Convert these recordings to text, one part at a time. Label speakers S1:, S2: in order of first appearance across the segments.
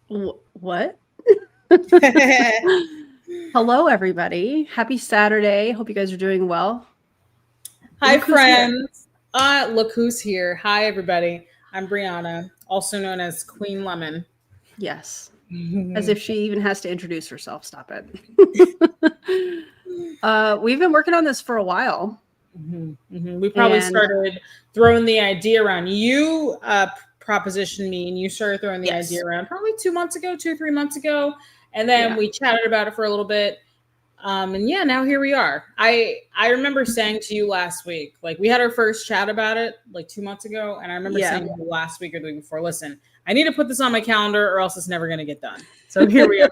S1: What? Hello, everybody. Happy Saturday. Hope you guys are doing well.
S2: Hi,
S1: Look who's here.
S2: friends. Look who's here. Hi, everybody. I'm Brianna, also known as Queen Lemon.
S1: Yes. As if she even has to introduce herself. Stop it. We've been working on this for a while.
S2: We probably started throwing the idea around. You propositioned me and you started throwing the idea around probably 2 months ago, 2 or 3 months ago. And then we chatted about it for a little bit. And yeah, now here we are. I remember saying to you last week, like we had our first chat about it like 2 months ago. And I remember saying to you last week or the week before, listen, I need to put this on my calendar or else it's never going to get done. So here we are.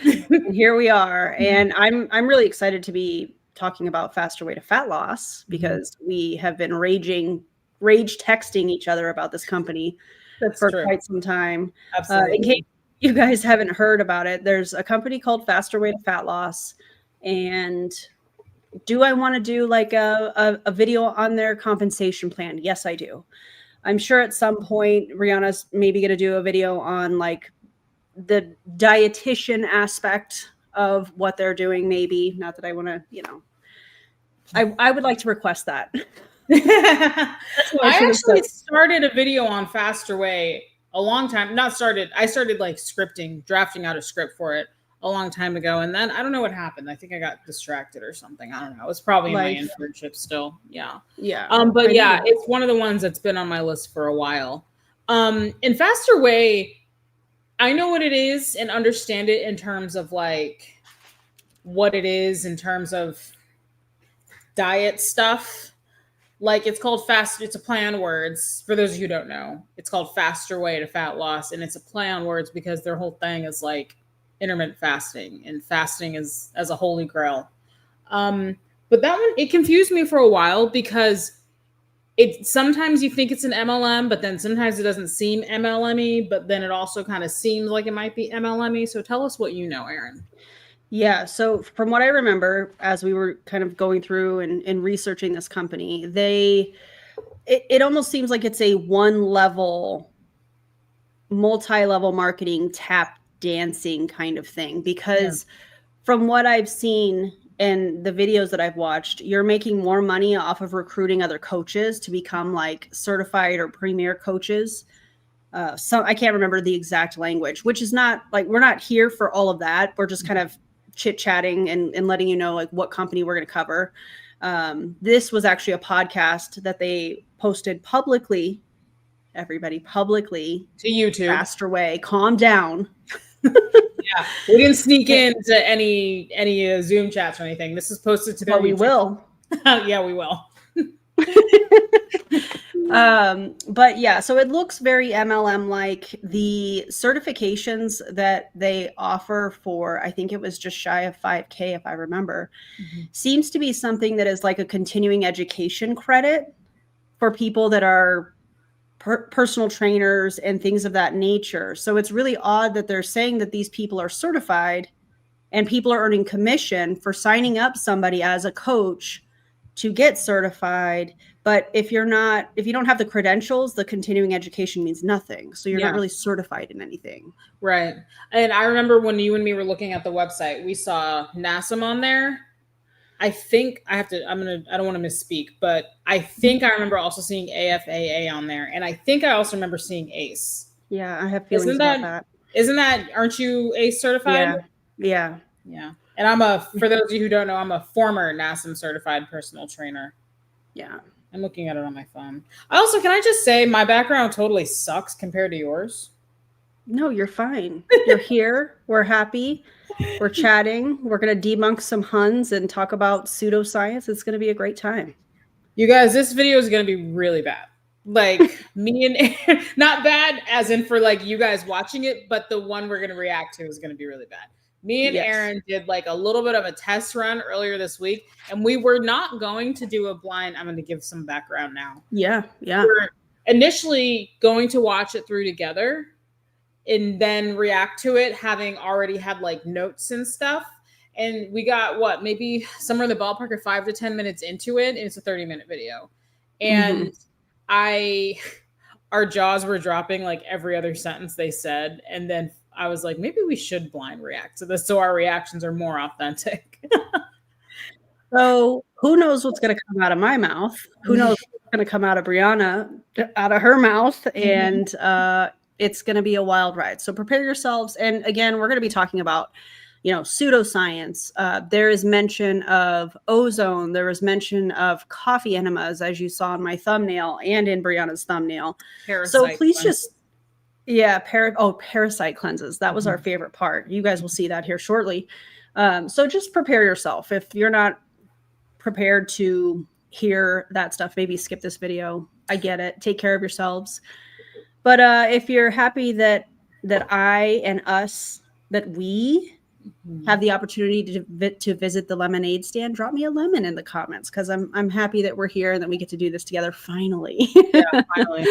S1: And here we are. And I'm really excited to be talking about faster way to fat loss because we have been rage texting each other about this company for quite some time.
S2: Absolutely.
S1: In case you guys haven't heard about it, there's a company called Faster Way to Fat Loss. And do I want to do like a video on their compensation plan? Yes, I do. I'm sure at some point Rihanna's maybe going to do a video on like the dietitian aspect of what they're doing. Maybe not that I want to, I would like to request that.
S2: I actually started a video on Faster Way a long time. I started like drafting out a script for it a long time ago. And then I don't know what happened. I think I got distracted or something. I don't know. It's probably my internship still. Yeah.
S1: Yeah.
S2: But yeah, it's one of the ones that's been on my list for a while. In Faster Way, I know what it is and understand it in terms of like what it is in terms of diet stuff. Like it's called it's a play on words. For those of you who don't know, it's called Faster Way to Fat Loss. And it's a play on words because their whole thing is like intermittent fasting, and fasting is as a holy grail. But that one, it confused me for a while because sometimes you think it's an MLM, but then sometimes it doesn't seem MLM-y, but then it also kind of seems like it might be MLM-y. So tell us what you know, Erin.
S1: Yeah. So from what I remember, as we were kind of going through and researching this company, it almost seems like it's a multi-level marketing tap dancing kind of thing, because from what I've seen and the videos that I've watched, you're making more money off of recruiting other coaches to become like certified or premier coaches. So I can't remember the exact language, which is not like, we're not here for all of that. We're just kind of chit chatting and letting you know like what company we're going to cover. This was actually a podcast that they posted publicly. Everybody publicly
S2: to YouTube.
S1: Faster Way. Calm down.
S2: Yeah, we didn't sneak into any Zoom chats or anything. This is posted to their
S1: But we will.
S2: Yeah, we will.
S1: But yeah, so it looks very MLM like. The certifications that they offer for, I think it was just shy of 5K, if I remember, seems to be something that is like a continuing education credit for people that are personal trainers and things of that nature. So it's really odd that they're saying that these people are certified and people are earning commission for signing up somebody as a coach to get certified. But if you don't have the credentials, the continuing education means nothing. So you're not really certified in anything.
S2: Right. And I remember when you and me were looking at the website, we saw NASM on there. I think I don't want to misspeak, but I think I remember also seeing AFAA on there. And I think I also remember seeing ACE.
S1: Yeah, I have feelings about that.
S2: Aren't you ACE certified?
S1: Yeah.
S2: And for those of you who don't know, I'm a former NASM certified personal trainer.
S1: Yeah.
S2: I'm looking at it on my phone. Also, can I just say my background totally sucks compared to yours?
S1: No, you're fine. You're here. We're happy. We're chatting. We're going to debunk some Huns and talk about pseudoscience. It's going to be a great time.
S2: You guys, this video is going to be really bad. Like me and Erin, not bad as in for like you guys watching it, but the one we're going to react to is going to be really bad. Me and Erin did like a little bit of a test run earlier this week, and we were not going to do a blind. I'm going to give some background now.
S1: Yeah.
S2: We're initially going to watch it through together and then react to it, having already had like notes and stuff. And we got maybe somewhere in the ballpark of 5 to 10 minutes into it. And it's a 30-minute video. And our jaws were dropping like every other sentence they said. And then I was like, maybe we should blind react to this so our reactions are more authentic.
S1: So who knows what's going to come out of my mouth? Who knows what's going to come out of Brianna, out of her mouth? And it's going to be a wild ride. So prepare yourselves. And again, we're going to be talking about, pseudoscience. There is mention of ozone. There was mention of coffee enemas, as you saw in my thumbnail and in Brianna's thumbnail.
S2: Parasite
S1: so please
S2: cleanses.
S1: Parasite cleanses. That was our favorite part. You guys will see that here shortly. So just prepare yourself. If you're not prepared to hear that stuff, maybe skip this video. I get it. Take care of yourselves. But if you're happy that I and us, that we have the opportunity to visit the lemonade stand, drop me a lemon in the comments, because I'm happy that we're here and that we get to do this together finally.
S2: Yeah, finally.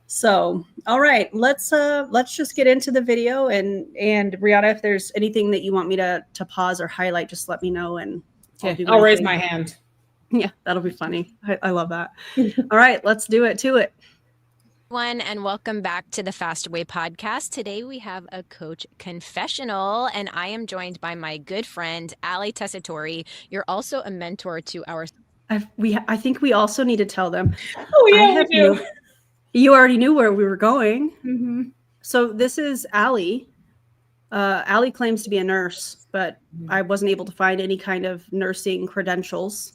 S1: So, all right, let's just get into the video, and Brianna, if there's anything that you want me to pause or highlight, just let me know, and
S2: I'll raise my hand.
S1: Yeah, that'll be funny. I love that. All right, let's do it to it.
S3: And welcome back to the Fast Away podcast. Today we have a coach confessional, and I am joined by my good friend Ali Tessitore. You're also a mentor to our.
S1: I think we also need to tell them.
S2: Oh yeah, we do.
S1: You already knew where we were going. So this is Ali. Ali claims to be a nurse, but I wasn't able to find any kind of nursing credentials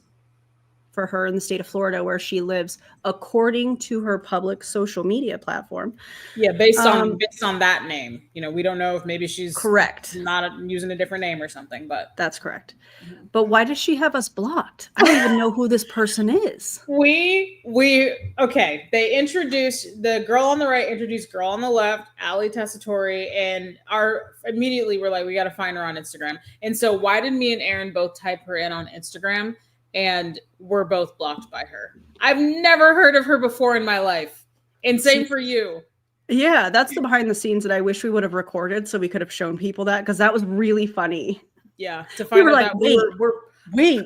S1: for her in the state of Florida, where she lives, according to her public social media platform.
S2: Yeah, based on that name. We don't know if maybe she's
S1: correct,
S2: not using a different name or something, but
S1: that's correct. But why does she have us blocked? I don't even know who this person is.
S2: Okay. They introduced the girl on the right, introduced girl on the left, Ali Tessitore, and immediately we're like, we got to find her on Instagram. And so why did me and Erin both type her in on Instagram? And we're both blocked by her. I've never heard of her before in my life. And same for you.
S1: Yeah, that's the behind the scenes that I wish we would have recorded so we could have shown people that, because that was really funny.
S2: Yeah, to find out that
S1: wait.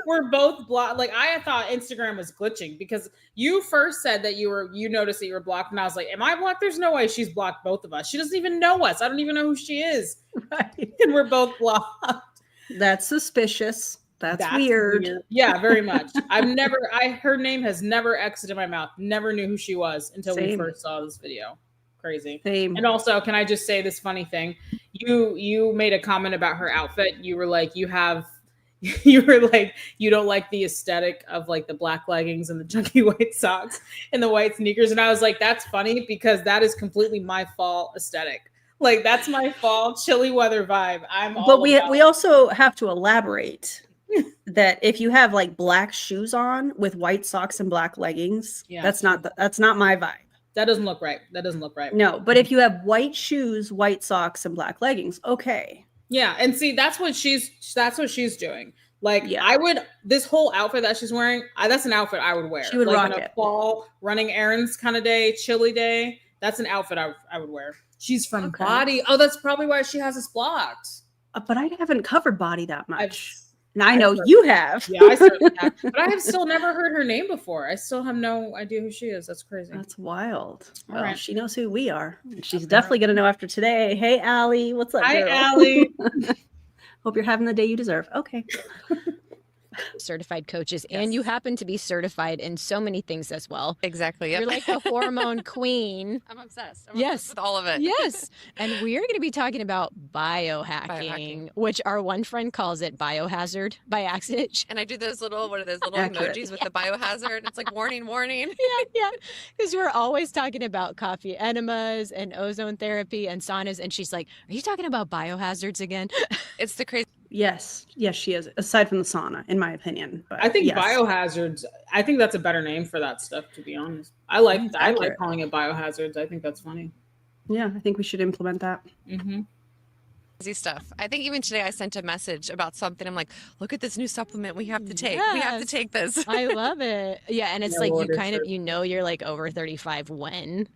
S2: We're both blocked. Like, I thought Instagram was glitching, because you first said that you noticed that you were blocked, and I was like, am I blocked? There's no way she's blocked both of us. She doesn't even know us. I don't even know who she is.
S1: Right.
S2: And we're both blocked.
S1: That's suspicious. That's weird.
S2: Yeah, very much. Her name has never exited my mouth. Never knew who she was until we first saw this video. Crazy.
S1: Same.
S2: And also, can I just say this funny thing? You made a comment about her outfit. You were like, you don't like the aesthetic of like the black leggings and the chunky white socks and the white sneakers. And I was like, that's funny, because that is completely my fall aesthetic. Like, that's my fall chilly weather vibe.
S1: But we also have to elaborate that if you have like black shoes on with white socks and black leggings, that's not my vibe.
S2: That doesn't look right.
S1: No, but if you have white shoes, white socks, and black leggings, okay.
S2: Yeah, and see, that's what she's doing. Like, this whole outfit that she's wearing, that's an outfit I would wear.
S1: She would rock
S2: in a
S1: it.
S2: Fall running errands kind of day, chilly day. That's an outfit I would wear. She's from Body. Oh, that's probably why she has us blocked.
S1: But I haven't covered Body that much. Now I know you have.
S2: Yeah, I certainly have. But I have still never heard her name before. I still have no idea who she is. That's crazy.
S1: That's wild. Well,
S2: right.
S1: She knows who we are. She's definitely going to know after today. Hey, Allie. What's up, girl?
S2: Hi, Allie.
S1: Hope you're having the day you deserve. Okay.
S3: Certified coaches, and you happen to be certified in so many things as well.
S4: Exactly. Yep.
S3: You're like a hormone queen.
S4: I'm obsessed.
S3: Yes,
S4: with all of it.
S3: Yes. And we're going to be talking about biohacking, which our one friend calls it biohazard by accident.
S4: And I do those little emojis with the biohazard. It's like warning.
S3: Yeah. Because we're always talking about coffee enemas and ozone therapy and saunas. And she's like, are you talking about biohazards again?
S4: It's the crazy.
S1: Yes, she is. Aside from the sauna, in my opinion. But
S2: I think biohazards. I think that's a better name for that stuff. To be honest, I like calling it biohazards. I think that's funny.
S1: Yeah, I think we should implement that.
S4: Crazy stuff. I think even today I sent a message about something. I'm like, look at this new supplement we have to take.
S3: Yes.
S4: We have to take this.
S3: I love it. Yeah, and it's like you kind of you're like over 35 when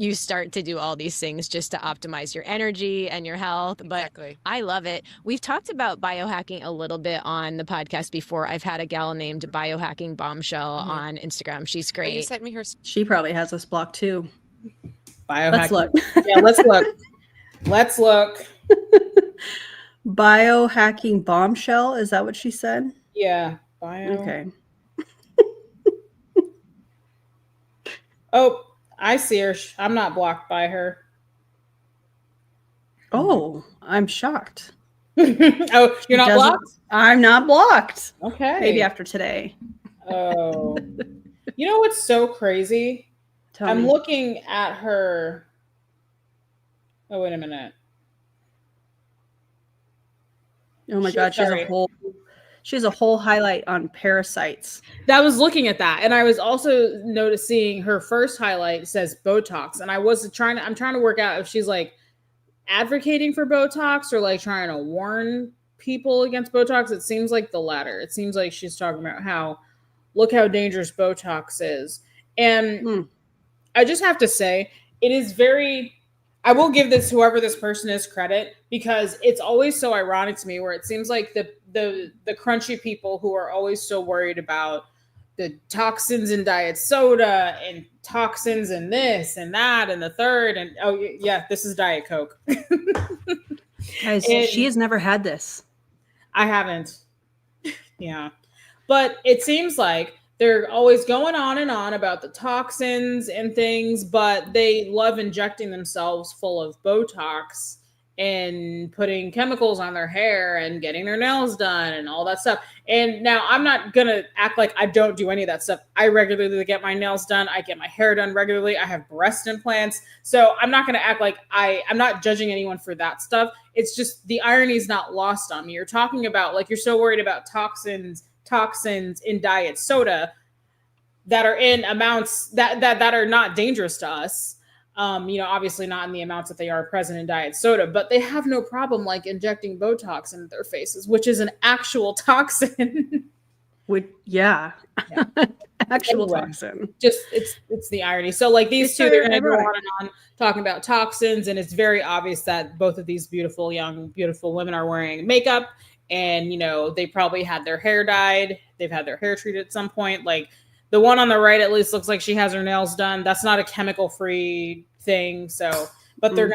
S3: you start to do all these things just to optimize your energy and your health. But
S4: Exactly.
S3: I love it. We've talked about biohacking a little bit on the podcast before. I've had a gal named Biohacking Bombshell on Instagram. She's
S4: And
S3: great.
S4: you sent me her.
S1: She probably has us blocked too.
S2: Biohacking.
S1: Let's look.
S2: Yeah, let's look. Let's look.
S1: Biohacking bombshell. Is that what she said?
S2: Yeah. Bio.
S1: Okay.
S2: Oh, I see her. I'm not blocked by her.
S1: Oh, I'm shocked.
S2: Oh, you're not blocked?
S1: I'm not blocked.
S2: Okay.
S1: Maybe after today.
S2: Oh. You know what's so crazy? I'm
S1: me.
S2: looking at her. Oh, wait a minute.
S1: Oh my God, she has a whole highlight on parasites.
S2: I was looking at that, and I was also noticing her first highlight says Botox, and I'm trying to work out if she's like advocating for Botox or like trying to warn people against Botox. It seems like the latter. It seems like she's talking about look how dangerous Botox is. And I just have to say, it is I will give whoever this person is credit, because it's always so ironic to me where it seems like the crunchy people who are always so worried about the toxins in diet soda and toxins in this and that and the third. And oh yeah, this is Diet Coke.
S1: Guys, she has never had this.
S2: I haven't. Yeah. But it seems like they're always going on and on about the toxins and things, but they love injecting themselves full of Botox and putting chemicals on their hair and getting their nails done and all that stuff. And now I'm not going to act like I don't do any of that stuff. I regularly get my nails done. I get my hair done regularly. I have breast implants. So I'm not going to act like I'm not judging anyone for that stuff. It's just the irony is not lost on me. You're talking about like, you're so worried about toxins in diet soda that are in amounts that are not dangerous to us. Obviously not in the amounts that they are present in diet soda, but they have no problem like injecting Botox into their faces, which is an actual toxin.
S1: Yeah. Actual toxin.
S2: Just it's the irony. So like these two, they're gonna go on and on talking about toxins, and it's very obvious that both of these beautiful women are wearing makeup, and they probably had their hair dyed, they've had their hair treated at some point. Like the one on the right at least looks like she has her nails done. That's not a chemical free thing. So, but they're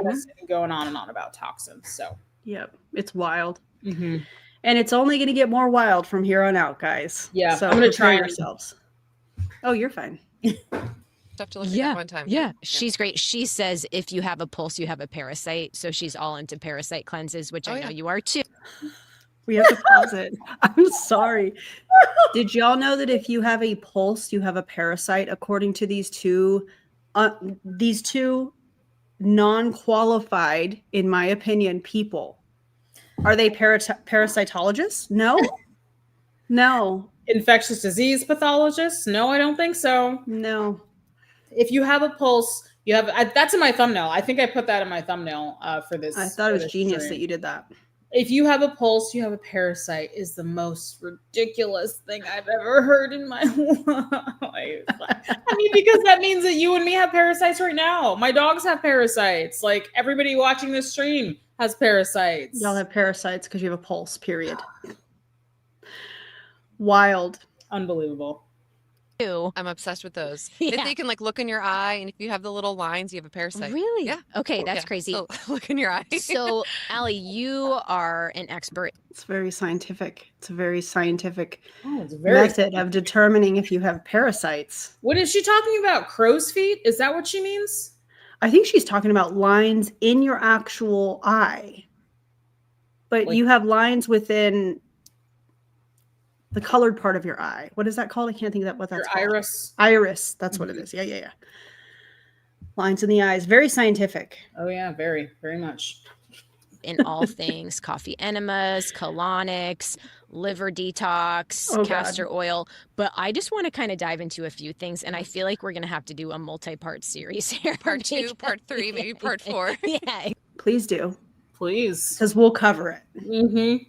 S2: going on and on about toxins. So,
S1: yep, it's wild. And it's only going to get more wild from here on out, guys.
S2: Yeah,
S1: so
S2: I'm going to try
S1: ourselves. Oh, you're fine.
S4: Stuff to look at that one time.
S3: Yeah, she's great. She says if you have a pulse, you have a parasite. So she's all into parasite cleanses, which I know you are too.
S1: We have to pause it. I'm sorry. Did y'all know that if you have a pulse, you have a parasite? According to these two non-qualified, in my opinion, people. Are they parasitologists? No. No.
S2: Infectious disease pathologists? No, I don't think so.
S1: No.
S2: If you have a pulse, you have that's in my thumbnail. I think I put that in my thumbnail for this.
S1: I thought it was genius that you did that.
S2: If you have a pulse, you have a parasite is the most ridiculous thing I've ever heard in my life. I mean, because that means that you and me have parasites right now. My dogs have parasites. Like everybody watching this stream has parasites.
S1: Y'all have parasites because you have a pulse, period. Wild.
S2: Unbelievable.
S4: I'm obsessed with those. If they can like look in your eye, and if you have the little lines, you have a parasite.
S3: Really?
S4: Yeah.
S3: Okay, that's crazy.
S4: So look in your eye.
S3: So, Allie, you are an expert.
S1: It's very scientific. It's a very scientific method of determining if you have parasites.
S2: What is she talking about? Crow's feet? Is that what she means?
S1: I think she's talking about lines in your actual eye. But you have lines within the colored part of your eye. What is that called? I can't think of what that's called.
S2: Iris.
S1: Iris. That's what it is. Yeah. Lines in the eyes. Very scientific.
S2: Oh, yeah. Very, very much.
S3: In all things, coffee enemas, colonics, liver detox, castor oil. But I just want to kind of dive into a few things. And I feel like we're going to have to do a multi-part series here.
S4: Part 2, part 3, maybe part 4.
S3: Yeah.
S1: Please do.
S2: Please.
S1: Because we'll cover it.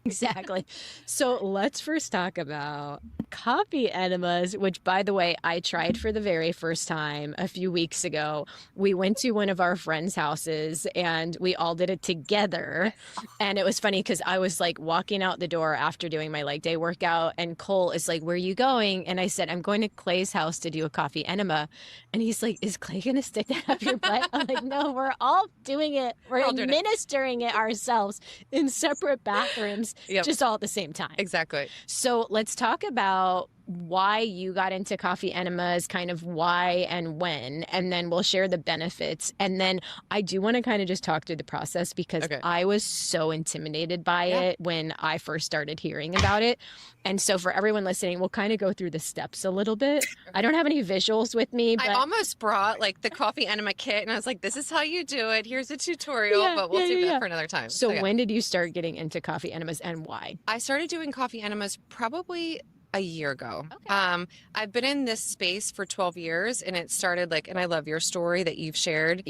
S3: Exactly. So let's first talk about coffee enemas, which, by the way, I tried for the very first time a few weeks ago. We went to one of our friends' houses and we all did it together. And it was funny because I was like walking out the door after doing my leg day workout, and Cole is like, "Where are you going?" And I said, "I'm going to Clay's house to do a coffee enema." And he's like, "Is Clay going to stick that up your butt?" I'm like, "No, we're all doing it. We're
S4: all doing it.
S3: administering it ourselves in separate bathrooms."
S4: Yep.
S3: Just all at the same time.
S4: Exactly.
S3: So let's talk about why you got into coffee enemas, kind of why and when, and then we'll share the benefits. And then I do want to kind of just talk through the process because I was so intimidated by it when I first started hearing about it. And so for everyone listening, we'll kind of go through the steps a little bit. I don't have any visuals with me, but
S4: I almost brought like the coffee enema kit and I was like, this is how you do it. Here's a tutorial, but we'll save that for another time.
S3: So when did you start getting into coffee enemas and why?
S4: I started doing coffee enemas probably a year ago. I've been in this space for 12 years and it started like, and I love your story that you've shared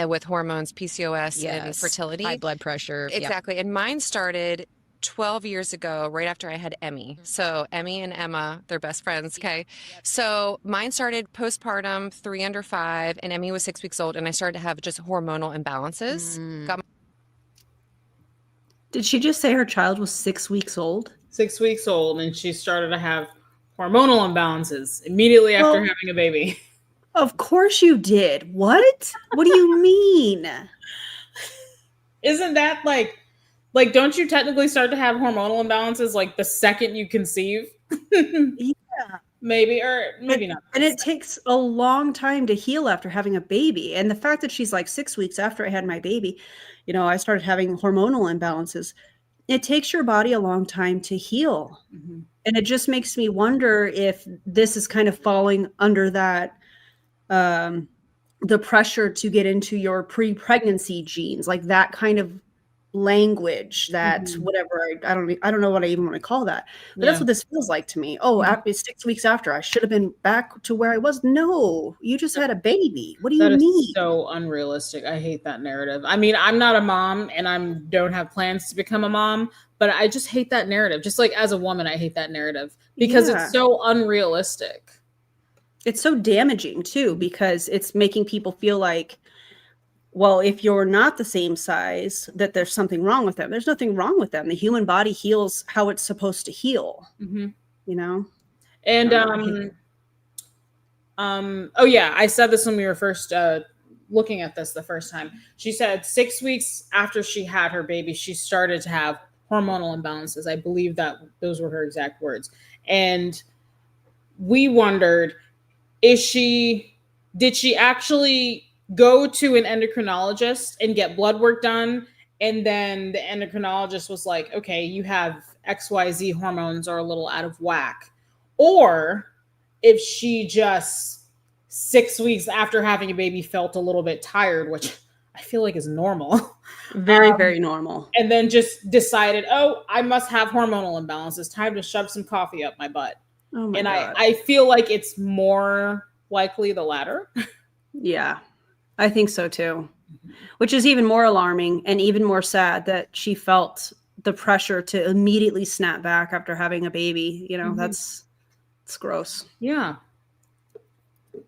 S4: with hormones, PCOS and fertility.
S3: High blood pressure.
S4: Exactly. And mine started 12 years ago, right after I had Emmy. So Emmy and Emma, they're best friends. Okay. So mine started postpartum, 3 under 5, and Emmy was 6 weeks old. And I started to have just hormonal imbalances.
S1: Did she just say her child was 6 weeks old?
S2: 6 weeks old, and she started to have hormonal imbalances immediately after having a baby.
S1: Of course you did. What? What do you mean?
S2: Isn't that like don't you technically start to have hormonal imbalances like the second you conceive?
S1: Yeah.
S2: Maybe, or maybe not.
S1: And it takes a long time to heal after having a baby. And the fact that she's like 6 weeks after I had my baby, you know, I started having hormonal imbalances. It takes your body a long time to heal. Mm-hmm. And it just makes me wonder if this is kind of falling under that, the pressure to get into your pre-pregnancy genes, like that kind of language, that whatever, I don't know what I even want to call that, but that's what this feels like to me. After 6 weeks after, I should have been back to where I was. No, you just had a baby. What do you mean?
S2: Is so unrealistic. I hate that narrative. I mean, I'm not a mom and I don't have plans to become a mom, but I just hate that narrative. Just like as a woman, I hate that narrative because it's so unrealistic.
S1: It's so damaging too, because it's making people feel like, well, if you're not the same size, that there's something wrong with them. There's nothing wrong with them. The human body heals how it's supposed to heal, you know?
S2: And, I said this when we were first looking at this the first time. She said 6 weeks after she had her baby, she started to have hormonal imbalances. I believe that those were her exact words. And we wondered, did she actually go to an endocrinologist and get blood work done? And then the endocrinologist was like, okay, you have XYZ hormones are a little out of whack. Or if she just 6 weeks after having a baby felt a little bit tired, which I feel like is normal.
S1: Very, very normal.
S2: And then just decided, oh, I must have hormonal imbalances. Time to shove some coffee up my butt.
S1: Oh my God.
S2: I feel like it's more likely the latter.
S1: Yeah, I think so too. Which is even more alarming and even more sad that she felt the pressure to immediately snap back after having a baby. You know, it's gross.
S2: Yeah.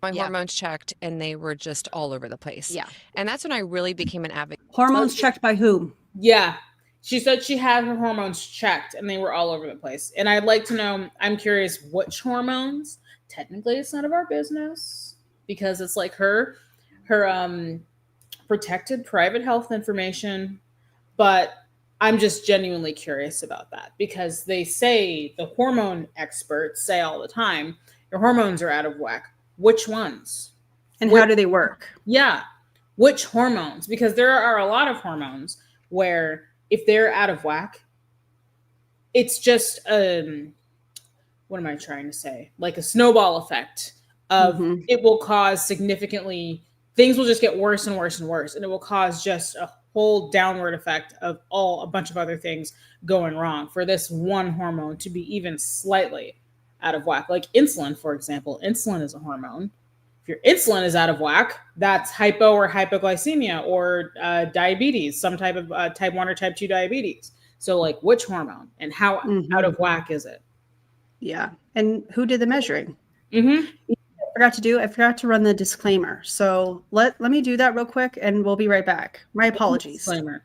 S4: My hormones checked and they were just all over the place. Yeah. And that's when I really became an advocate.
S1: Hormones checked by whom?
S2: Yeah. She said she had her hormones checked and they were all over the place. And I'd like to know, I'm curious which hormones. Technically, it's none of our business because it's like her protected private health information. But I'm just genuinely curious about that because they say, the hormone experts say all the time, your hormones are out of whack. Which ones?
S1: And how do they work?
S2: Yeah. Which hormones? Because there are a lot of hormones where if they're out of whack, it's just, what am I trying to say? Like a snowball effect of it will cause significantly, things will just get worse and worse and worse. And it will cause just a whole downward effect of a bunch of other things going wrong for this one hormone to be even slightly out of whack. Like insulin, for example. Insulin is a hormone. If your insulin is out of whack, that's hypo or hypoglycemia or diabetes, some type of type 1 or type 2 diabetes. So like which hormone and how out of whack is it?
S1: Yeah. And who did the measuring?
S2: Mm-hmm.
S1: I forgot to run the disclaimer. So let me do that real quick and we'll be right back. My apologies.
S2: Disclaimer.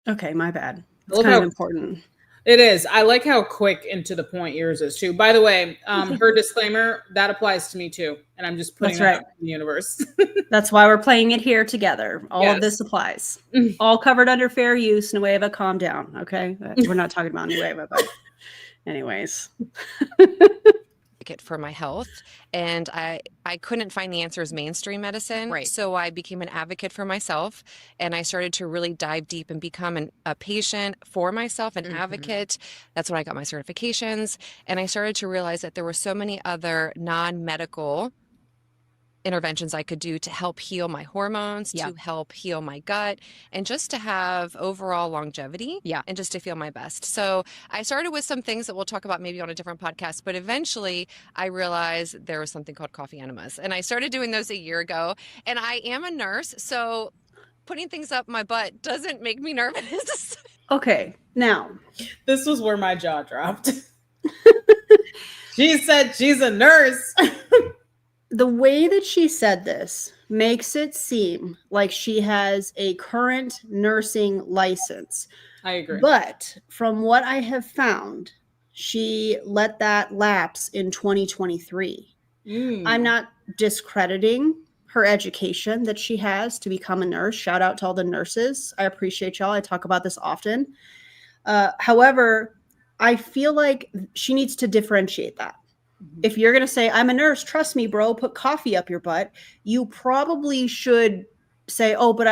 S1: Okay, my bad. It's
S2: Look
S1: kind of
S2: how-
S1: important.
S2: It is. I like how quick and to the point yours is too. By the way, her disclaimer, that applies to me too. And I'm just putting
S1: That's
S2: that
S1: right.
S2: out in the universe.
S1: That's why we're playing it here together. All of
S2: Yes.
S1: this applies. All covered under fair use. Nueva, calm down. Okay. We're not talking about Nueva, but anyways.
S4: Advocate for my health, and I couldn't find the answers mainstream medicine,
S3: Right.
S4: so I became an advocate for myself, and I started to really dive deep and become a patient for myself, an advocate. That's when I got my certifications, and I started to realize that there were so many other non-medical interventions I could do to help heal my hormones, to help heal my gut, and just to have overall longevity, and just to feel my best. So I started with some things that we'll talk about maybe on a different podcast, but eventually I realized there was something called coffee enemas, and I started doing those a year ago. And I am a nurse, so putting things up my butt doesn't make me nervous.
S1: Okay. Now,
S2: This was where my jaw dropped. She said she's a nurse.
S1: the way that she said this makes it seem like she has a current nursing license.
S2: I agree.
S1: But from what I have found, she let that lapse in 2023. I'm not discrediting her education that she has to become a nurse. Shout out to all the nurses. I appreciate y'all. I talk about this often. However, I feel like she needs to differentiate that. If you're going to say, I'm a nurse, trust me, bro, put coffee up your butt, you probably should say, oh, but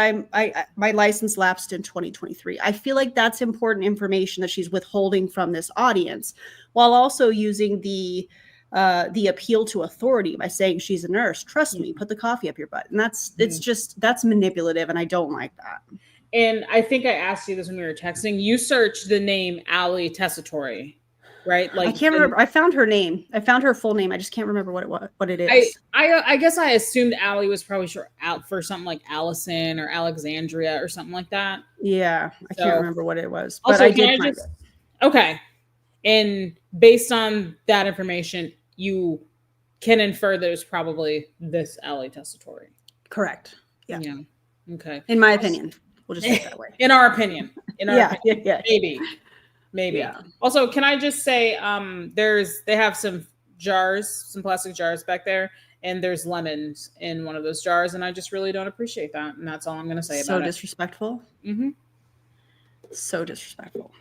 S1: my license lapsed in 2023. I feel like that's important information that she's withholding from this audience, while also using the appeal to authority by saying she's a nurse. Trust me, put the coffee up your butt. And that's manipulative, and I don't like that.
S2: And I think I asked you this when we were texting. You searched the name Ali Tessitore, right? Like
S1: I can't remember. I found her name. I found her full name. I just can't remember what it is.
S2: I guess I assumed Ali was probably out for something like Allison or Alexandria or something like that.
S1: Yeah, I can't remember what it was, but
S2: Also,
S1: I did find it.
S2: Okay. And based on that information, you can infer there's probably this Ali Tessitore.
S1: Correct. Yeah.
S2: Okay.
S1: In my opinion. We'll just say it that way.
S2: In our opinion.
S1: Yeah.
S2: Maybe.
S1: Yeah.
S2: Also, can I just say, they have some plastic jars back there, and there's lemons in one of those jars, and I just really don't appreciate that, and that's all I'm going to say about it.
S1: So disrespectful.
S2: Mm-hmm.
S1: So disrespectful.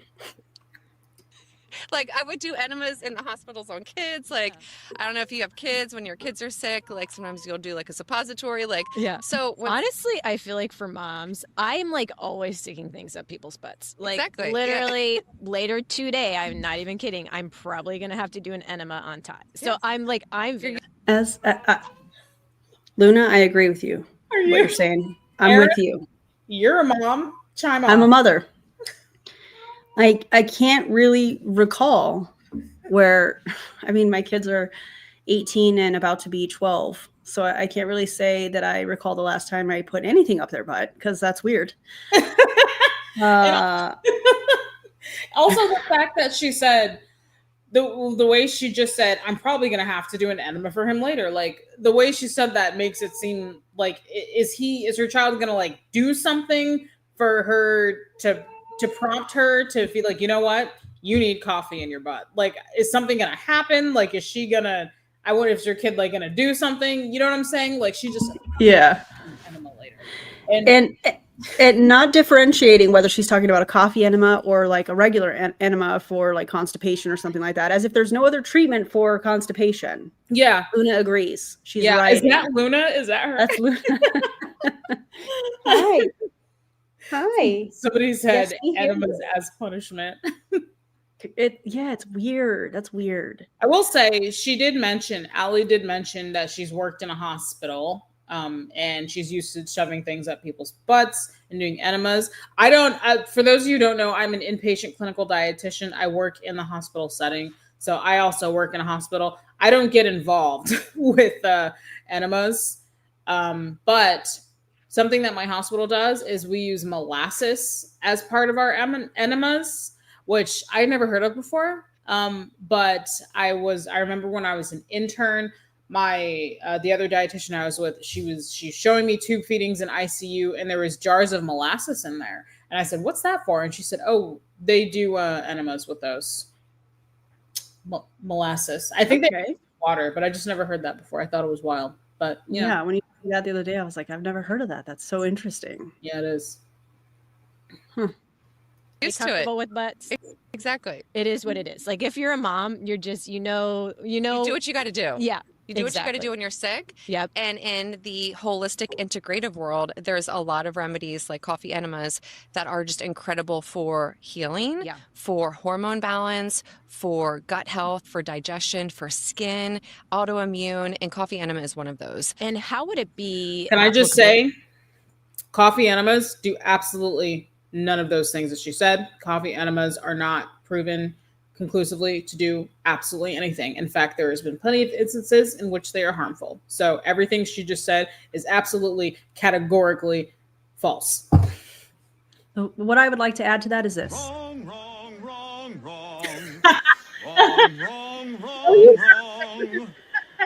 S4: Like, I would do enemas in the hospitals on kids. Like, I don't know if you have kids, when your kids are sick, like sometimes you'll do like a suppository. Like, so
S3: honestly, I feel like for moms, I'm like always sticking things up people's butts. Like
S4: Exactly,
S3: literally later today, I'm not even kidding. I'm probably going to have to do an enema on Ty. So I'm
S1: As Luna, I agree with you. What you're saying. I'm
S2: Erin?
S1: with you.
S2: You're a mom. Chime on.
S1: I'm a mother. I can't really recall where, I mean, my kids are 18 and about to be 12. So I can't really say that I recall the last time I put anything up their butt, because that's weird.
S2: Also, the fact that she said, the way she just said, I'm probably going to have to do an enema for him later. Like, the way she said that makes it seem like, is her child going to like do something for her to prompt her to feel like, you know what, you need coffee in your butt? Like, is something going to happen? Like, is she going to, I wonder if your kid like going to do something? You know what I'm saying? Like, she just, enema later.
S1: And not differentiating whether she's talking about a coffee enema or like a regular enema for like constipation or something like that, as if there's no other treatment for constipation.
S2: Yeah.
S1: Luna agrees. She's right.
S2: Is that Luna? Is that her?
S1: That's Luna. Hi.
S2: Somebody said enemas as punishment.
S1: It's weird. That's weird.
S2: I will say Ali did mention that she's worked in a hospital. And she's used to shoving things up people's butts and doing enemas. For those of you who don't know, I'm an inpatient clinical dietitian. I work in the hospital setting. So I also work in a hospital. I don't get involved with enemas. But something that my hospital does is we use molasses as part of our enemas, which I never heard of before. But I remember when I was an intern, the other dietitian I was with, she's showing me tube feedings in ICU, and there was jars of molasses in there. And I said, "What's that for?" And she said, "Oh, they do enemas with those molasses. I think they use water, but I just never heard that before. I thought it was wild." But
S1: yeah, when you told me that the other day, I was like, I've never heard of that. That's so interesting.
S2: Yeah, it is.
S3: Used to it with butts.
S4: Exactly.
S3: It is what it is. Like if you're a mom, you're just you do
S4: what you got to do.
S3: Yeah.
S4: You do what you got to do when you're sick.
S3: Yep.
S4: And in the holistic integrative world, there's a lot of remedies like coffee enemas that are just incredible for healing, for hormone balance, for gut health, for digestion, for skin, autoimmune, and coffee enema is one of those.
S3: And how would it be?
S2: Can I just say, coffee enemas do absolutely none of those things that she said. Coffee enemas are not proven conclusively to do absolutely anything. In fact, there has been plenty of instances in which they are harmful. So everything she just said is absolutely categorically false.
S1: What I would like to add to that is this.
S5: Wrong, wrong, wrong, wrong. Wrong, wrong, wrong, wrong.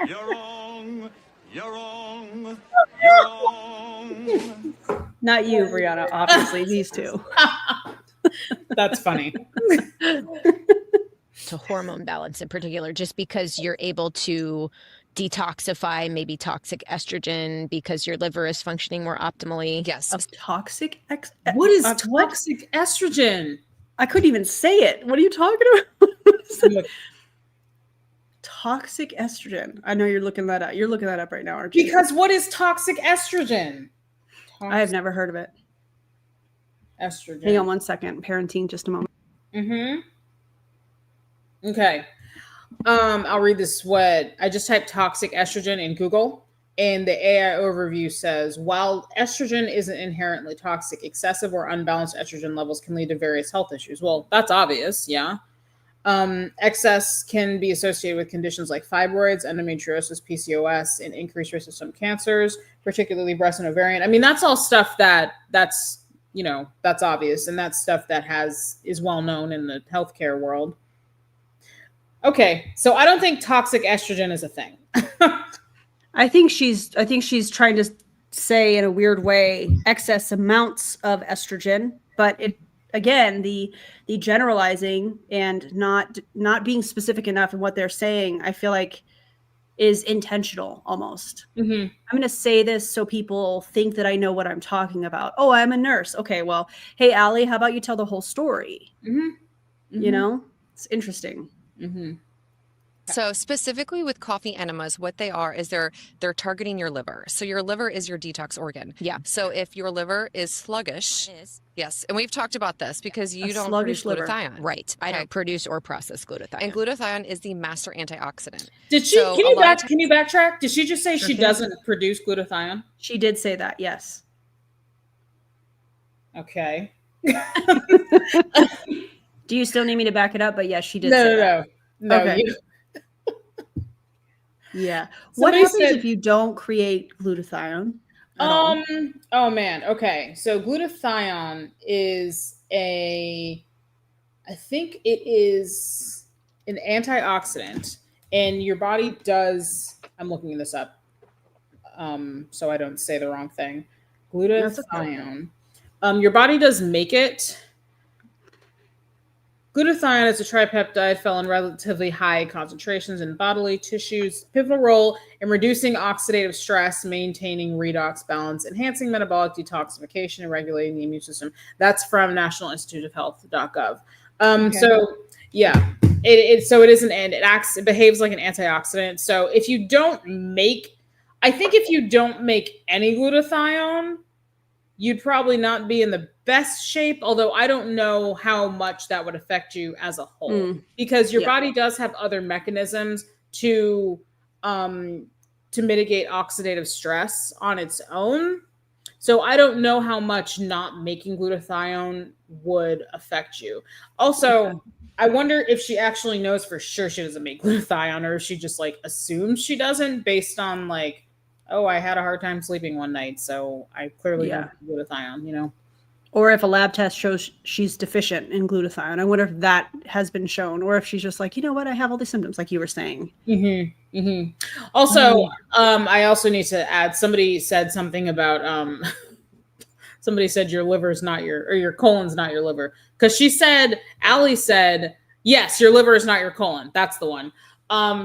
S5: You're wrong. You're wrong. You're wrong.
S1: Not you, Brianna, obviously, these two.
S2: That's funny.
S3: To hormone balance in particular, just because you're able to detoxify maybe toxic estrogen because your liver is functioning more optimally.
S4: Yes.
S1: Toxic
S2: What is toxic estrogen?
S1: I couldn't even say it. What are you talking about? Toxic estrogen. I know you're looking that up. You're looking that up right now, aren't you?
S2: Because what is toxic estrogen?
S1: I have never heard of it.
S2: Estrogen.
S1: Hang on one second. Parenting, just a moment.
S2: Mm-hmm. Okay. I'll read this. I just typed toxic estrogen in Google, and the AI overview says, while estrogen isn't inherently toxic, excessive or unbalanced estrogen levels can lead to various health issues. Well, that's obvious. Yeah. Excess can be associated with conditions like fibroids, endometriosis, PCOS, and increased risk of some cancers, particularly breast and ovarian. I mean, that's all stuff that's obvious. And that's stuff that is well known in the healthcare world. Okay. So I don't think toxic estrogen is a thing.
S1: I think she's trying to say in a weird way, excess amounts of estrogen, but again, the generalizing and not being specific enough in what they're saying, I feel like is intentional almost.
S2: Mm-hmm.
S1: I'm going to say this so people think that I know what I'm talking about. Oh, I'm a nurse. Okay, well, hey, Allie, how about you tell the whole story?
S2: Mm-hmm. Mm-hmm.
S1: You know, it's interesting.
S2: Mm-hmm.
S4: So specifically with coffee enemas, what they are is they're targeting your liver. So your liver is your detox organ.
S3: Yeah.
S4: So if your liver is sluggish, yes, and we've talked about this because you don't produce
S1: liver.
S4: glutathione.
S3: Right. I don't produce or process glutathione.
S4: And glutathione is the master antioxidant.
S2: Can you backtrack? Did she just say she doesn't produce glutathione?
S1: She did say that, yes.
S2: Okay.
S1: Do you still need me to back it up? But yes, she did say that.
S2: No.
S1: Okay. Yeah. What happens if you don't create glutathione?
S2: Oh man. Okay. So glutathione is I think it is an antioxidant, and your body does. I'm looking this up, so I don't say the wrong thing. Glutathione. Your body does make it. Glutathione is a tripeptide found in relatively high concentrations in bodily tissues, pivotal role in reducing oxidative stress, maintaining redox balance, enhancing metabolic detoxification, and regulating the immune system. That's from National Institute of Health.gov. So yeah, it behaves like an antioxidant. So if you don't make any glutathione, you'd probably not be in the best shape, although I don't know how much that would affect you as a whole, because your body does have other mechanisms to to mitigate oxidative stress on its own. So I don't know how much not making glutathione would affect you. Also, I wonder if she actually knows for sure she doesn't make glutathione, or if she just like assumes she doesn't based on like, oh, I had a hard time sleeping one night, so I clearly don't have glutathione, you know?
S1: Or if a lab test shows she's deficient in glutathione. I wonder if that has been shown, or if she's just like, you know what, I have all these symptoms, like you were saying.
S2: Also, I also need to add, somebody said something about, somebody said your liver's not your colon's not your liver. Because she said, Allie said, yes, your liver is not your colon. That's the one.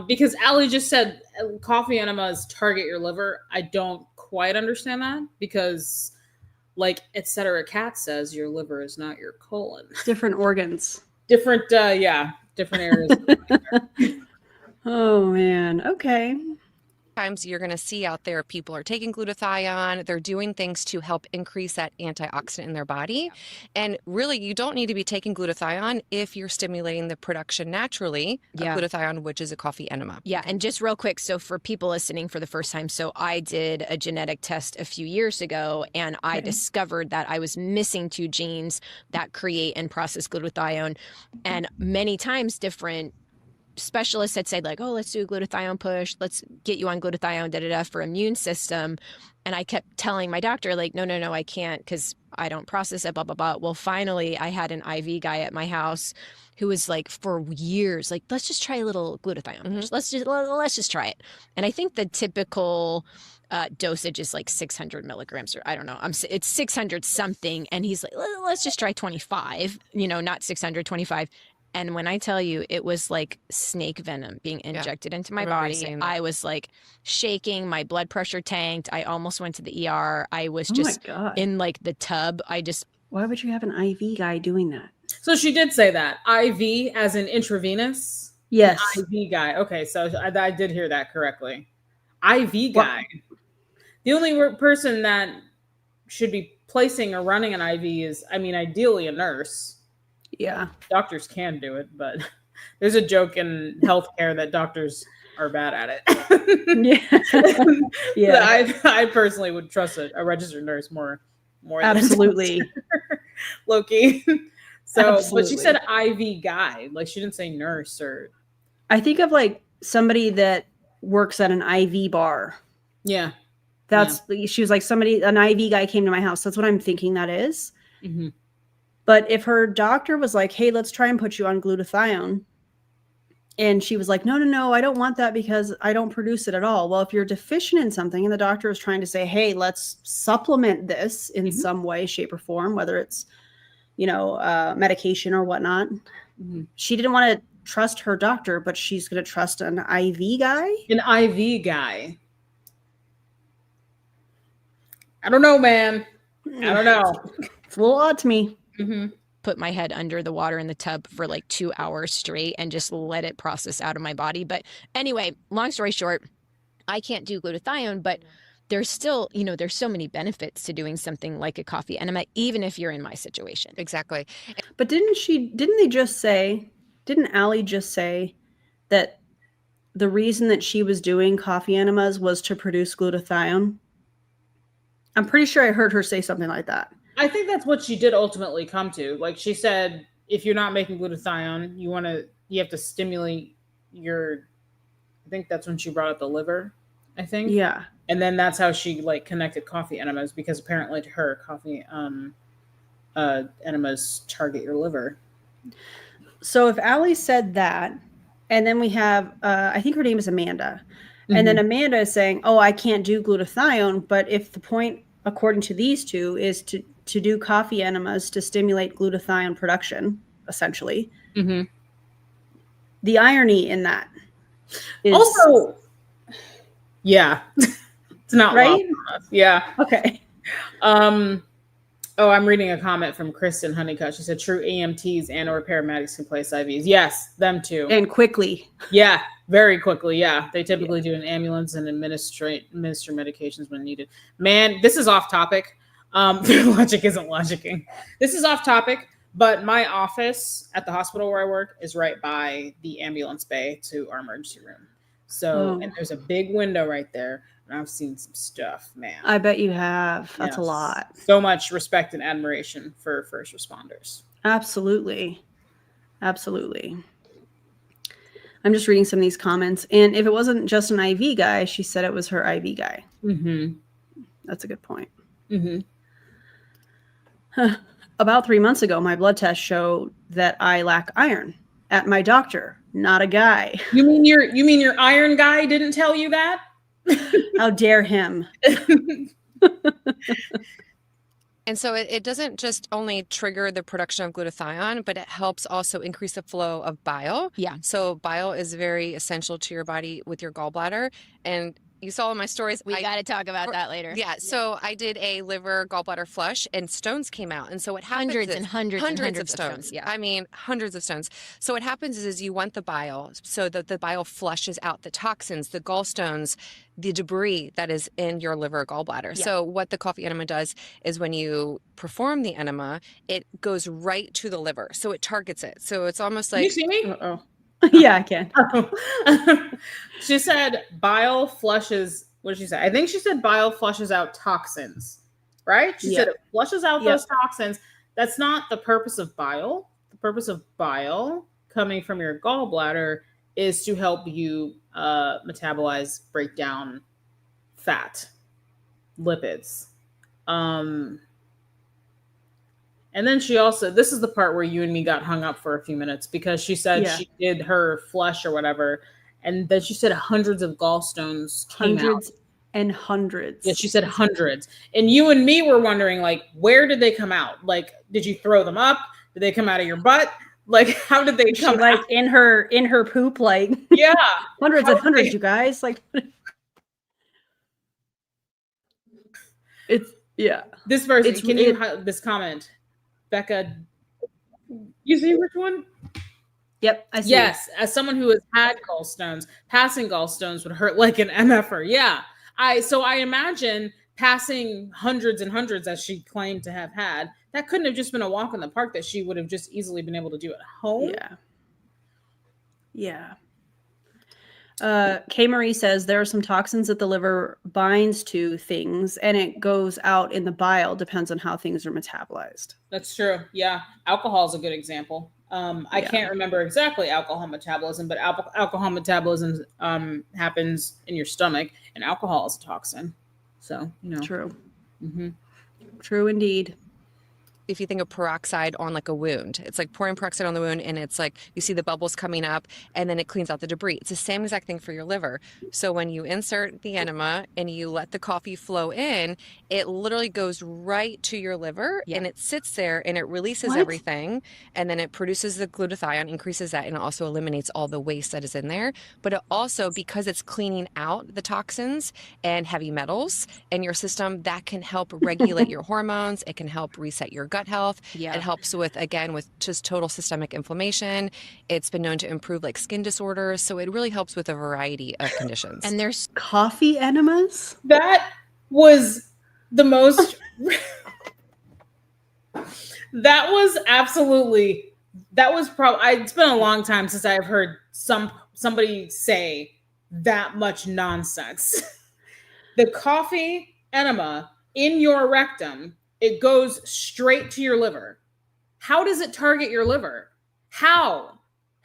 S2: Because Allie just said coffee enemas target your liver. I don't quite understand that, because like etc. Cat says your liver is not your colon.
S1: Different organs.
S2: Different areas.
S1: Oh man. Okay.
S4: Times you're going to see out there, people are taking glutathione. They're doing things to help increase that antioxidant in their body. And really, you don't need to be taking glutathione if you're stimulating the production naturally of glutathione, which is a coffee enema.
S3: Yeah. And just real quick, so for people listening for the first time, so I did a genetic test a few years ago, and I discovered that I was missing 2 genes that create and process glutathione. And many times different specialists had said like, oh, let's do a glutathione push. Let's get you on glutathione, for immune system. And I kept telling my doctor like, no, I can't, because I don't process it, blah, blah, blah. Well, finally I had an IV guy at my house who was like for years, like, let's just try a little glutathione push. Let's just try it. And I think the typical dosage is like 600 milligrams, or I don't know. It's 600 something. And he's like, let's just try 25, not 625. And when I tell you, it was like snake venom being injected into my body. I was like shaking. My blood pressure tanked. I almost went to the ER. I was just in like the tub.
S1: Why would you have an IV guy doing that?
S2: So she did say that. IV as in intravenous?
S1: Yes.
S2: IV guy. Okay, so I did hear that correctly. IV guy. The only person that should be placing or running an IV is, ideally a nurse.
S1: Yeah.
S2: Doctors can do it, but there's a joke in healthcare that doctors are bad at it. Yeah. I personally would trust a registered nurse more
S1: Absolutely.
S2: Low-key. So, absolutely. But she said IV guy, like she didn't say nurse or.
S1: I think of like somebody that works at an IV bar.
S2: Yeah.
S1: She was like an IV guy came to my house. That's what I'm thinking that is.
S2: Mm-hmm.
S1: But if her doctor was like, hey, let's try and put you on glutathione, and she was like, no, I don't want that because I don't produce it at all. Well, if you're deficient in something and the doctor is trying to say, hey, let's supplement this in some way, shape, or form, whether it's, medication or whatnot, she didn't want to trust her doctor, but she's going to trust an IV guy?
S2: An IV guy. I don't know, man. I don't know.
S1: It's a little odd to me.
S3: Put my head under the water in the tub for like 2 hours straight and just let it process out of my body. But anyway, long story short, I can't do glutathione, but there's still, there's so many benefits to doing something like a coffee enema, even if you're in my situation.
S4: Exactly.
S1: But didn't Allie just say that the reason that she was doing coffee enemas was to produce glutathione? I'm pretty sure I heard her say something like that.
S2: I think that's what she did ultimately come to. Like she said, if you're not making glutathione, you have to stimulate I think that's when she brought up the liver, I think.
S1: Yeah.
S2: And then that's how she like connected coffee enemas, because apparently to her coffee enemas target your liver.
S1: So if Allie said that, and then we have, I think her name is Amanda. And then Amanda is saying, oh, I can't do glutathione. But if the point, according to these two, is to do coffee enemas to stimulate glutathione production, essentially. The irony in that is
S2: also, yeah, it's not
S1: right.
S2: Yeah.
S1: Okay.
S2: Oh, I'm reading a comment from Kristen Honeycutt. She said, true EMTs and or paramedics can place IVs. Yes, them too.
S1: And quickly.
S2: Yeah, very quickly. Yeah. They typically do an ambulance and administer medications when needed. Man, this is off topic. Logic isn't logicking. This is off topic, but my office at the hospital where I work is right by the ambulance bay to our emergency room. So, and there's a big window right there. And I've seen some stuff, man.
S1: I bet you have. That's a
S2: Yes.
S1: lot.
S2: So much respect and admiration for first responders.
S1: Absolutely. Absolutely. I'm just reading some of these comments. And if it wasn't just an IV guy, she said it was her IV guy.
S2: Mm-hmm.
S1: That's a good point.
S2: Mm-hmm.
S1: About 3 months ago, my blood test showed that I lack iron at my doctor, not a guy.
S2: You mean your iron guy didn't tell you that?
S1: How dare him?
S4: And so it doesn't just only trigger the production of glutathione, but it helps also increase the flow of bile.
S3: Yeah.
S4: So bile is very essential to your body with your gallbladder. And you saw in my stories.
S3: We got to talk about that later.
S4: Yeah. So I did a liver gallbladder flush and stones came out. And so what happens
S3: Hundreds
S4: is
S3: and hundreds
S4: of stones.
S3: Yeah.
S4: I mean, hundreds of stones. So what happens is you want the bile so that the bile flushes out the toxins, the gallstones, the debris that is in your liver gallbladder.
S3: Yeah.
S4: So what the coffee enema does is when you perform the enema, it goes right to the liver. So it targets it. So it's almost like,
S2: you see me?
S1: Uh-oh. Yeah, I can.
S2: She said bile flushes. What did she say? I think she said bile flushes out toxins, right? She said it flushes out those toxins. That's not the purpose of bile. The purpose of bile coming from your gallbladder is to help you metabolize, break down fat, lipids. And then she also, this is the part where you and me got hung up for a few minutes because she said she did her flush or whatever. And then she said hundreds of gallstones came
S1: Hundreds
S2: out.
S1: and hundreds.
S2: Yeah, she said hundreds. And you and me were wondering, like, where did they come out? Like, did you throw them up? Did they come out of your butt? Like, how did they come
S1: like
S2: out?
S1: in her poop, like
S2: Yeah.
S1: hundreds and hundreds, you guys. Like it's
S2: This person, this comment, Becca, you see which one?
S1: Yep, I see.
S2: Yes, as someone who has had gallstones, passing gallstones would hurt like an MFer. Yeah. I imagine passing hundreds and hundreds as she claimed to have had, that couldn't have just been a walk in the park that she would have just easily been able to do at home.
S1: Yeah. K. Marie says there are some toxins that the liver binds to things and it goes out in the bile, depends on how things are metabolized.
S2: That's true. Yeah. Alcohol is a good example. I can't remember exactly alcohol metabolism, but alcohol metabolism happens in your stomach, and alcohol is a toxin. So,
S1: True.
S2: Mm-hmm.
S1: True indeed.
S4: if you think of peroxide on like a wound, it's like pouring peroxide on the wound and it's like you see the bubbles coming up and then it cleans out the debris. It's the same exact thing for your liver. So when you insert the enema and you let the coffee flow in, it literally goes right to your liver and it sits there and it releases everything, and then it produces the glutathione, increases that, and it also eliminates all the waste that is in there. But it also, because it's cleaning out the toxins and heavy metals in your system, that can help regulate your hormones. It can help reset your gut health.
S3: Yeah.
S4: It helps with, again, with just total systemic inflammation. It's been known to improve like skin disorders. So it really helps with a variety of conditions.
S3: And there's
S1: coffee enemas.
S2: That was the most that was probably, it's been a long time since I've heard somebody say that much nonsense. The coffee enema in your rectum, it goes straight to your liver. How does it target your liver? How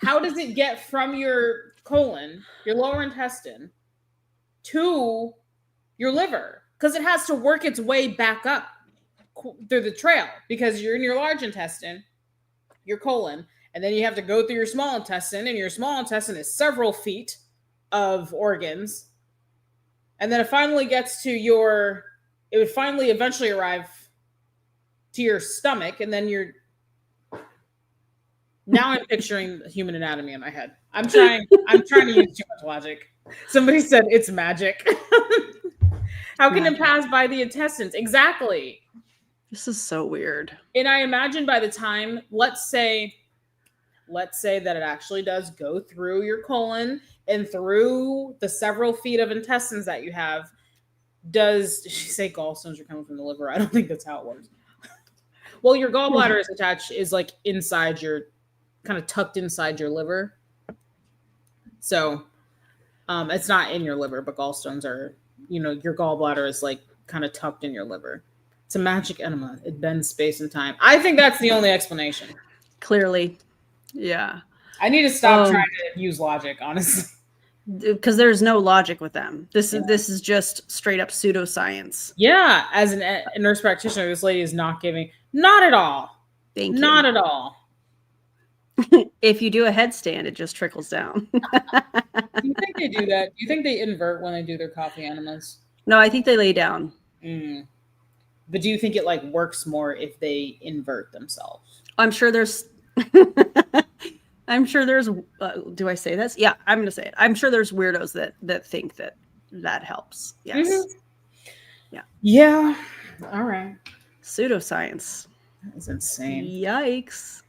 S2: does it get from your colon, your lower intestine, to your liver? Because it has to work its way back up through the trail, because you're in your large intestine, your colon, and then you have to go through your small intestine, and your small intestine is several feet of organs. And then it finally gets to it would finally eventually arrive to your stomach, and then now I'm picturing human anatomy in my head. I'm trying to use too much logic. Somebody said it's magic. How can it pass by the intestines? Exactly.
S1: This is so weird.
S2: And I imagine by the time, let's say that it actually does go through your colon and through the several feet of intestines that you have. Did she say gallstones are coming from the liver? I don't think that's how it works. Well, your gallbladder is like inside kind of tucked inside your liver. So It's not in your liver, but gallstones are, your gallbladder is like kind of tucked in your liver. It's a magic enema. It bends space and time. I think that's the only explanation.
S1: Clearly. Yeah.
S2: I need to stop trying to use logic, honestly.
S1: Because there's no logic with them. This is just straight up pseudoscience.
S2: Yeah, as a nurse practitioner, this lady is not at all.
S1: Thank you.
S2: Not at all.
S1: If you do a headstand, it just trickles down.
S2: Do you think they do that? Do you think they invert when they do their coffee enemas?
S1: No, I think they lay down.
S2: But do you think it like works more if they invert themselves?
S1: I'm sure there's do I say this? Yeah, I'm going to say it. I'm sure there's weirdos that think that helps. Yes.
S2: Mm-hmm. Yeah. All right.
S1: Pseudoscience.
S2: That is insane.
S1: Yikes.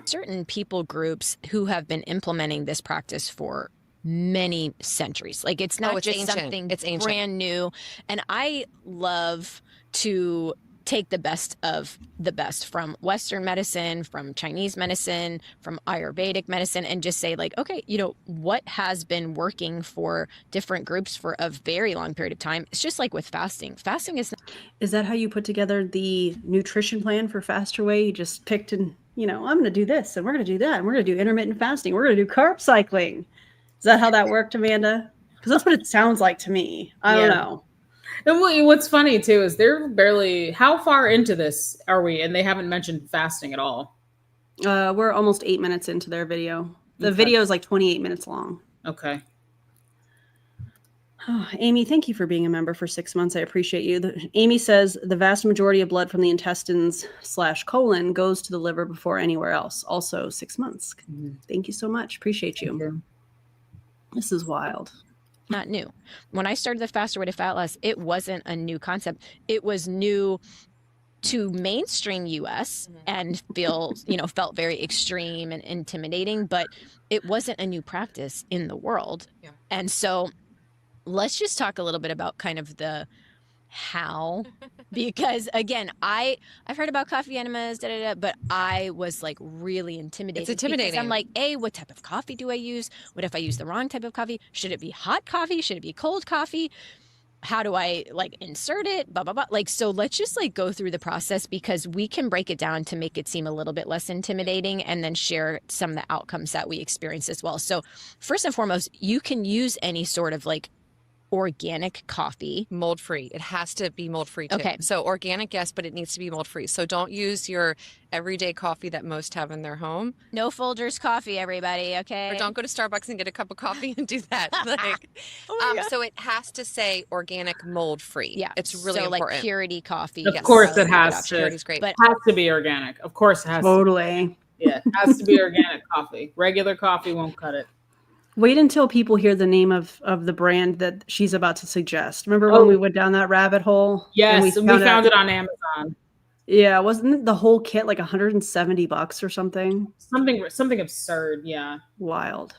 S3: Certain people groups who have been implementing this practice for many centuries. Like it's not
S4: it's
S3: just
S4: ancient.
S3: something
S4: It's ancient.
S3: brand new. And I love to take the best of the best from Western medicine, from Chinese medicine, from Ayurvedic medicine, and just say like, okay, what has been working for different groups for a very long period of time? It's just like with fasting. Fasting is
S1: that how you put together the nutrition plan for Faster Way? You just picked and, I'm going to do this and we're going to do that. And we're going to do intermittent fasting. We're going to do carb cycling. Is that how that worked, Amanda? Because that's what it sounds like to me. I don't know.
S2: And what's funny too is they're barely, how far into this are we? And they haven't mentioned fasting at all.
S1: We're almost 8 minutes into their video. The video is like 28 minutes long.
S2: Okay.
S1: Oh, Amy, thank you for being a member for 6 months. I appreciate you. Amy says the vast majority of blood from the intestines / colon goes to the liver before anywhere else. Also 6 months. Thank you so much. Appreciate you. This is wild.
S3: not new. When I started the Faster Way to Fat Loss, it wasn't a new concept. It was new to mainstream US and felt very extreme and intimidating, but it wasn't a new practice in the world. Yeah. And so let's just talk a little bit about kind of the how, because again, I've heard about coffee enemas, but I was like really intimidated.
S4: It's intimidating.
S3: I'm like, what type of coffee do I use? What if I use the wrong type of coffee? Should it be hot coffee? Should it be cold coffee? How do I insert it? Blah, blah, blah. So let's just go through the process, because we can break it down to make it seem a little bit less intimidating, and then share some of the outcomes that we experience as well. So first and foremost, you can use any sort of organic coffee.
S4: Mold free. It has to be mold free too.
S3: Okay.
S4: So organic, yes, but it needs to be mold free. So don't use your everyday coffee that most have in their home.
S3: No Folgers coffee, everybody. Okay.
S4: Or don't go to Starbucks and get a cup of coffee and do that. So it has to say organic, mold free.
S3: Yeah.
S4: It's really important.
S3: Purity coffee.
S2: Of course it has to.
S4: Purity's great.
S3: But
S2: has to be organic. Of course it has
S1: Totally.
S2: to. Yeah, it has to be organic coffee. Regular coffee won't cut it.
S1: Wait until people hear the name of the brand that she's about to suggest. Remember when we went down that rabbit hole?
S2: Yes, and we found it on Amazon.
S1: Yeah, wasn't the whole kit like $170 or something?
S2: Something absurd, yeah.
S1: Wild.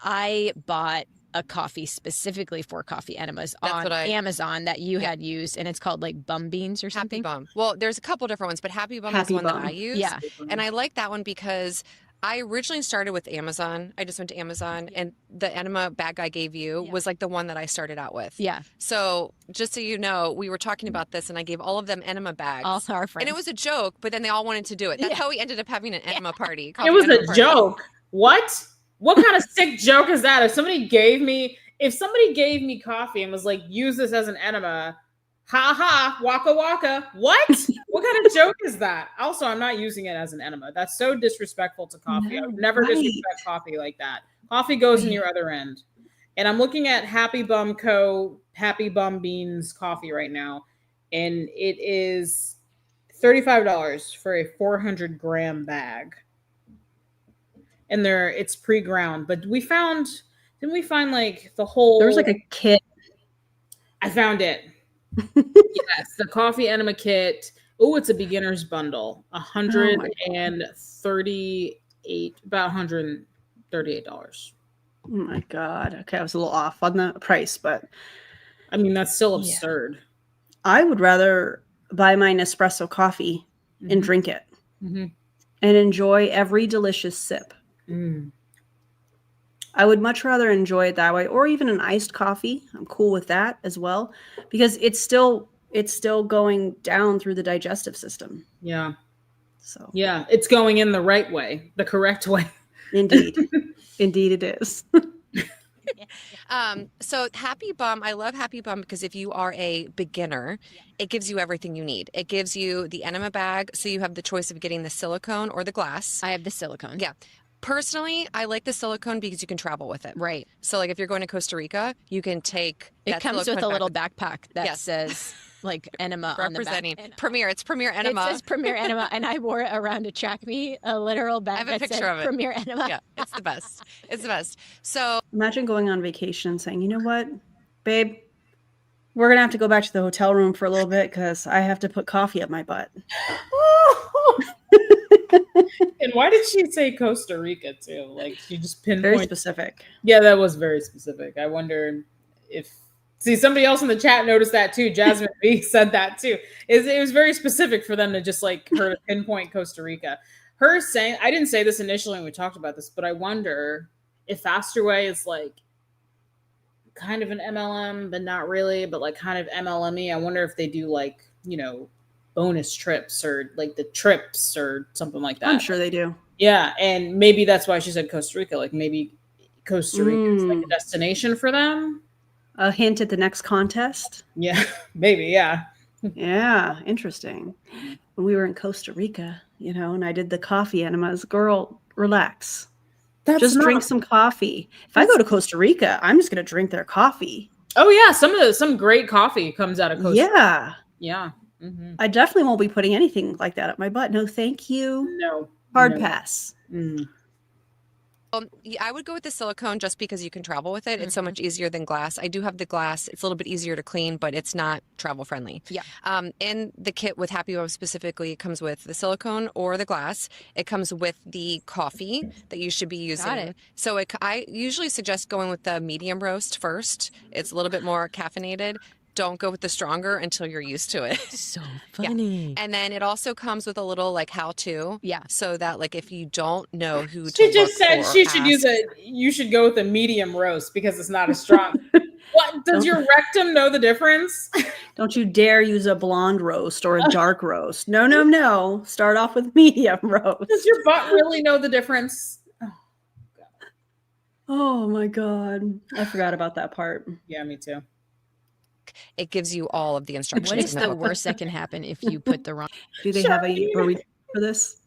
S3: I bought a coffee specifically for coffee enemas on Amazon that you had used, and it's called Bum Beans or something.
S4: Happy Bum. Well, there's a couple different ones, but Happy Bum is the one that I use.
S3: Yeah.
S4: And I like that one because I originally started with Amazon. I just went to Amazon, and the enema bag I gave you was the one that I started out with.
S3: Yeah.
S4: So just so you know, we were talking about this, and I gave all of them enema bags.
S3: All our friends.
S4: And it was a joke, but then they all wanted to do it. That's how we ended up having an enema party.
S2: It was a joke. What? What kind of sick joke is that? If somebody gave me coffee and was like, use this as an enema, ha ha, waka waka. What? What kind of joke is that? Also, I'm not using it as an enema. That's so disrespectful to coffee. I would never disrespect coffee like that. Coffee goes in your other end. And I'm looking at Happy Bum Beans coffee right now. And it is $35 for a 400 gram bag. And it's pre-ground. But didn't we find the whole...
S1: There was a kit.
S2: I found it. Yes, the coffee enema kit. Oh, it's a beginner's bundle. $138.
S1: Oh my God. Okay, I was a little off on the price, but
S2: I mean that's still absurd.
S1: I would rather buy my Nespresso coffee and drink it and enjoy every delicious sip. I would much rather enjoy it that way, or even an iced coffee. I'm cool with that as well, because it's still going down through the digestive system.
S2: Yeah.
S1: So
S2: Yeah. It's going in the right way, the correct way.
S1: indeed. Indeed it is.
S4: So Happy Bum, I love Happy Bum because if you are a beginner, it gives you everything you need. It gives you the enema bag, so you have the choice of getting the silicone or the glass.
S3: I have the silicone.
S4: Yeah. Personally, I like the silicone because you can travel with it.
S3: Right.
S4: So like if you're going to Costa Rica, you can take
S3: It
S4: that
S3: comes with
S4: silicone
S3: a little
S4: back
S3: backpack that
S4: Yes.
S3: says like enema on the back.
S4: representing Premier. It's Premier Enema.
S3: It says Premier Enema, and I wore it around to track me, a literal bag
S4: I have a
S3: that
S4: picture
S3: said
S4: of it.
S3: Premier Enema.
S4: Yeah, it's the best. It's the best. So
S1: Imagine going on vacation and saying, you know what, babe, we're going to have to go back to the hotel room for a little bit because I have to put coffee up my butt.
S2: And why did she say Costa Rica too? Like she just
S1: Very
S2: pinpointed.
S1: specific.
S2: Yeah, that was very specific. I wonder if somebody else in the chat noticed that too. Jasmine B said that too. It was very specific for them to just like her to pinpoint Costa Rica. Her saying, I didn't say this initially when we talked about this, but I wonder if Faster Way is like kind of an MLM, but not really, but like kind of MLM-y. I wonder if they do like, you know, bonus trips or like the trips or something like that.
S1: I'm sure they do.
S2: Yeah, and maybe that's why she said Costa Rica. Like maybe Costa Rica is like a
S1: Mm.
S2: destination for them.
S1: A hint at the next contest.
S2: Yeah, maybe. Yeah.
S1: Yeah, interesting. When we were in Costa Rica, you know, and I did the coffee enemas, girl, relax. Just drink some coffee. If I go to Costa Rica, I'm just going to drink their coffee.
S2: Oh yeah, some great coffee comes out of Costa Rica.
S1: Yeah.
S2: Yeah. Mm-hmm.
S1: I definitely won't be putting anything like that up my butt. No, thank you.
S2: No.
S1: Hard
S2: no.
S1: pass.
S2: Mm.
S4: yeah, I would go with the silicone just because you can travel with it. It's so much easier than glass. I do have the glass. It's a little bit easier to clean, but it's not travel friendly.
S3: Yeah.
S4: In the kit with Happy Bum specifically, it comes with the silicone or the glass. It comes with the coffee that you should be using.
S3: Got it.
S4: So I usually suggest going with the medium roast first. It's a little bit more caffeinated. Don't go with the stronger until you're used to it.
S3: So
S4: Yeah.
S3: funny.
S4: And then it also comes with a little like how-to.
S3: Yeah.
S4: So that like if you don't know who to
S2: She just
S4: look
S2: said
S4: for,
S2: she should use
S4: ask.
S2: you should go with a medium roast because it's not as strong. What does your rectum know the difference?
S1: Don't you dare use a blonde roast or a dark roast. No, no, no. Start off with medium roast.
S2: Does your butt really know the difference?
S1: Oh my God. I forgot about that part.
S2: Yeah, me too.
S4: It gives you all of the instructions.
S3: What is
S4: in that
S3: the
S4: booklet.
S3: worst that can happen if you put the wrong?
S1: Do they have a burrito for this?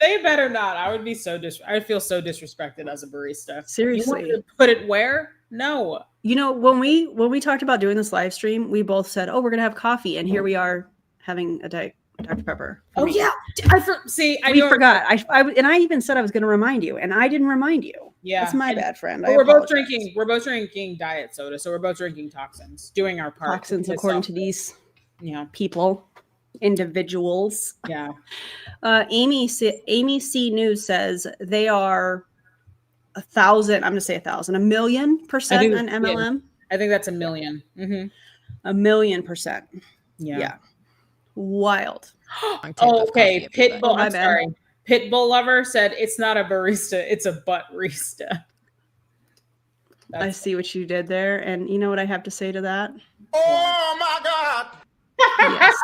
S2: They better not. I would be I would feel so disrespected as a barista. You want
S1: Seriously.
S2: to put it where? No.
S1: You know, when we talked about doing this live stream, we both said, "Oh, we're gonna have coffee," and here we are having a Dr. Pepper.
S2: Oh yeah. I
S1: We
S2: know.
S1: forgot. I even said I was gonna remind you, and I didn't remind you.
S2: Yeah.
S1: That's my
S2: And-
S1: bad, friend.
S2: But
S1: I
S2: we're both
S1: apologize.
S2: drinking diet soda, so we're both drinking toxins, doing our part.
S1: Toxins,
S2: piss
S1: according
S2: off
S1: to
S2: the-
S1: these
S2: Yeah.
S1: people, individuals.
S2: Yeah.
S1: Amy C News says they are 1,000. I'm gonna say 1,000, 1,000,000% on MLM.
S2: I think that's 1 million. Mm-hmm.
S1: 1,000,000%.
S2: Yeah.
S1: Yeah. Wild.
S3: type
S2: Oh,
S3: of
S2: okay.
S3: coffee, everybody.
S2: Pitbull.
S1: My
S2: I'm
S1: bad.
S2: sorry. Pitbull lover said it's not a barista, it's a butt-rista.
S1: I see what you did there, and you know what I have to say to that?
S5: Oh my God!
S1: Yes.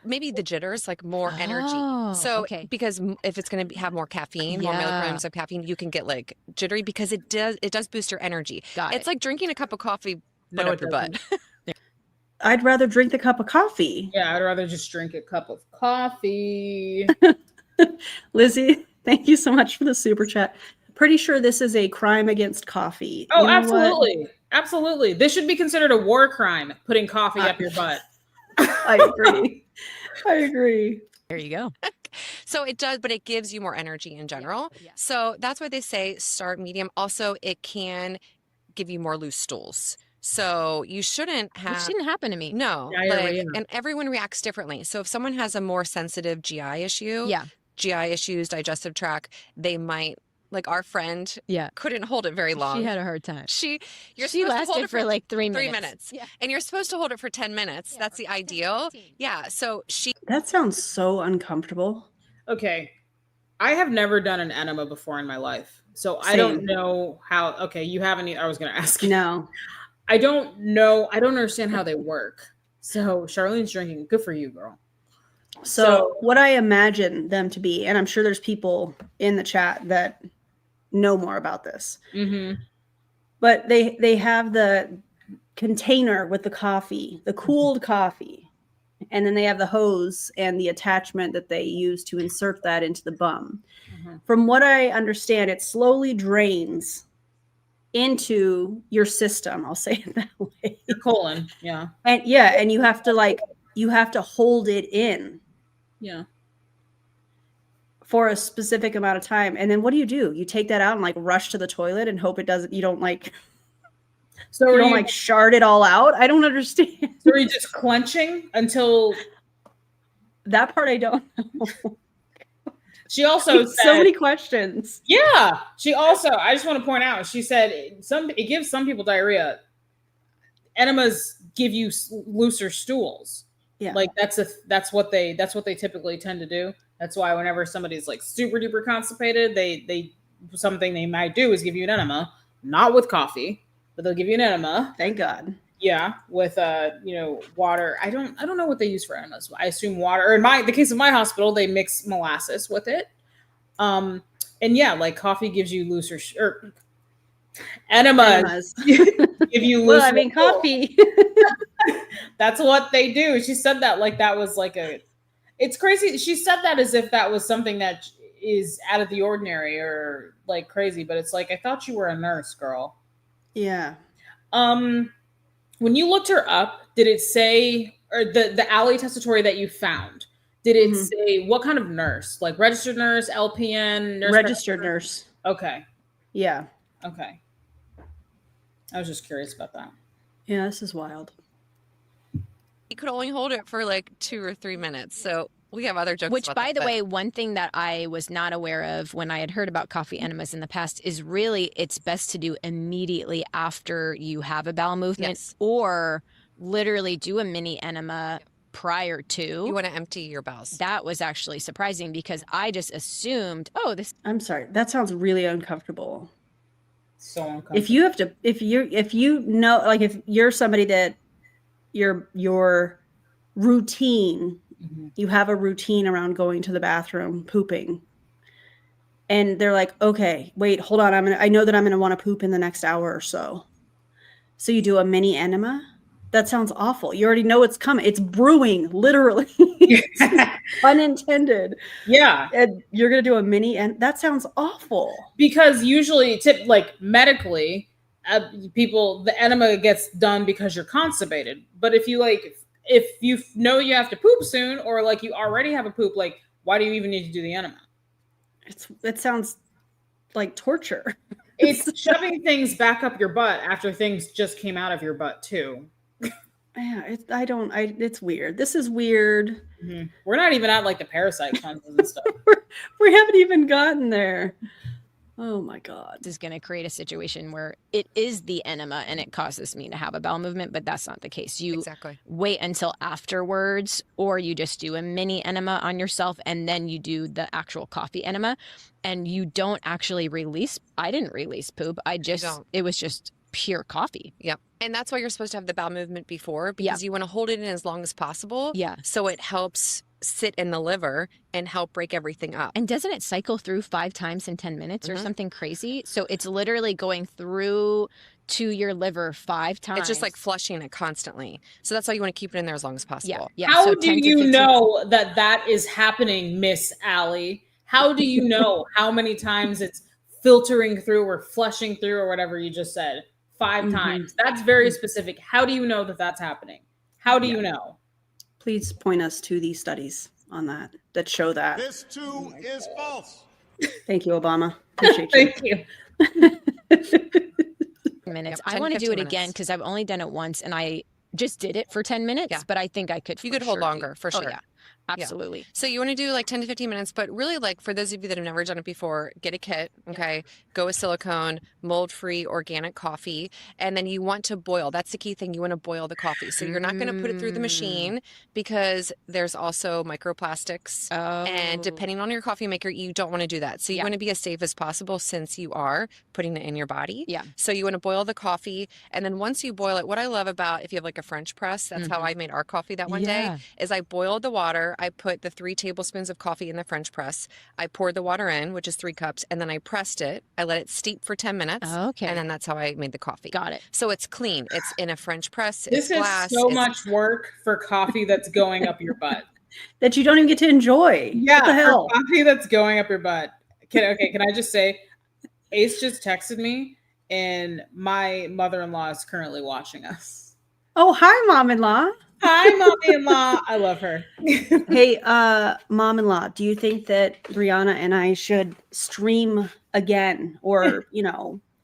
S4: Maybe the jitters, like more
S3: Oh,
S4: energy. So
S3: okay.
S4: because if it's going to have more caffeine, more
S3: Yeah.
S4: milligrams of caffeine, you can get like jittery because it does boost your energy.
S3: Got
S4: It's
S3: it.
S4: like drinking a cup of coffee,
S2: No,
S4: put up
S2: it
S4: your butt.
S1: I'd rather drink the cup of coffee.
S2: Yeah, I'd rather just drink a cup of coffee.
S1: Lizzie, thank you so much for the super chat. Pretty sure this is a crime against coffee.
S2: Oh,
S1: You know what?
S2: absolutely. Absolutely. This should be considered a war crime, putting coffee up your butt.
S1: I agree. I agree.
S3: There you go.
S4: So it does, but it gives you more energy in general.
S3: Yeah.
S4: So that's why they say start medium. Also, it can give you more loose stools. So you shouldn't have.
S3: Which didn't happen to me.
S4: No,
S2: Diarrhea.
S4: and everyone reacts differently. So if someone has a more sensitive GI issue,
S3: Yeah.
S4: GI issues, digestive tract, they might Like our friend
S3: Yeah.
S4: couldn't hold it very long.
S3: She had a hard time.
S4: You're
S3: She
S4: supposed to hold
S3: lasted
S4: it
S3: for like 3 minutes.
S4: 3 minutes.
S3: Yeah.
S4: And you're supposed to hold it for 10 minutes. That's the ideal. Yeah. So she
S1: That sounds so uncomfortable.
S2: Okay. I have never done an enema before in my life. So I don't
S1: Same.
S2: know how. Okay, you haven't. I was going to ask you.
S1: No.
S2: I don't know. I don't understand how they work. So Charlene's drinking. Good for you, girl.
S1: So what I imagine them to be, and I'm sure there's people in the chat that know more about this, but they have the container with the coffee, the cooled coffee, and then they have the hose and the attachment that they use to insert that into the bum. From what I understand, it slowly drains into your system. I'll say it that way.
S2: Your colon. Yeah.
S1: And yeah, and you have to hold it in.
S2: Yeah.
S1: For a specific amount of time. And then what do? You take that out and like rush to the toilet and hope it doesn't, you don't like,
S2: so
S1: you don't like shard it all out. I don't understand.
S2: So are you just clenching until
S1: that part? I don't know.
S2: She also said
S1: so many questions.
S2: Yeah. She also, I just want to point out, she said it gives some people diarrhea. Enemas give you looser stools.
S1: Yeah.
S2: Like that's what they typically tend to do. That's why whenever somebody's like super duper constipated, they something they might do is give you an enema, not with coffee, but they'll give you an enema.
S1: Thank God.
S2: Yeah, with water. I don't know what they use for enemas. I assume water. Or in the case of my hospital, they mix molasses with it. And yeah, like coffee gives you looser enemas give you looser.
S1: Well, I mean, coffee.
S2: That's what they do. She said that like that was like it's crazy. She said that as if that was something that is out of the ordinary or like crazy, but it's like, I thought you were a nurse, girl.
S1: Yeah.
S2: When you looked her up, did it say, or the alley testatory that you found, did it say what kind of nurse? Like registered nurse, LPN, nurse?
S1: Registered nurse.
S2: Okay.
S1: Yeah.
S2: Okay. I was just curious about that.
S1: Yeah, this is wild.
S4: you could only hold it for like 2 or 3 minutes. So we have other jokes.
S3: Which,
S4: about
S3: by
S4: that,
S3: the way, one thing that I was not aware of when I had heard about coffee enemas in the past is really it's best to do immediately after you have a bowel movement, or literally do a mini enema prior to.
S4: You want to empty your bowels.
S3: That was actually surprising because I just assumed, oh, this.
S1: I'm sorry. That sounds really uncomfortable.
S2: So uncomfortable.
S1: If you have to, if you know, like if you're somebody that your routine, you have a routine around going to the bathroom, pooping, and they're like, okay, wait, hold on. I know that I'm going to want to poop in the next hour or so. So you do a mini enema. That sounds awful. You already know it's coming. It's brewing, literally. Unintended.
S2: Yeah.
S1: And you're going to do a mini, and that sounds awful.
S2: Because usually, like medically, the enema gets done because you're constipated. But if you know you have to poop soon, or like you already have a poop, like why do you even need to do the enema?
S1: It sounds like torture.
S2: It's shoving things back up your butt after things just came out of your butt too.
S1: Yeah, it's weird. This is weird.
S2: Mm-hmm. We're not even at like the parasite cleanses and stuff.
S1: We haven't even gotten there. Oh my God.
S3: This is going to create a situation where it is the enema and it causes me to have a bowel movement, but that's not the case. You wait until afterwards, or you just do a mini enema on yourself and then you do the actual coffee enema, and you don't actually release. I didn't release poop. It was just pure coffee.
S4: Yep. And that's why you're supposed to have the bowel movement before, because you want to hold it in as long as possible.
S3: Yeah.
S4: So it helps sit in the liver and help break everything up.
S3: And doesn't it cycle through 5 times in 10 minutes or something crazy? So it's literally going through to your liver 5 times.
S4: It's just like flushing it constantly. So that's why you want to keep it in there as long as possible.
S3: Yeah.
S2: How do you know that is happening, Miss Allie? How do you know how many times it's filtering through or flushing through or whatever you just said? 5 times. That's very specific. How do you know that that's happening? How do you know?
S1: Please point us to these studies on that show that.
S5: This too is false.
S1: Thank you, Obama. Appreciate you.
S2: Thank you.
S3: Minutes.
S4: Yep,
S3: I want to do it
S4: 10-15
S3: again because I've only done it once and I just did it for 10 minutes, but I think I could.
S4: You could hold longer for sure.
S3: Oh, yeah. Absolutely.
S4: So you want to do like 10 to 15 minutes, but really like for those of you that have never done it before, get a kit, okay? Go with silicone, mold-free organic coffee, and then you want to boil. That's the key thing. You want to boil the coffee. So you're not going to put it through the machine because there's also microplastics. And depending on your coffee maker, you don't want to do that. So you want to be as safe as possible since you are putting it in your body.
S3: Yeah.
S4: So you want to boil the coffee, and then once you boil it, what I love about if you have like a French press, that's how I made our coffee that one day, is I boiled the water. I put the 3 tablespoons of coffee in the French press. I poured the water in, which is 3 cups, and then I pressed it. I let it steep for 10 minutes.
S3: Okay.
S4: And then that's how I made the coffee.
S3: Got it.
S4: So it's clean. It's in a French press.
S2: This
S4: It's glass.
S2: is so much work for coffee that's going up your butt.
S1: That you don't even get to enjoy.
S2: Yeah,
S1: What the hell?
S2: for coffee that's going up your butt. Can I just say, Ace just texted me, and my mother-in-law is currently watching us.
S1: Oh, hi, mom-in-law.
S2: Hi, mommy-in-law. I love her.
S1: Hey, mom-in-law, do you think that Brianna and I should stream again or,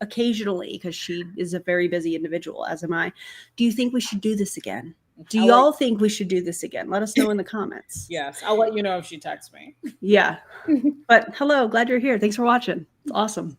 S1: occasionally, because she is a very busy individual, as am I. Do you think we should do this again? Do y'all think we should do this again? Let us know in the comments.
S2: Yes, I'll let you know if she texts me.
S1: Yeah. But hello, glad you're here. Thanks for watching. It's awesome.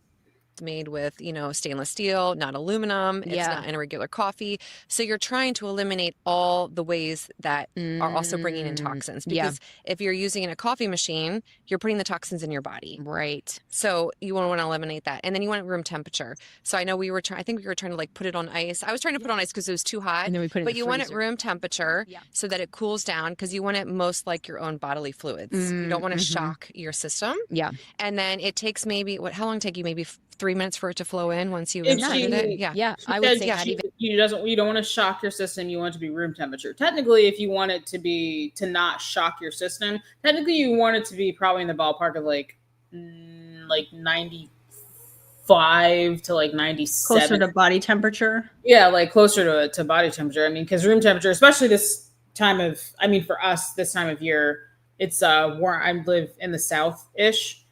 S4: Made with, stainless steel, not aluminum. It's not in a regular coffee. So you're trying to eliminate all the ways that are also bringing in toxins. Because if you're using a coffee machine, you're putting the toxins in your body.
S3: Right.
S4: So you want to eliminate that. And then you want it room temperature. So I know I think we were trying to like put it on ice. I was trying to put it on ice because it was too hot.
S3: And then we put it in
S4: but
S3: the
S4: you want it
S3: freezer.
S4: room temperature so that it cools down because you want it most like your own bodily fluids. You don't want to shock your system.
S3: Yeah.
S4: And then it takes how long take you? Maybe 3 minutes for it to flow in once you
S2: If
S4: inserted it? Yeah.
S3: Yeah. I would say not even.
S2: You don't want to shock your system. You want it to be room temperature. Technically, if you want it to not shock your system, technically you want it to be probably in the ballpark of like 95 to like 97.
S1: Closer to body temperature.
S2: Yeah, like closer to body temperature. I mean, because room temperature, especially for us, this time of year, it's warm. I live in the South-ish.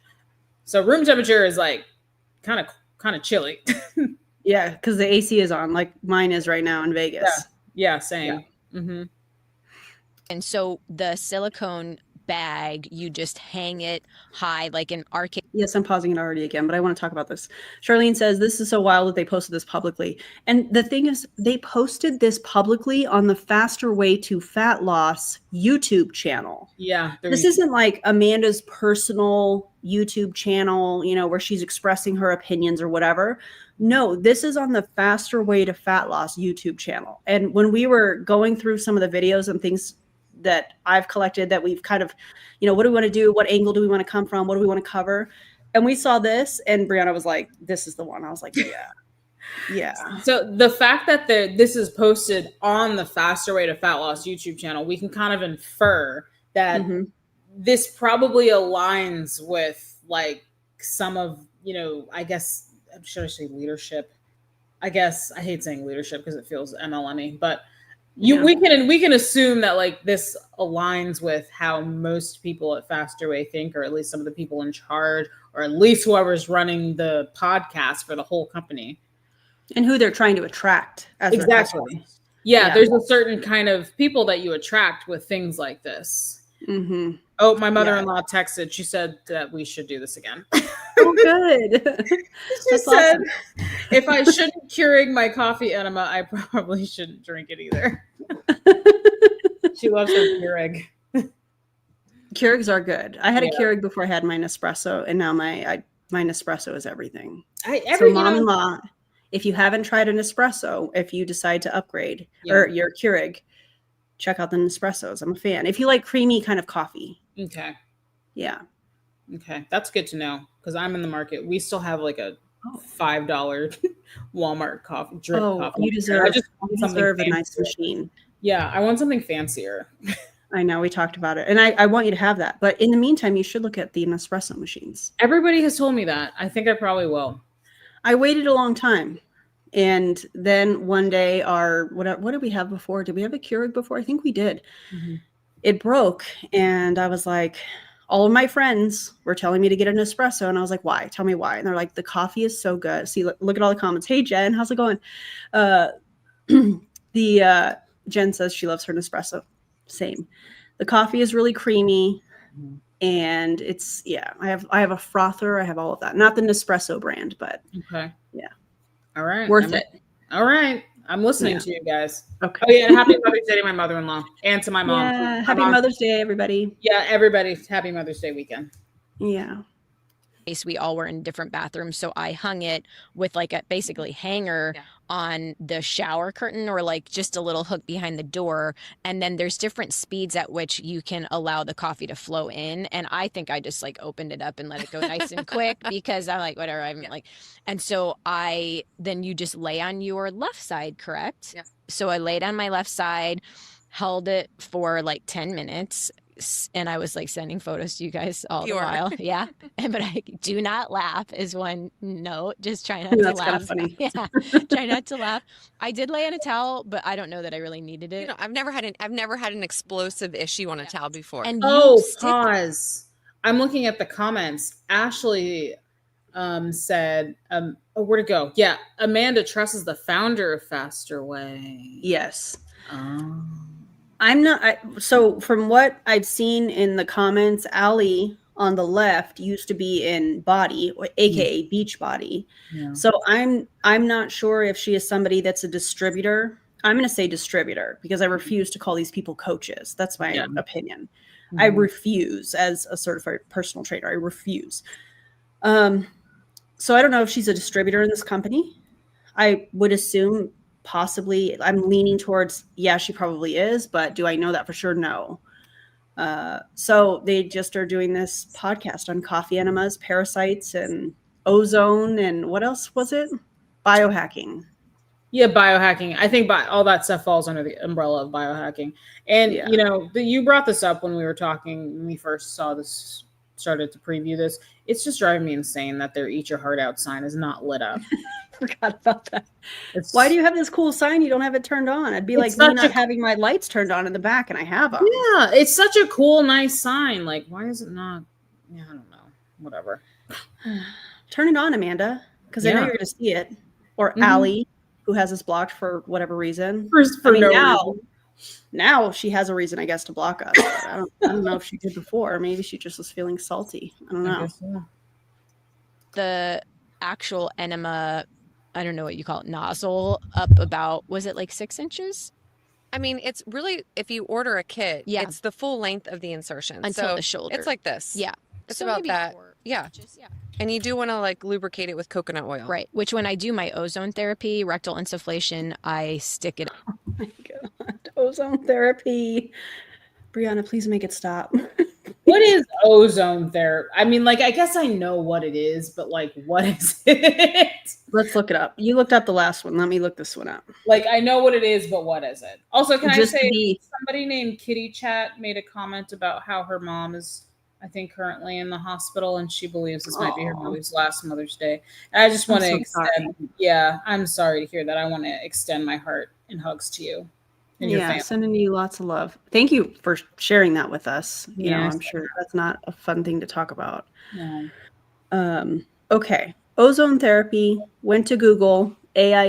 S2: So room temperature is like kind of chilly.
S1: Yeah, because the AC is on, like mine is right now in Vegas.
S2: Yeah, same.
S1: Yeah.
S2: Mm-hmm.
S3: And so the silicone bag, you just hang it high, like an arcade.
S1: Yes, I'm pausing it already again, but I want to talk about this. Charlene says, this is so wild that they posted this publicly. And the thing is, they posted this publicly on the Faster Way to Fat Loss YouTube channel.
S2: Yeah.
S1: This isn't like Amanda's personal YouTube channel, where she's expressing her opinions or whatever. No, this is on the Faster Way to Fat Loss YouTube channel. And when we were going through some of the videos and things that I've collected that we've kind of, what do we want to do? What angle do we want to come from? What do we want to cover? And we saw this and Brianna was like, this is the one. I was like, yeah. Yeah.
S2: So the fact that this is posted on the Faster Way to Fat Loss YouTube channel, we can kind of infer that this probably aligns with like some of, I guess, should I say leadership? I guess I hate saying leadership because it feels MLM-y, but we can assume that like this aligns with how most people at Faster Way think, or at least some of the people in charge, or at least whoever's running the podcast for the whole company.
S1: And who they're trying to attract.
S2: Exactly. Yeah, there's a certain kind of people that you attract with things like this.
S1: Mm-hmm.
S2: Oh, my mother-in-law texted. She said that we should do this again.
S1: Oh, good.
S2: She said, if I shouldn't Keurig my coffee enema, I probably shouldn't drink it either. She loves her Keurig.
S1: Keurigs are good. I had a Keurig before I had my Nespresso, and now my Nespresso is everything. So mom-in-law, if you haven't tried an Nespresso, if you decide to upgrade or your Keurig, check out the Nespressos. I'm a fan. If you like creamy kind of coffee.
S2: Okay.
S1: Yeah.
S2: Okay. That's good to know because I'm in the market. We still have like a $5 Walmart coffee drip coffee.
S1: You deserve a nice machine.
S2: Yeah. I want something fancier.
S1: I know. We talked about it. And I want you to have that. But in the meantime, you should look at the Nespresso machines.
S2: Everybody has told me that. I think I probably will.
S1: I waited a long time. And then one day what did we have before? Did we have a Keurig before? I think we did. Mm-hmm. It broke. And I was like, all of my friends were telling me to get an espresso. And I was like, why? Tell me why. And they're like, the coffee is so good. See, look at all the comments. Hey, Jen, how's it going? Jen says she loves her Nespresso. Same. The coffee is really creamy.
S2: Mhm.
S1: And it's, I have a frother. I have all of that. Not the Nespresso brand, but
S2: Okay.
S1: Yeah.
S2: All right.
S1: Worth it.
S2: All right. I'm listening
S1: Yeah.
S2: to you guys.
S1: Okay.
S2: Oh, yeah. And happy Mother's Day to my mother-in-law and to my mom.
S1: Yeah.
S2: My
S1: Happy
S2: mom-
S1: Mother's Day, everybody.
S2: Yeah. Everybody. Happy Mother's Day weekend.
S1: Yeah.
S3: We all were in different bathrooms, so I hung it with like a basically hanger on the shower curtain, or like just a little hook behind the door. And then there's different speeds at which you can allow the coffee to flow in. And I think I just like opened it up and let it go nice and quick, because I'm like, whatever, I'm like, and so then you just lay on your left side, correct?
S4: Yeah.
S3: So I laid on my left side, held it for like 10 minutes. And I was like sending photos to you guys all the while. Yeah. But I do not laugh is one note. Just try not to
S1: That's
S3: laugh.
S1: kind of funny.
S3: Yeah. Try not to laugh. I did lay on a towel, but I don't know that I really needed it.
S4: You know, I've never had an explosive issue on a towel before.
S3: And
S2: Pause. I'm looking at the comments. Ashley said, where'd it go? Yeah. Amanda Truss is the founder of Faster Way.
S1: Yes.
S2: Oh.
S1: I'm not. So from what I've seen in the comments, Allie on the left used to be in Body, or AKA Beach Body.
S2: Yeah.
S1: So I'm not sure if she is somebody that's a distributor. I'm going to say distributor because I refuse to call these people coaches. That's my opinion. I refuse as a certified personal trainer. I refuse. So I don't know if she's a distributor in this company. I would assume possibly. I'm leaning towards, she probably is, but do I know that for sure? No. So they just are doing this podcast on coffee enemas, parasites, and ozone, and what else was it? Biohacking.
S2: Yeah, biohacking. I think all that stuff falls under the umbrella of biohacking. And, you know, you brought this up when we were talking, when we first started to preview this. It's just driving me insane that their Eat Your Heart Out sign is not lit up.
S1: Forgot about that. Why do you have this cool sign? You don't have it turned on. It'd be like me not having my lights turned on in the back, and I have them.
S2: Yeah, it's such a cool, nice sign. Like, why is it not? Yeah, I don't know. Whatever.
S1: Turn it on, Amanda, because I know you're going to see it. Or Allie, who has us blocked for whatever reason. Now she has a reason, I guess, to block us. I don't know if she did before. Maybe she just was feeling salty. I don't know.
S2: So.
S3: The actual enema, I don't know what you call it, nozzle, up about, was it like 6 inches?
S4: I mean, it's really, if you order a kit, it's the full length of the insertion.
S3: Until the shoulder.
S4: It's like this.
S3: Yeah.
S4: It's about that. And you do want to like lubricate it with coconut oil.
S3: Right. Which when I do my ozone therapy, rectal insufflation, I stick it.
S1: Oh my God. Ozone therapy. Brianna, please make it stop.
S2: What is ozone therapy? I mean, like, I guess I know what it is, but like, what is it?
S1: Let's look it up. You looked up the last one. Let me look this one up.
S2: Like, I know what it is, but what is it? Also, can I
S1: Just
S2: say somebody named Kitty Chat made a comment about how her mom is, I think, currently in the hospital, and she believes this might be her mother's last Mother's Day. And I just want to extend. Yeah, I'm sorry to hear that. I want to extend my heart and hugs to you. And your family.
S1: Sending you lots of love. Thank you for sharing that with us. You know, I'm sure that's not a fun thing to talk about.
S2: No.
S1: Okay. Ozone therapy. Went to Google AI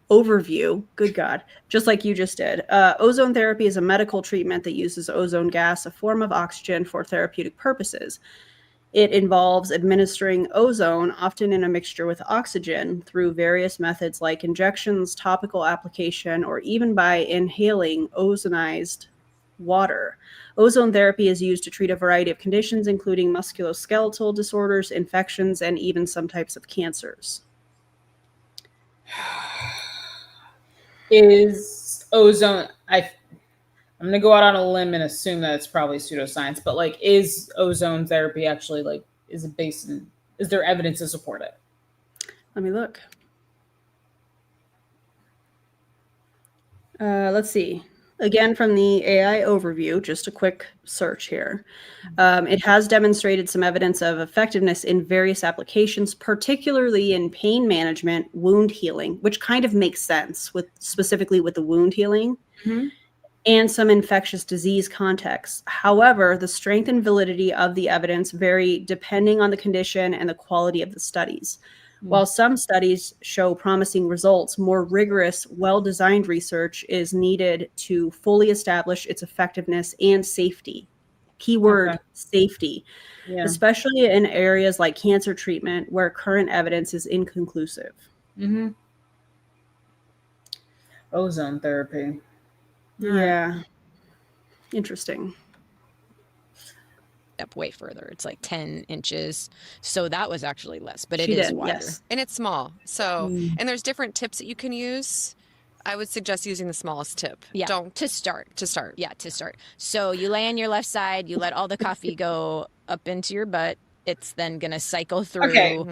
S1: overview. Good God. Just like you just did. Ozone therapy is a medical treatment that uses ozone gas, a form of oxygen, for therapeutic purposes. It involves administering ozone, often in a mixture with oxygen, through various methods like injections, topical application, or even by inhaling ozonized water. Ozone therapy is used to treat a variety of conditions, including musculoskeletal disorders, infections, and even some types of cancers.
S2: Is ozone, I'm going to go out on a limb and assume that it's probably pseudoscience, but like, is ozone therapy actually like, is there evidence to support it?
S1: Let me look. Let's see. Again, from the AI overview, just a quick search here. It has demonstrated some evidence of effectiveness in various applications, particularly in pain management, wound healing, which kind of makes sense specifically with the wound healing. And some infectious disease contexts. However, the strength and validity of the evidence vary depending on the condition and the quality of the studies. While some studies show promising results, more rigorous, well-designed research is needed to fully establish its effectiveness and safety. Keyword safety,
S2: Yeah.
S1: especially in areas like cancer treatment where current evidence is inconclusive.
S2: Mm-hmm. Ozone therapy.
S1: Yeah. Interesting.
S3: Up way further. It's like 10 inches. So that was actually less, but it
S1: She
S3: is
S1: did,
S3: wider.
S1: yes.
S4: And it's small. So, and there's different tips that you can use. I would suggest using the smallest tip.
S3: Yeah.
S4: Don't
S3: To start.
S4: to start.
S3: Yeah, to start. So you lay on your left side, you let all the coffee go up into your butt. It's then going to cycle through.
S2: Okay.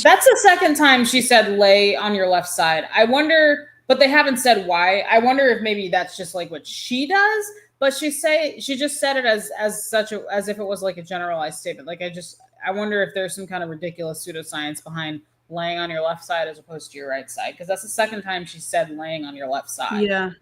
S2: That's the second time she said lay on your left side. I wonder, but they haven't said why. I wonder if maybe that's just like what she does, but she just said it as if it was like a generalized statement. Like I wonder if there's some kind of ridiculous pseudoscience behind laying on your left side as opposed to your right side, because that's the second time she said laying on your left side.
S1: Yeah.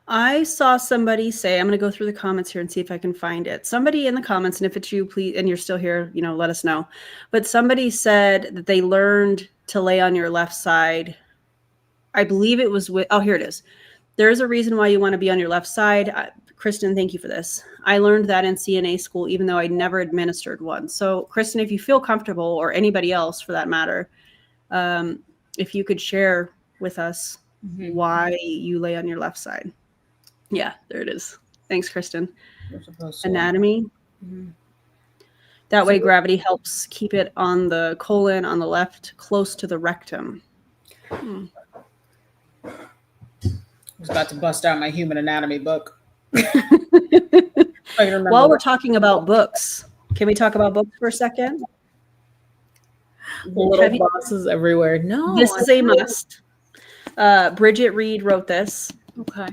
S1: I saw somebody say, I'm going to go through the comments here and see if I can find it. Somebody in the comments, and if it's you, please, and you're still here, let us know. But somebody said that they learned to lay on your left side. I believe it was here it is. There is a reason why you want to be on your left side. Kristen, thank you for this. I learned that in CNA school, even though I never administered one. So, Kristen, if you feel comfortable, or anybody else for that matter, if you could share with us why you lay on your left side. Yeah, there it is. Thanks, Kristen. Anatomy. That way gravity helps keep it on the colon on the left, close to the rectum.
S2: I was about to bust out my human anatomy book.
S1: While we're talking about books, can we talk about books for a second?
S2: Little bosses everywhere. No.
S1: This is a must. Bridget Reed wrote this.
S2: Okay.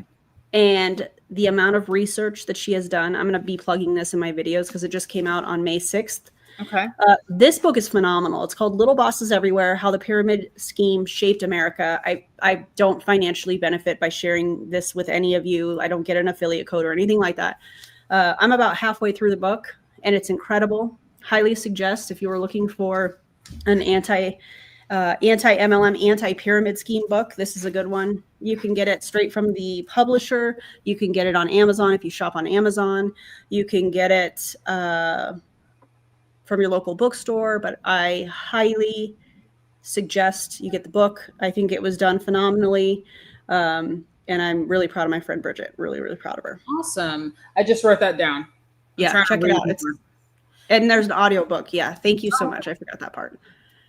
S1: And the amount of research that she has done, I'm going to be plugging this in my videos because it just came out on May 6th.
S2: Okay.
S1: This book is phenomenal. It's called Little Bosses Everywhere, How the Pyramid Scheme Shaped America. I don't financially benefit by sharing this with any of you. I don't get an affiliate code or anything like that. I'm about halfway through the book, and it's incredible. Highly suggest if you were looking for an anti-MLM, anti-pyramid scheme book. This is a good one. You can get it straight from the publisher. You can get it on Amazon if you shop on Amazon. You can get it from your local bookstore, but I highly suggest you get the book. I think it was done phenomenally. And I'm really proud of my friend Bridget. Really, really proud of her.
S2: Awesome. I just wrote that down.
S1: Yeah, check it out. And there's an audio book. Yeah, thank you so much. I forgot that part.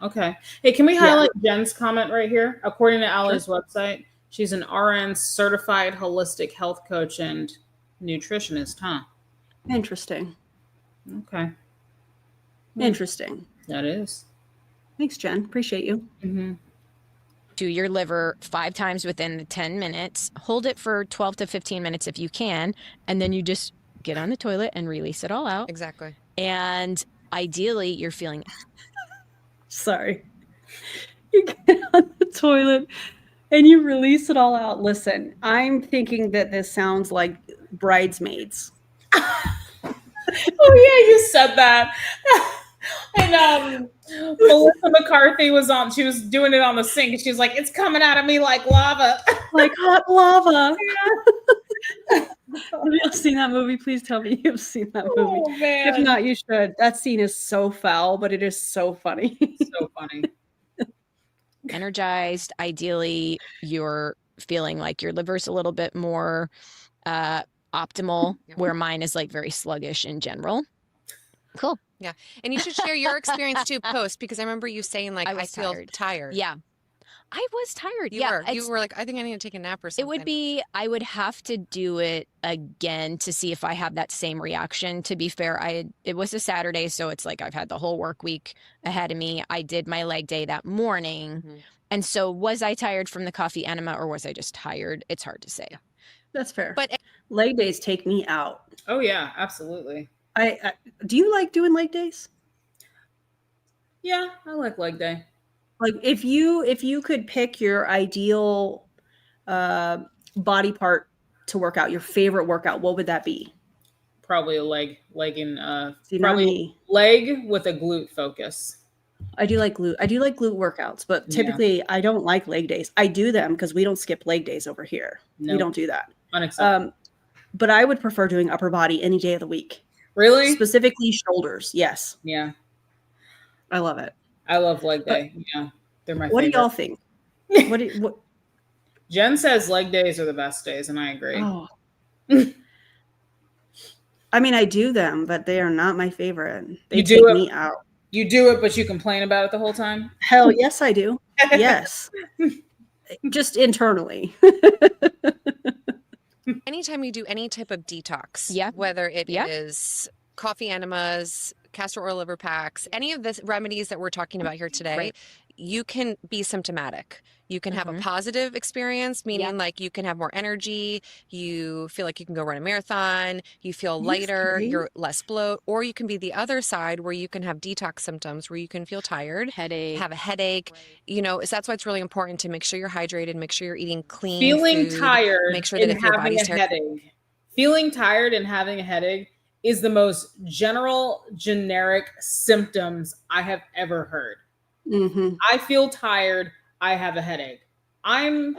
S2: Okay. Hey, can we highlight Jen's comment right here? According to Allie's website, she's an RN certified holistic health coach and nutritionist, huh?
S1: Interesting.
S2: Okay.
S1: Interesting.
S2: That is.
S1: Thanks, Jen. Appreciate you.
S2: Mm-hmm.
S3: Do your liver 5 times within the 10 minutes. Hold it for 12 to 15 minutes if you can. And then you just get on the toilet and release it all out.
S4: Exactly.
S3: And ideally, you're feeling...
S1: Sorry. You get on the toilet and you release it all out. Listen, I'm thinking that this sounds like Bridesmaids.
S2: Oh, yeah, you said that. And Melissa McCarthy she was doing it on the sink, and she was like, it's coming out of me like lava.
S1: Like hot lava. Have you seen that movie? Please tell me you've seen that movie.
S2: Oh, man.
S1: If not, you should. That scene is so foul, but it is so funny.
S2: So funny.
S3: Energized. Ideally, you're feeling like your liver's a little bit more optimal, where mine is like very sluggish in general. Cool.
S4: Yeah. And you should share your experience too post, because I remember you saying like, I feel tired.
S3: Yeah. I was tired.
S4: You were like, I think I need to take a nap or something.
S3: I would have to do it again to see if I have that same reaction. To be fair, it was a Saturday, so it's like I've had the whole work week ahead of me. I did my leg day that morning. Mm-hmm. And so was I tired from the coffee enema, or was I just tired? It's hard to say.
S4: Yeah.
S1: That's fair.
S4: But
S1: leg days take me out.
S2: Oh, yeah, absolutely.
S1: I do you like doing leg days?
S2: Yeah, I like leg day.
S1: Like if you could pick your ideal body part to work out, your favorite workout, what would that be?
S2: Probably a leg with a glute focus.
S1: I do like glute workouts, but typically I don't like leg days. I do them because we don't skip leg days over here.
S2: Nope.
S1: We don't do that.
S2: Unacceptable.
S1: But I would prefer doing upper body any day of the week.
S2: Really?
S1: Specifically shoulders. Yes.
S2: Yeah.
S1: I love it.
S2: I love leg day. Yeah. They're my
S1: What
S2: favorite.
S1: do y'all think? What
S2: Jen says leg days are the best days, and I agree.
S1: Oh. I mean, I do them, but they are not my favorite. They
S2: You do
S1: take
S2: it-
S1: me out.
S2: You do it, but you complain about it the whole time?
S1: Hell yes, I do. Yes. Just internally.
S4: Anytime you do any type of detox,
S3: Yeah.
S4: whether it
S3: Yeah.
S4: is coffee enemas, castor oil liver packs, any of the remedies that we're talking about here today,
S3: Right.
S4: you can be symptomatic. You can have a positive experience, meaning like you can have more energy, you feel like you can go run a marathon, you feel lighter,
S1: great.
S4: you're less bloat, or you can be the other side where you can have detox symptoms where you can feel tired,
S3: Headache.
S4: have a headache. You know, so that's why it's really important to make sure you're hydrated, make sure you're eating clean
S2: Feeling
S4: food,
S2: tired
S4: make sure that
S2: and
S4: if your
S2: having
S4: body's
S2: a headache. Feeling tired and having a headache is the most generic symptoms I have ever heard.
S1: Mm-hmm.
S2: I feel tired. I have a headache. I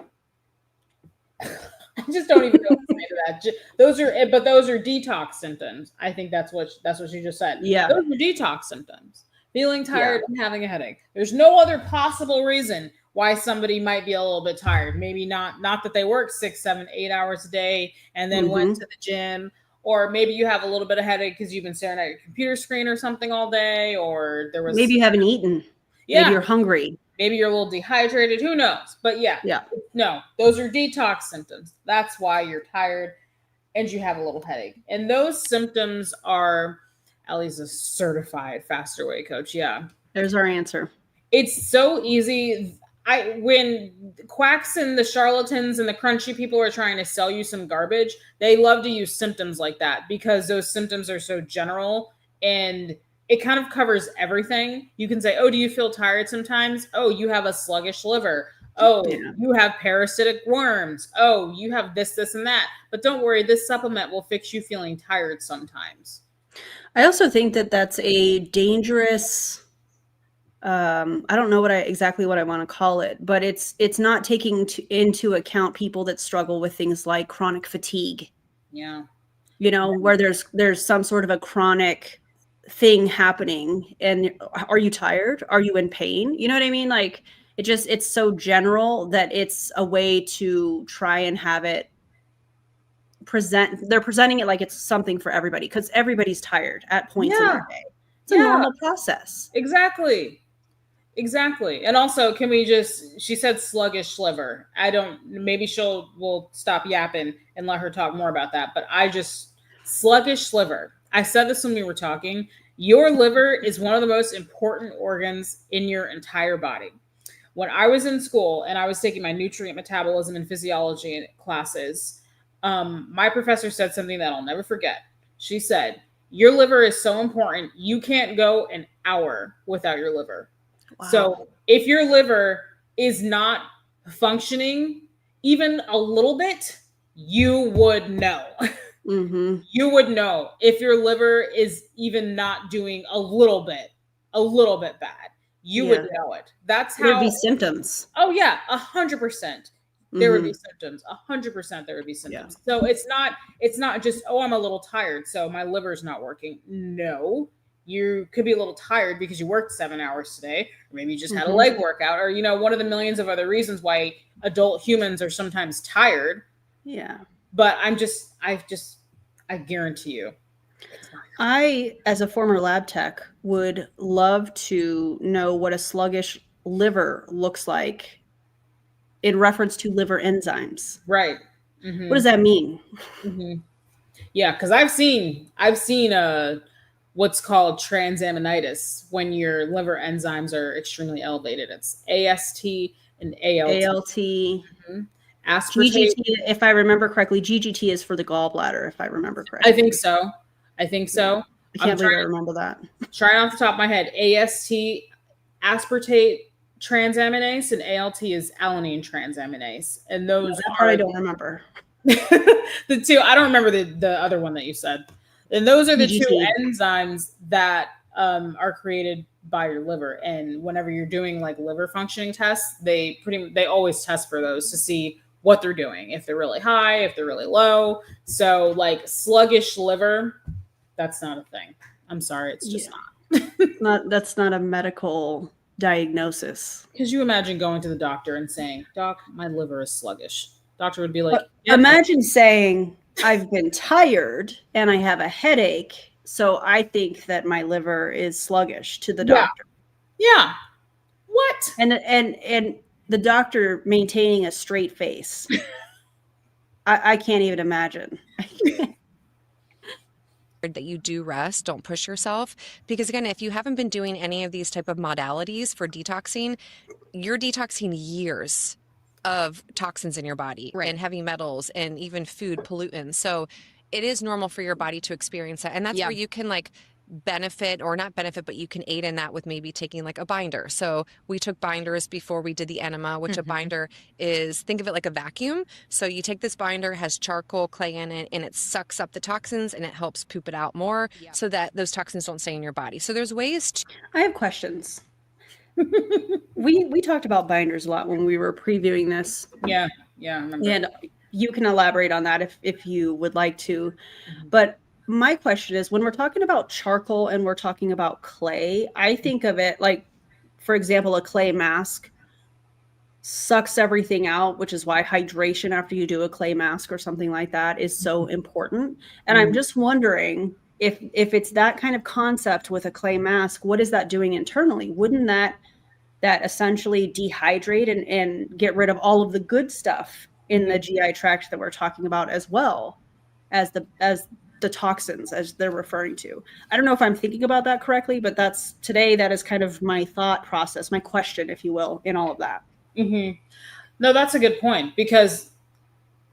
S2: just don't even know what to say to that. Those are detox symptoms. I think that's what she just said.
S1: Yeah.
S2: Those are detox symptoms. Feeling tired and having a headache. There's no other possible reason why somebody might be a little bit tired. Maybe not that they work 6, 7, 8 hours a day and then went to the gym. Or maybe you have a little bit of headache because you've been staring at your computer screen or something all day, or there was
S1: Maybe you haven't eaten.
S2: Yeah.
S1: Maybe you're hungry.
S2: Maybe you're a little dehydrated. Who knows? But yeah. No, those are detox symptoms. That's why you're tired and you have a little headache. And those symptoms are, Ellie's a certified faster way coach. Yeah.
S1: There's our answer.
S2: It's so easy. When quacks and the charlatans and the crunchy people are trying to sell you some garbage, they love to use symptoms like that because those symptoms are so general and it kind of covers everything. You can say, oh, do you feel tired sometimes? Oh, you have a sluggish liver. Oh, you have parasitic worms. Oh, you have this, and that. But don't worry, this supplement will fix you feeling tired sometimes.
S1: I also think that that's a dangerous, I don't know exactly what I want to call it, but it's not taking into account people that struggle with things like chronic fatigue.
S2: Yeah.
S1: You know, where there's some sort of a chronic thing happening, and are you tired? Are you in pain? You know what I mean? Like it's so general that it's a way to try and have it they're presenting it like it's something for everybody because everybody's tired at points in their day. It's a normal process.
S2: Exactly. And also, she said sluggish liver. Maybe we'll stop yapping and let her talk more about that. But sluggish liver. I said this when we were talking. Your liver is one of the most important organs in your entire body. When I was in school and I was taking my nutrient metabolism and physiology classes, my professor said something that I'll never forget. She said, your liver is so important. You can't go an hour without your liver. Wow. So if your liver is not functioning even a little bit, you would know. Mm-hmm. You would know if your liver is even not doing a little bit bad. You would know it. That's how
S1: there'd be symptoms.
S2: Oh yeah, 100%. There would be symptoms. 100% there would be symptoms. Yeah. So it's not just, oh, I'm a little tired, so my liver's not working. No, you could be a little tired because you worked 7 hours today, or maybe you just had a leg workout, or one of the millions of other reasons why adult humans are sometimes tired. Yeah. But I guarantee you.
S1: I, as a former lab tech, would love to know what a sluggish liver looks like in reference to liver enzymes.
S2: Right. Mm-hmm.
S1: What does that mean?
S2: Mm-hmm. Yeah, because I've seen what's called transaminitis when your liver enzymes are extremely elevated. It's AST and ALT.
S1: ALT.
S2: Mm-hmm. Aspartate.
S1: GGT, if I remember correctly, GGT is for the gallbladder, if I remember correctly.
S2: I think so. I can't
S1: believe I remember that.
S2: Trying off the top of my head, AST, aspartate transaminase, and ALT is alanine transaminase. And those
S1: I don't remember.
S2: The two, I don't remember the other one that you said. And those are the GGT. Two enzymes that are created by your liver. And whenever you're doing like liver functioning tests, they always test for those to see what they're doing, if they're really high, if they're really low. So like sluggish liver, that's not a thing. I'm sorry, it's just not.
S1: That's not a medical diagnosis.
S2: Because you imagine going to the doctor and saying, "Doc, my liver is sluggish." Doctor would be like,
S1: imagine saying, "I've been tired and I have a headache, so I think that my liver is sluggish," to the doctor.
S2: Yeah. What?
S1: And the doctor maintaining a straight face. I can't even imagine.
S4: That you do rest, don't push yourself, because again, if you haven't been doing any of these type of modalities for detoxing, you're detoxing years of toxins in your body, and heavy metals and even food pollutants. So it is normal for your body to experience that, and that's where you can like benefit, or not benefit, but you can aid in that with maybe taking like a binder. So we took binders before we did the enema, which a binder is, think of it like a vacuum. So you take this binder, has charcoal, clay in it, and it sucks up the toxins and it helps poop it out more so that those toxins don't stay in your body. So there's ways to...
S1: I have questions. we talked about binders a lot when we were previewing this.
S2: Yeah, I remember.
S1: And you can elaborate on that if you would like to. But my question is, when we're talking about charcoal and we're talking about clay, I think of it like, for example, a clay mask sucks everything out, which is why hydration after you do a clay mask or something like that is so important. And I'm just wondering if it's that kind of concept with a clay mask, what is that doing internally? Wouldn't that essentially dehydrate and get rid of all of the good stuff in the GI tract that we're talking about, as well as the toxins, as they're referring to? I don't know if I'm thinking about that correctly, but that is kind of my thought process, my question, if you will, in all of that.
S2: No, that's a good point, because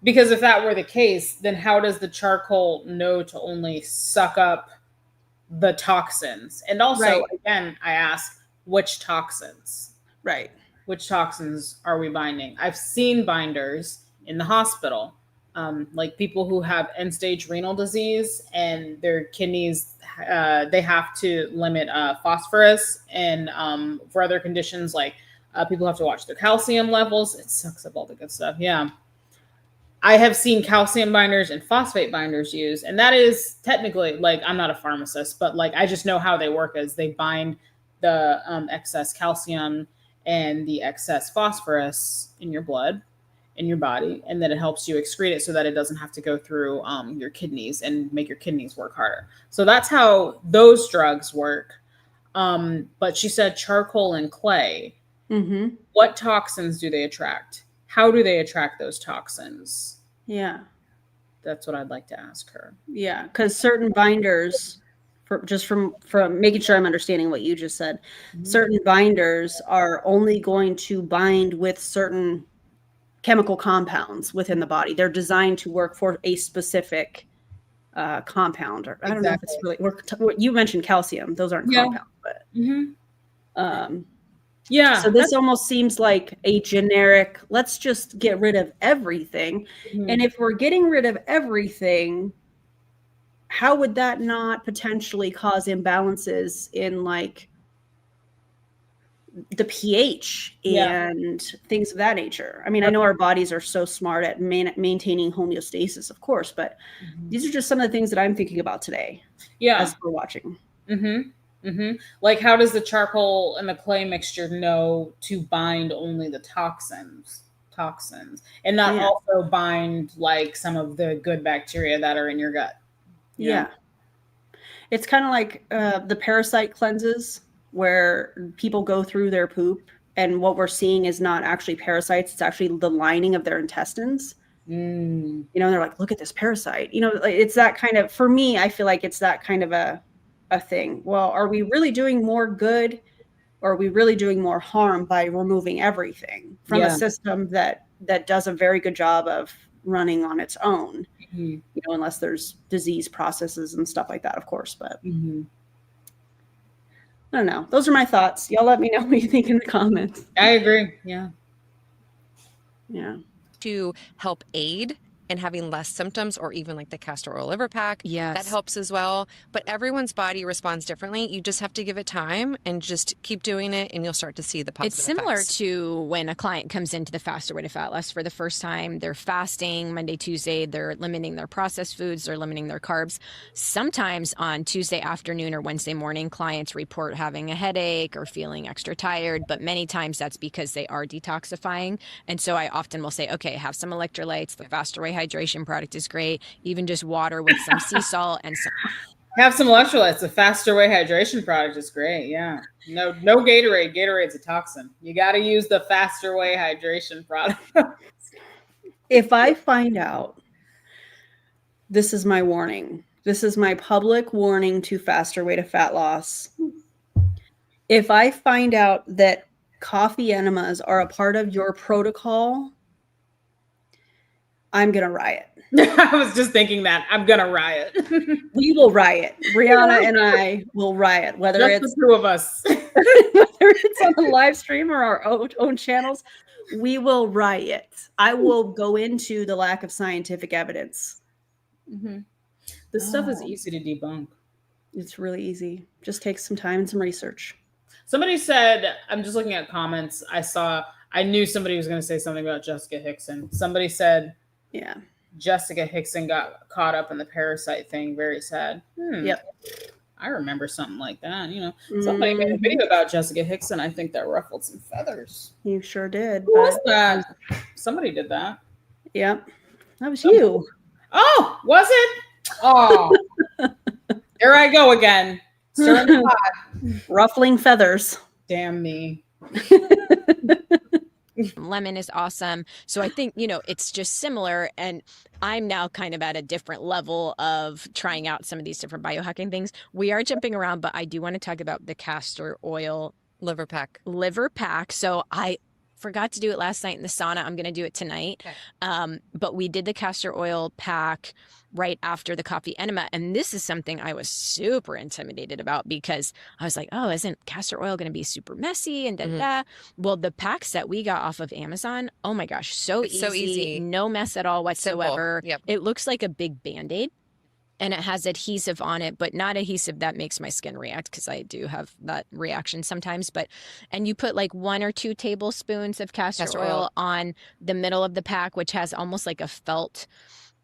S2: if that were the case, then how does the charcoal know to only suck up the toxins? And also, again, I ask, which toxins?
S1: Right.
S2: Which toxins are we binding? I've seen binders in the hospital, like people who have end-stage renal disease and their kidneys, they have to limit phosphorus, and for other conditions, like people have to watch their calcium levels. It sucks up all the good stuff. Yeah. I have seen calcium binders and phosphate binders used, and that is technically, like, I'm not a pharmacist, but like I just know how they work, as they bind the excess calcium and the excess phosphorus in your blood, in your body, and then it helps you excrete it so that it doesn't have to go through your kidneys and make your kidneys work harder. So that's how those drugs work. But she said charcoal and clay. What toxins do they attract? How do they attract those toxins?
S1: Yeah.
S2: That's what I'd like to ask her.
S1: Yeah, because certain binders, from making sure I'm understanding what you just said, certain binders are only going to bind with certain chemical compounds within the body. They're designed to work for a specific compound. Or I don't know if it's really, you mentioned calcium. Those aren't compounds, but
S2: yeah.
S1: So this almost seems like a generic, let's just get rid of everything. And if we're getting rid of everything, how would that not potentially cause imbalances in like the pH and things of that nature? I mean, I know our bodies are so smart at maintaining homeostasis, of course, but these are just some of the things that I'm thinking about today as we're watching.
S2: Like, how does the charcoal and the clay mixture know to bind only the toxins and not also bind like some of the good bacteria that are in your gut?
S1: It's kind of like the parasite cleanses, where people go through their poop and what we're seeing is not actually parasites, it's actually the lining of their intestines. You know, they're like, look at this parasite. You know, it's that kind of, for me, I feel like it's that kind of a thing. Well, are we really doing more good, or are we really doing more harm by removing everything from a system that does a very good job of running on its own? You know, unless there's disease processes and stuff like that, of course. But I don't know. Those are my thoughts. Y'all let me know what you think in the comments.
S2: I agree. Yeah.
S4: To help aid and having less symptoms, or even like the castor oil liver pack.
S3: Yes.
S4: That helps as well. But everyone's body responds differently. You just have to give it time and just keep doing it, and you'll start to see the positive
S3: It's similar
S4: effects.
S3: to when a client comes into the Faster Way to Fat Loss for the first time. They're fasting Monday, Tuesday. They're limiting their processed foods. They're limiting their carbs. Sometimes on Tuesday afternoon or Wednesday morning, clients report having a headache or feeling extra tired. But many times that's because they are detoxifying. And so I often will say, okay, have some electrolytes. The Faster Way hydration product is great. Even just water with some sea salt and some...
S2: Have some electrolytes. The Faster Way hydration product is great. Yeah. No Gatorade. Gatorade's a toxin. You got to use the Faster Way hydration product.
S1: If I find out, this is my warning. This is my public warning to Faster Way to Fat Loss. If I find out that coffee enemas are a part of your protocol, I'm going to riot.
S2: I was just thinking that. I'm going to riot.
S1: We will riot. Brianna and I will riot, whether
S2: Just
S1: it's
S2: the two of us.
S1: whether it's on the live stream or our own channels. We will riot. I will go into the lack of scientific evidence.
S2: Mm-hmm. This stuff is easy to debunk.
S1: It's really easy. Just takes some time and some research.
S2: Somebody said, I'm just looking at comments. I knew somebody was going to say something about Jessica Hickson. Somebody said,
S1: Yeah.
S2: Jessica Hickson got caught up in the parasite thing. Very sad.
S1: Yep.
S2: I remember something like that. You know, somebody made a video about Jessica Hickson. I think that ruffled some feathers.
S1: You sure did.
S2: Who was that? Somebody did that.
S1: Yep. That was you.
S2: Oh, was it? Oh, there I go again. Stirring the pot.
S1: Ruffling feathers.
S2: Damn me.
S3: Lemon is awesome. So I think, it's just similar. And I'm now kind of at a different level of trying out some of these different biohacking things. We are jumping around, but I do want to talk about the castor oil
S4: Liver pack.
S3: So I forgot to do it last night in the sauna. I'm going to do it tonight. Okay. But we did the castor oil pack right after the coffee enema. And this is something I was super intimidated about because I was like, oh, isn't castor oil going to be super messy and da-da-da? Well, the packs that we got off of Amazon, oh my gosh, so easy. No mess at all whatsoever.
S4: Yep.
S3: It looks like a big Band-Aid. And it has adhesive on it, but not adhesive that makes my skin react because I do have that reaction sometimes. And you put like 1 or 2 tablespoons of castor oil on the middle of the pack, which has almost like a felt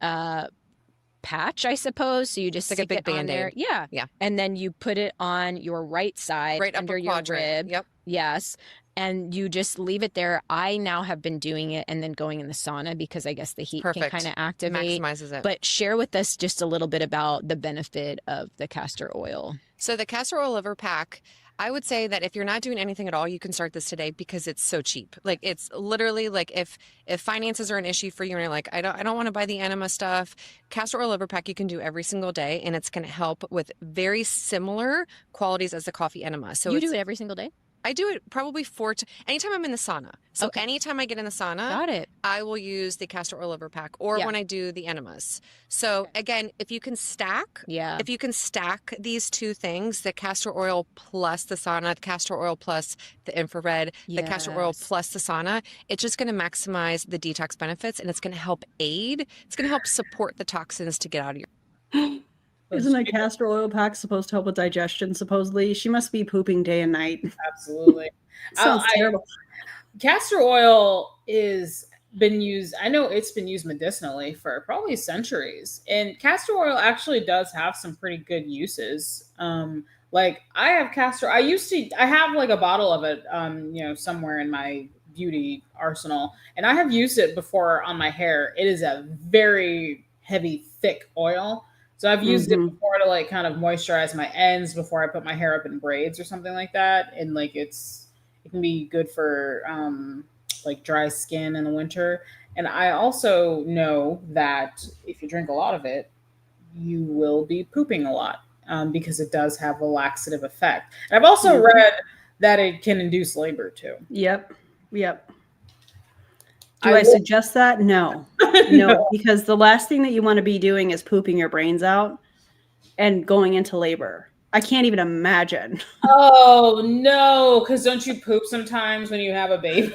S3: patch, I suppose. So you just
S4: like a big
S3: Band-Aid on there. Yeah.
S4: Yeah.
S3: And then you put it on your right side,
S4: right
S3: under your rib.
S4: Yep.
S3: Yes. And you just leave it there. I now have been doing it and then going in the sauna because I guess the heat can kind of activate.
S4: Maximizes it.
S3: But share with us just a little bit about the benefit of the castor oil.
S4: So the castor oil liver pack, I would say that if you're not doing anything at all, you can start this today because it's so cheap. Like it's literally like if finances are an issue for you and you're like, I don't want to buy the enema stuff, castor oil liver pack you can do every single day and it's going to help with very similar qualities as the coffee enema. So
S3: you do it every single day?
S4: I do it probably anytime I'm in the sauna. So anytime I get in the sauna, I will use the castor oil liver pack or when I do the enemas. So again, if you can stack these two things, the castor oil plus the sauna, the castor oil plus the infrared, the castor oil plus the sauna, it's just going to maximize the detox benefits and it's going to help support the toxins to get out of your
S1: Isn't a castor oil pack supposed to help with digestion? Supposedly, she must be pooping day and night.
S2: Absolutely.
S1: Sounds terrible.
S2: Castor oil is been used. I know it's been used medicinally for probably centuries, and castor oil actually does have some pretty good uses. Like I have castor. I have like a bottle of it, somewhere in my beauty arsenal, and I have used it before on my hair. It is a very heavy, thick oil. So I've used it before to like kind of moisturize my ends before I put my hair up in braids or something like that. And like it can be good for like dry skin in the winter. And I also know that if you drink a lot of it, you will be pooping a lot because it does have a laxative effect. And I've also read that it can induce labor too.
S1: Yep. Do I suggest that? No. No, because the last thing that you want to be doing is pooping your brains out and going into labor. I can't even imagine.
S2: Oh, no. Because don't you poop sometimes when you have a baby?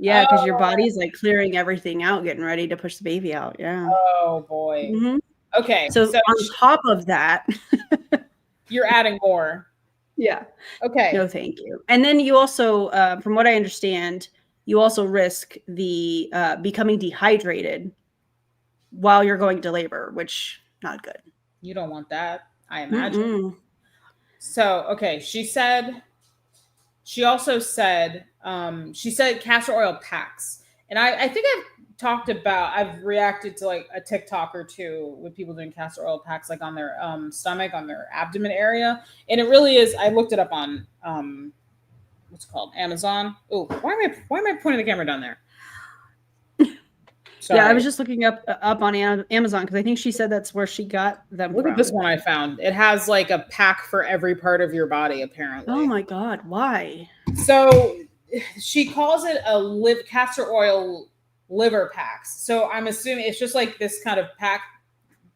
S1: Yeah, because your
S2: Oh.
S1: body's like clearing everything out, getting ready to push the baby out. Yeah.
S2: Oh boy.
S1: Mhm.
S2: Okay.
S1: So on top of that,
S2: you're adding more.
S1: yeah.
S2: Okay.
S1: No, thank you. And then you also, from what I understand, you also risk the becoming dehydrated while you're going to labor, which not good.
S2: You don't want that, I imagine.
S1: Mm-mm.
S2: So, okay, she also said, castor oil packs. And I think I've reacted to like a TikTok or two with people doing castor oil packs, like on their stomach, on their abdomen area. And it really is, I looked it up on, what's it called? Amazon. Oh, why am I pointing the camera down there? Sorry.
S1: Yeah, I was just looking up on Amazon because I think she said that's where she got them
S2: Look
S1: from.
S2: at this one I found. It has like a pack for every part of your body, apparently.
S1: Oh my God, why?
S2: So she calls it a castor oil liver packs. So I'm assuming it's just like this kind of pack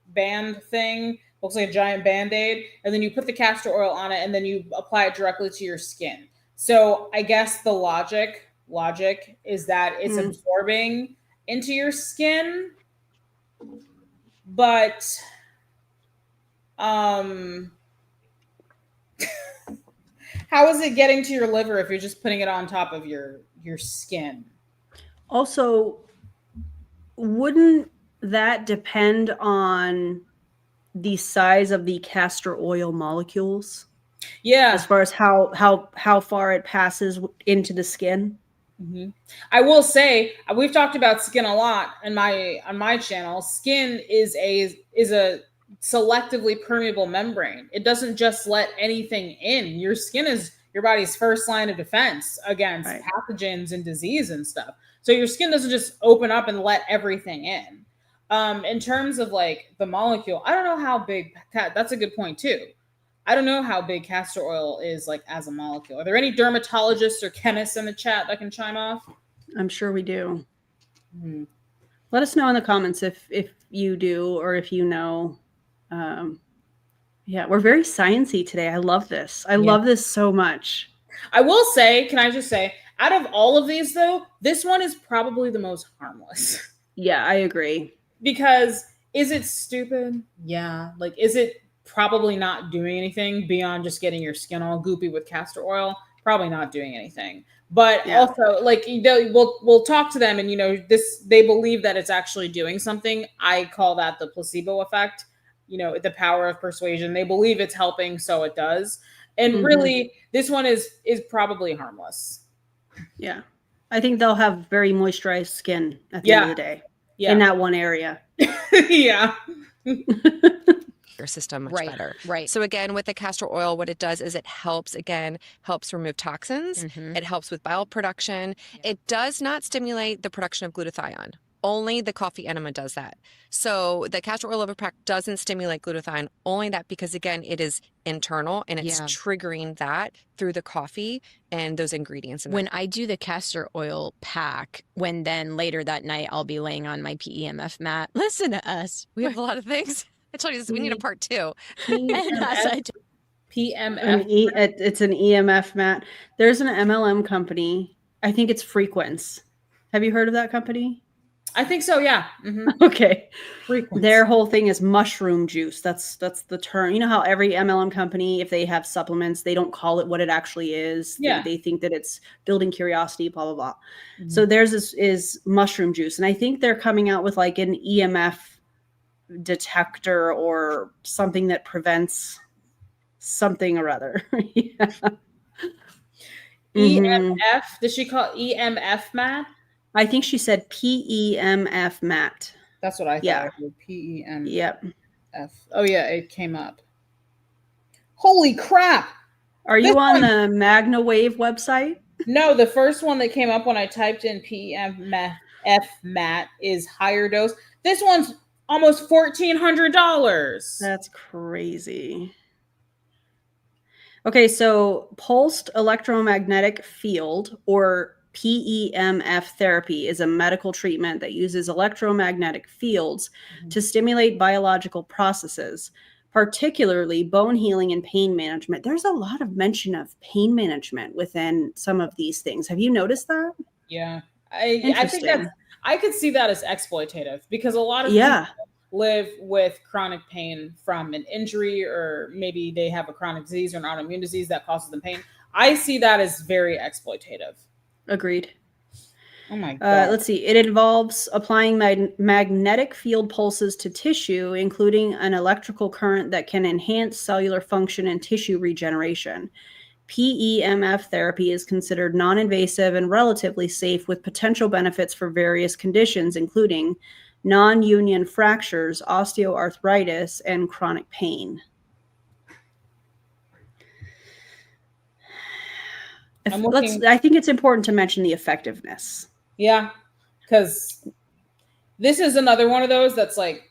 S2: band thing. Looks like a giant Band-Aid. And then you put the castor oil on it and then you apply it directly to your skin. So I guess the logic is that it's absorbing into your skin, but how is it getting to your liver if you're just putting it on top of your skin?
S1: Also, wouldn't that depend on the size of the castor oil molecules?
S2: Yeah,
S1: as far as how far it passes into the skin.
S2: Mm-hmm. I will say we've talked about skin a lot on my channel. Skin is a selectively permeable membrane. It doesn't just let anything in. Your skin is your body's first line of defense against pathogens and disease and stuff. So your skin doesn't just open up and let everything in. In terms of like the molecule, I don't know how big. That's a good point too. I don't know how big castor oil is like as a molecule. Are there any dermatologists or chemists in the chat that can chime off?
S1: I'm sure we do. Mm-hmm. Let us know in the comments if you do or if you know. Yeah, we're very sciencey today. I love this. I love this so much.
S2: I will say, can I just say, out of all of these though, this one is probably the most harmless.
S1: Yeah, I agree.
S2: Because is it stupid? Yeah. Like, is it probably not doing anything beyond just getting your skin all goopy with castor oil? Probably not doing anything. But also, like, you know, we'll talk to them, and you know, they believe that it's actually doing something. I call that the placebo effect. You know, the power of persuasion. They believe it's helping, so it does. And really, this one is probably harmless.
S1: Yeah, I think they'll have very moisturized skin at the end of the day. Yeah, in that one area.
S2: Yeah.
S4: Your system much better.
S3: Right.
S4: So again, with the castor oil, what it does is it helps remove toxins. It helps with bile production. It does not stimulate the production of glutathione. Only the coffee enema does that. So the castor oil liver pack doesn't stimulate glutathione, only that because again, it is internal and it's triggering that through the coffee and those ingredients.
S3: When I do the castor oil pack, when then later that night I'll be laying on my PEMF mat. Listen to us.
S4: We have a lot of things. I told you this. We need a part 2.
S2: PMF.
S1: It's an EMF mat. There's an MLM company. I think it's Frequence. Have you heard of that company?
S2: I think so. Yeah.
S1: Okay.
S2: Frequence.
S1: Their whole thing is mushroom juice. That's the term. You know how every MLM company, if they have supplements, they don't call it what it actually is.
S2: Yeah.
S1: They think that it's building curiosity, blah, blah, blah. So theirs is mushroom juice. And I think they're coming out with like an EMF detector or something that prevents something or other.
S2: EMF. Did she call it EMF mat?
S1: I think she said PEMF mat.
S2: That's what I thought.
S1: Yeah.
S2: PEMF.
S1: Yep.
S2: Oh yeah, it came up. Holy crap!
S1: Are you on the Magna Wave website?
S2: No, the first one that came up when I typed in PEMF mat is higher dose. This one's almost $1,400.
S1: That's crazy. Okay, so pulsed electromagnetic field, or PEMF therapy, is a medical treatment that uses electromagnetic fields to stimulate biological processes, particularly bone healing and pain management. There's a lot of mention of pain management within some of these things. Have you noticed that?
S2: Yeah. I think that's, I could see that as exploitative because a lot of
S1: Yeah.
S2: people live with chronic pain from an injury, or maybe they have a chronic disease or an autoimmune disease that causes them pain. I see that as very exploitative.
S1: Agreed.
S2: Oh my God.
S1: Let's see. It involves applying magnetic field pulses to tissue, including an electrical current that can enhance cellular function and tissue regeneration. PEMF therapy is considered non-invasive and relatively safe, with potential benefits for various conditions, including non-union fractures, osteoarthritis, and chronic pain. I think it's important to mention the effectiveness.
S2: Yeah, because this is another one of those that's like,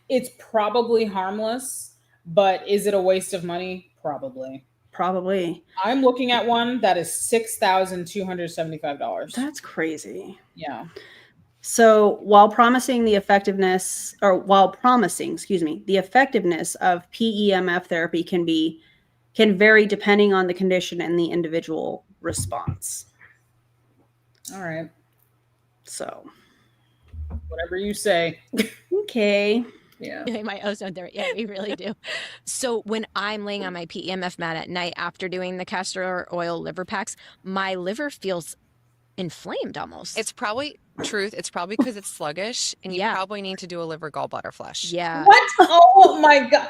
S2: it's probably harmless, but is it a waste of money? Probably. I'm looking at one that is $6,275.
S1: That's crazy.
S2: Yeah.
S1: So while promising the effectiveness of PEMF therapy can vary depending on the condition and the individual response.
S2: All right.
S1: So
S2: whatever you say.
S1: Okay.
S2: Yeah.
S3: My ozone there. Yeah, we really do. So when I'm laying on my PEMF mat at night after doing the castor oil liver packs, my liver feels inflamed almost.
S4: It's probably because it's sluggish, and you probably need to do a liver gallbladder flush.
S3: Yeah.
S2: What? Oh my God.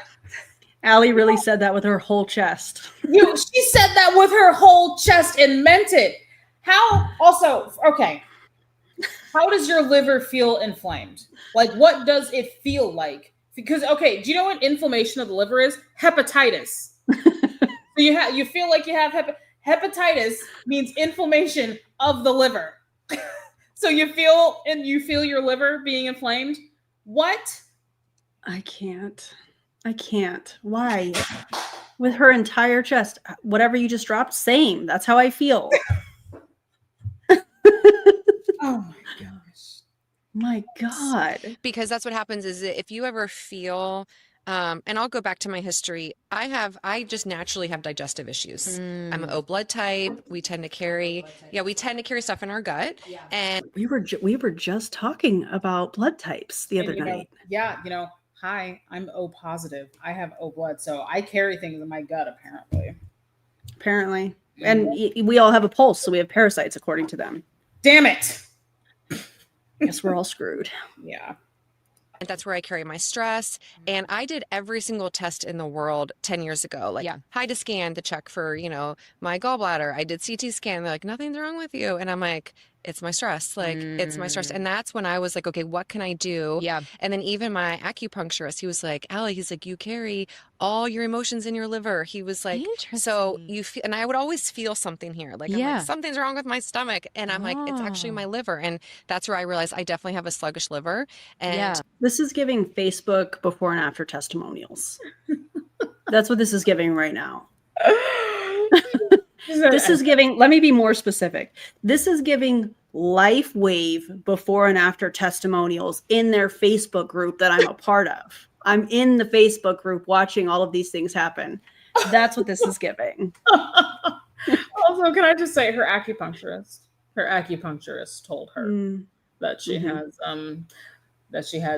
S1: Allie really said that with her whole chest.
S2: She said that with her whole chest and meant it. How does your liver feel inflamed? Like, what does it feel like? Because, do you know what inflammation of the liver is? Hepatitis. So you feel like you have hepatitis means inflammation of the liver. So you feel your liver being inflamed? What?
S1: I can't. Why? With her entire chest, whatever you just dropped, same. That's how I feel.
S2: Oh my gosh.
S1: My God.
S4: Because that's what happens is that if you ever feel, and I'll go back to my history, I just naturally have digestive issues. I'm an O blood type. We tend to carry stuff in our gut. And
S1: we were just talking about blood types the other night.
S2: Hi, I'm O positive. I have O blood, so I carry things in my gut, apparently.
S1: And we all have a pulse, so we have parasites according to them.
S2: Damn it.
S1: Guess we're all screwed.
S2: Yeah.
S4: And that's where I carry my stress. And I did every single test in the world 10 years ago. Like, HIDA scan to check for, my gallbladder. I did CT scan. They're like, nothing's wrong with you. And I'm like, it's my stress. Like, it's my stress. And that's when I was like, okay, what can I do?
S3: Yeah.
S4: And then even my acupuncturist, he was like, Allie, he's like, you carry all your emotions in your liver. He was like, so you feel, and I would always feel something here. Like, I'm like, something's wrong with my stomach. And I'm like, it's actually my liver. And that's where I realized I definitely have a sluggish liver. And
S1: this is giving Facebook before and after testimonials. That's what this is giving right now. This is giving, let me be more specific. This is giving LifeWave before and after testimonials in their Facebook group that I'm a part of. I'm in the Facebook group watching all of these things happen. That's what this is giving.
S2: Also, can I just say her acupuncturist told her that she has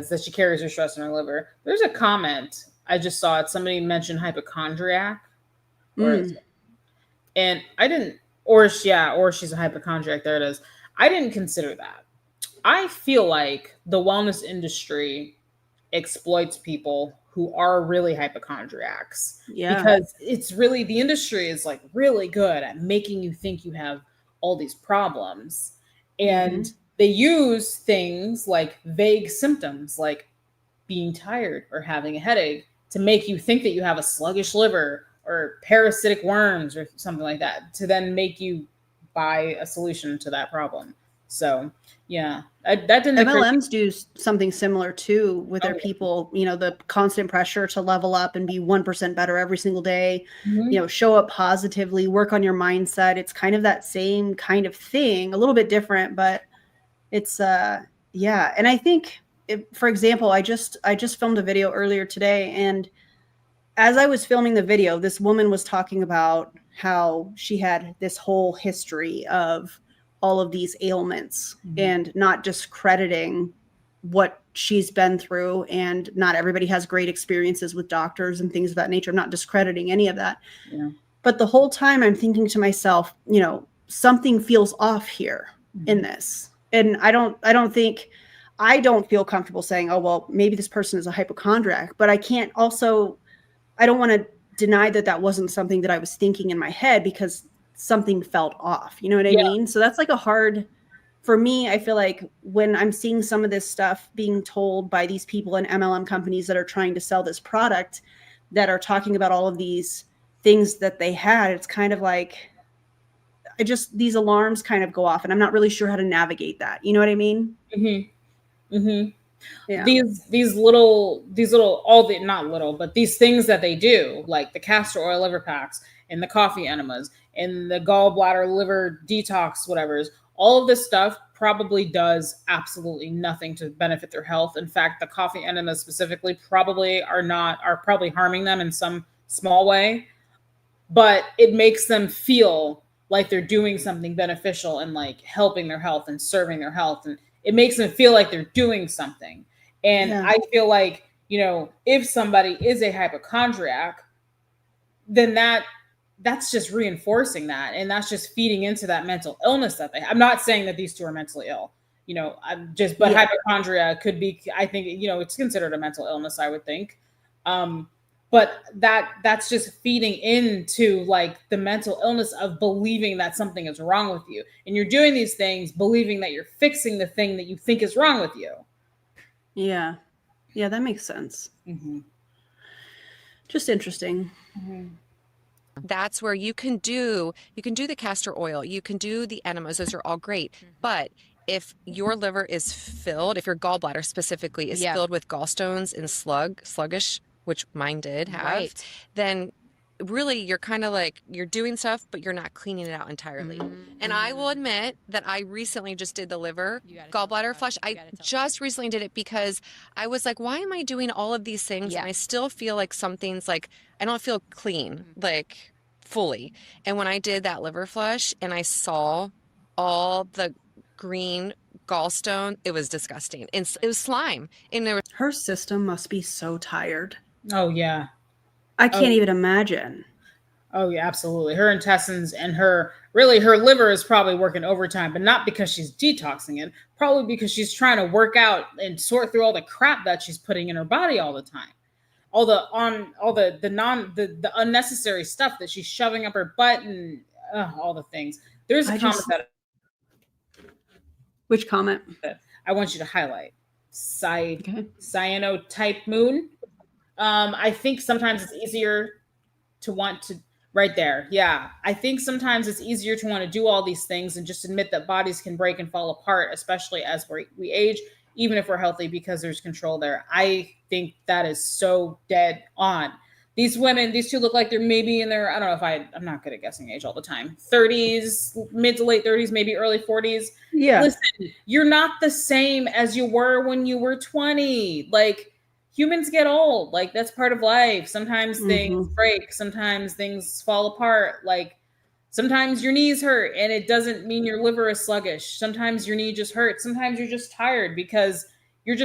S2: that she carries her stress in her liver. There's a comment I just saw it. Somebody mentioned hypochondriac. And I didn't, or she's a hypochondriac. There it is. I didn't consider that. I feel like the wellness industry exploits people who are really hypochondriacs.
S1: Yeah.
S2: Because it's really, the industry is like really good at making you think you have all these problems. And they use things like vague symptoms, like being tired or having a headache, to make you think that you have a sluggish liver or parasitic worms or something like that, to then make you buy a solution to that problem. So that didn't.
S1: MLMs do something similar too with their people, the constant pressure to level up and be 1% better every single day, show up positively, work on your mindset. It's kind of that same kind of thing, a little bit different, but it's, And I think, for example, I just filmed a video earlier today, and as I was filming the video, this woman was talking about how she had this whole history of all of these ailments and not discrediting what she's been through. And not everybody has great experiences with doctors and things of that nature. I'm not discrediting any of that.
S2: Yeah.
S1: But the whole time I'm thinking to myself, you know, something feels off here in this. And I don't feel comfortable saying, oh, well, maybe this person is a hypochondriac, but I don't want to deny that that wasn't something that I was thinking in my head because something felt off. You know what I mean? So that's like for me, I feel like when I'm seeing some of this stuff being told by these people in MLM companies that are trying to sell this product that are talking about all of these things that they had, it's kind of like, these alarms kind of go off and I'm not really sure how to navigate that. You know what I mean? Yeah.
S2: These little, not little, but these things that they do, like the castor oil liver packs and the coffee enemas and the gallbladder liver detox, whatever's, all of this stuff probably does absolutely nothing to benefit their health. In fact, the coffee enemas specifically are probably harming them in some small way, but it makes them feel like they're doing something beneficial and like helping their health and serving their health. And it makes them feel like they're doing something. And I feel like, you know, if somebody is a hypochondriac, then that's just reinforcing that. And that's just feeding into that mental illness that they have. I'm not saying that these two are mentally ill, you know, hypochondria could be, I think, you know, it's considered a mental illness, I would think. But that's just feeding into like the mental illness of believing that something is wrong with you. And you're doing these things, believing that you're fixing the thing that you think is wrong with you.
S1: Yeah. Yeah, that makes sense. Just interesting.
S4: That's where you can do the castor oil, you can do the enemas. Those are all great. But if your liver is filled, if your gallbladder specifically is filled with gallstones and sluggish, which mine did have, then really you're kind of like, you're doing stuff, but you're not cleaning it out entirely. And I will admit that I recently just did the liver gallbladder flush. I just recently did it because I was like, why am I doing all of these things? And I still feel like something's like, I don't feel clean, like fully. And when I did that liver flush and I saw all the green gallstone, it was disgusting. And it was slime. And there was
S1: Her system must be so tired.
S2: Oh, yeah.
S1: I can't even imagine.
S2: Oh, yeah, absolutely. Her intestines and her liver is probably working overtime, but not because she's detoxing it, probably because she's trying to work out and sort through all the crap that she's putting in her body all the time. All the unnecessary stuff that she's shoving up her butt and all the things. There's a comment
S1: Which comment?
S2: that I want you to highlight. Cyanotype moon. I think sometimes it's easier to want to right there. Yeah. I think sometimes it's easier to want to do all these things and just admit that bodies can break and fall apart, especially as we age, even if we're healthy, because there's control there. I think that is so dead on. These two look like they're maybe in their, I don't know if I'm not good at guessing age all the time. 30s, mid to late 30s, maybe early 40s.
S1: Yeah.
S2: Listen, you're not the same as you were when you were 20. Like, humans get old. Like, that's part of life. Sometimes things break. Sometimes things fall apart. Like, sometimes your knees hurt and it doesn't mean your liver is sluggish. Sometimes your knee just hurts. Sometimes you're just tired because you're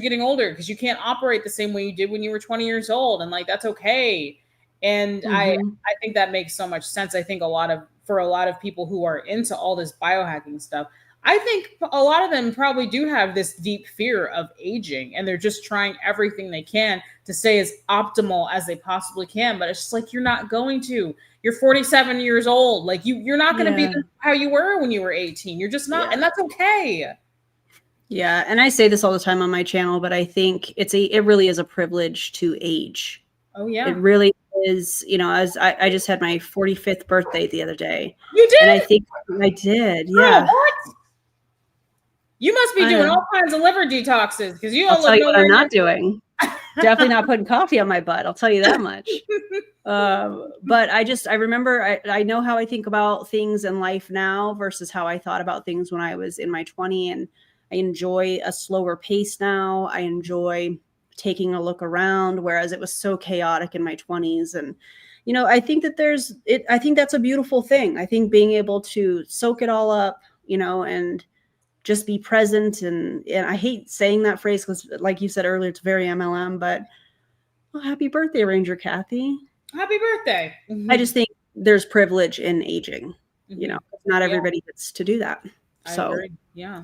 S2: getting older, because you can't operate the same way you did when you were 20 years old. And like, that's okay. And I think that makes so much sense. I think for a lot of people who are into all this biohacking stuff, I think a lot of them probably do have this deep fear of aging, and they're just trying everything they can to stay as optimal as they possibly can. But it's just like, you're not going to. You're 47 years old. Like, you're not going to be how you were when you were 18. You're just not, and that's okay.
S1: Yeah, and I say this all the time on my channel, but I think it really is a privilege to age.
S2: Oh yeah,
S1: it really is. You know, as I just had my 45th birthday the other day.
S2: You did?
S1: And I think I did. Yeah.
S2: Oh, what? You must be doing all kinds of liver detoxes, because
S1: I'll tell you what I'm not doing. Definitely not putting coffee on my butt. I'll tell you that much. But I remember, I know how I think about things in life now versus how I thought about things when I was in my 20s, and I enjoy a slower pace now. I enjoy taking a look around, whereas it was so chaotic in my 20s. And I think that I think that's a beautiful thing. I think being able to soak it all up, and just be present. And I hate saying that phrase because, like you said earlier, it's very MLM, but happy birthday, Ranger Kathy.
S2: Happy birthday.
S1: I just think there's privilege in aging. Not everybody gets to do that.
S2: I agree. Yeah.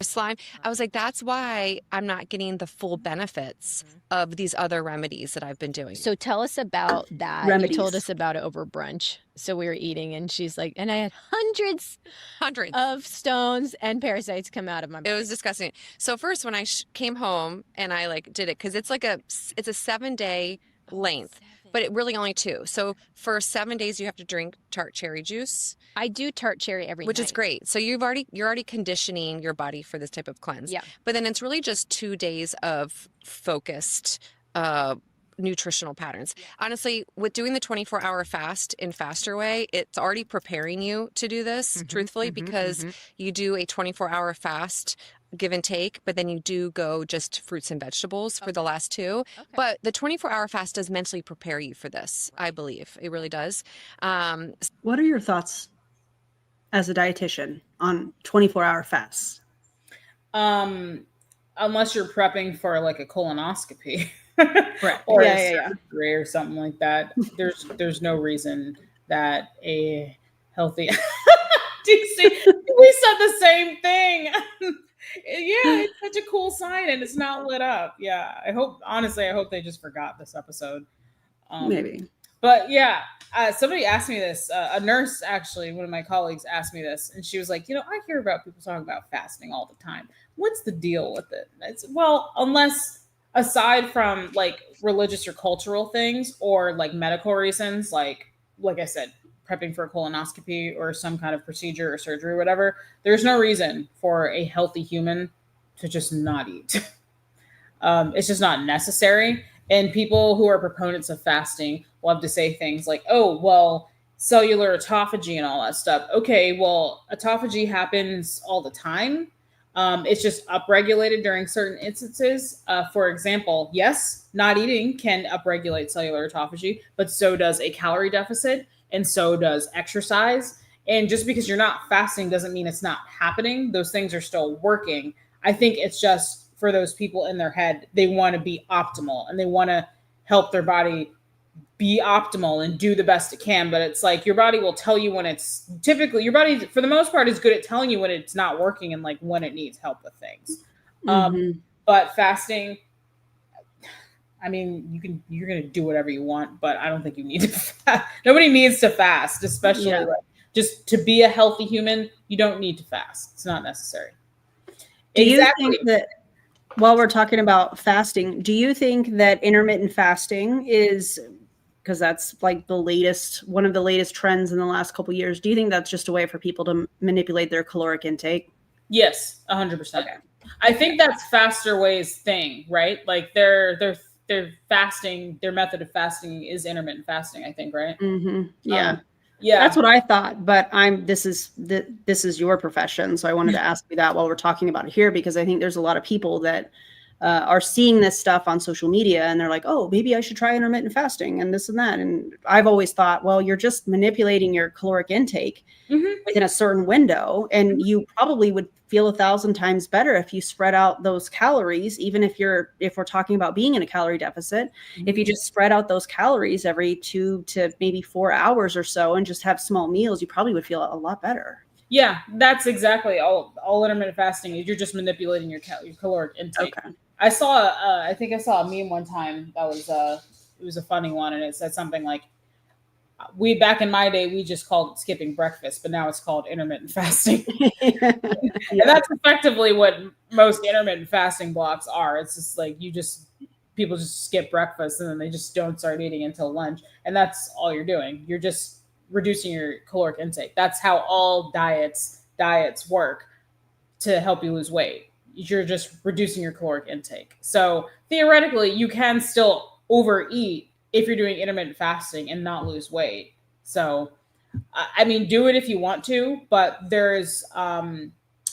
S4: Slime. I was like, that's why I'm not getting the full benefits of these other remedies that I've been doing.
S3: So tell us about that.
S1: Remedies.
S3: You told us about it over brunch. So we were eating and she's like, and I had hundreds of stones and parasites come out of my body.
S4: It was disgusting. So first when I came home and I did it, because it's a 7-day length. But it really only 2. So for 7 days, you have to drink tart cherry juice.
S3: I do tart cherry every night.
S4: Which is great. So you're already conditioning your body for this type of cleanse.
S3: Yeah.
S4: But then it's really just 2 days of focused nutritional patterns. Honestly, with doing the 24-hour fast in Faster Way, it's already preparing you to do this, truthfully, because you do a 24-hour fast, give and take, but then you do go just fruits and vegetables for the last 2. Okay. But the 24-hour fast does mentally prepare you for this, I believe. It really does.
S1: What are your thoughts as a dietitian on 24-hour fasts?
S2: Unless you're prepping for a colonoscopy.
S1: Right.
S2: Or
S1: yeah.
S2: or something like that. There's no reason that a healthy do you see we said the same thing. Yeah, it's such a cool sign and it's not lit up. Yeah. I hope they just forgot this episode.
S1: Maybe.
S2: But yeah, somebody asked me this, a nurse, actually, one of my colleagues asked me this, and she was like, I hear about people talking about fasting all the time. What's the deal with it? Unless aside from religious or cultural things or medical reasons, like I said, prepping for a colonoscopy or some kind of procedure or surgery or whatever, there's no reason for a healthy human to just not eat. It's just not necessary. And people who are proponents of fasting love to say things like, oh, well, cellular autophagy and all that stuff. Okay, well, autophagy happens all the time. It's just upregulated during certain instances. For example, yes, not eating can upregulate cellular autophagy, but so does a calorie deficit, and so does exercise. And just because you're not fasting doesn't mean it's not happening. Those things are still working. I think it's just for those people in their head, they want to be optimal and they want to help their body be optimal and do the best it can. But it's your body will tell you when it's typically, your body for the most part is good at telling you when it's not working and when it needs help with things. But fasting, I mean, you're going to do whatever you want, but I don't think you need to fast. Nobody needs to fast, especially just to be a healthy human. You don't need to fast. It's not necessary.
S1: Do you think that while we're talking about fasting, do you think that intermittent fasting is, because that's one of the latest trends in the last couple of years, do you think that's just a way for people to manipulate their caloric intake?
S2: Yes, 100%. Okay. I think that's Faster Way's thing, right? Their fasting, their method of fasting is intermittent fasting, I think, right?
S1: Yeah.
S2: Yeah,
S1: that's what I thought. But this is your profession, so I wanted to ask you that while we're talking about it here, because I think there's a lot of people that are seeing this stuff on social media and they're like, oh, maybe I should try intermittent fasting and this and that. And I've always thought, well, you're just manipulating your caloric intake within a certain window, and you probably would feel 1,000 times better if you spread out those calories, even if we're talking about being in a calorie deficit, if you just spread out those calories every 2 to maybe 4 hours or so and just have small meals, you probably would feel a lot better.
S2: Yeah, that's exactly all intermittent fasting is. You're just manipulating your caloric intake. Okay. I think I saw a meme one time that was it was a funny one, and it said something like, back in my day, we just called it skipping breakfast, but now it's called intermittent fasting. And that's effectively what most intermittent fasting blocks are. It's just people just skip breakfast and then they just don't start eating until lunch. And that's all you're doing. You're just reducing your caloric intake. That's how all diets work to help you lose weight. You're just reducing your caloric intake. So theoretically, you can still overeat if you're doing intermittent fasting and not lose weight. So, I mean, do it if you want to, but there's, I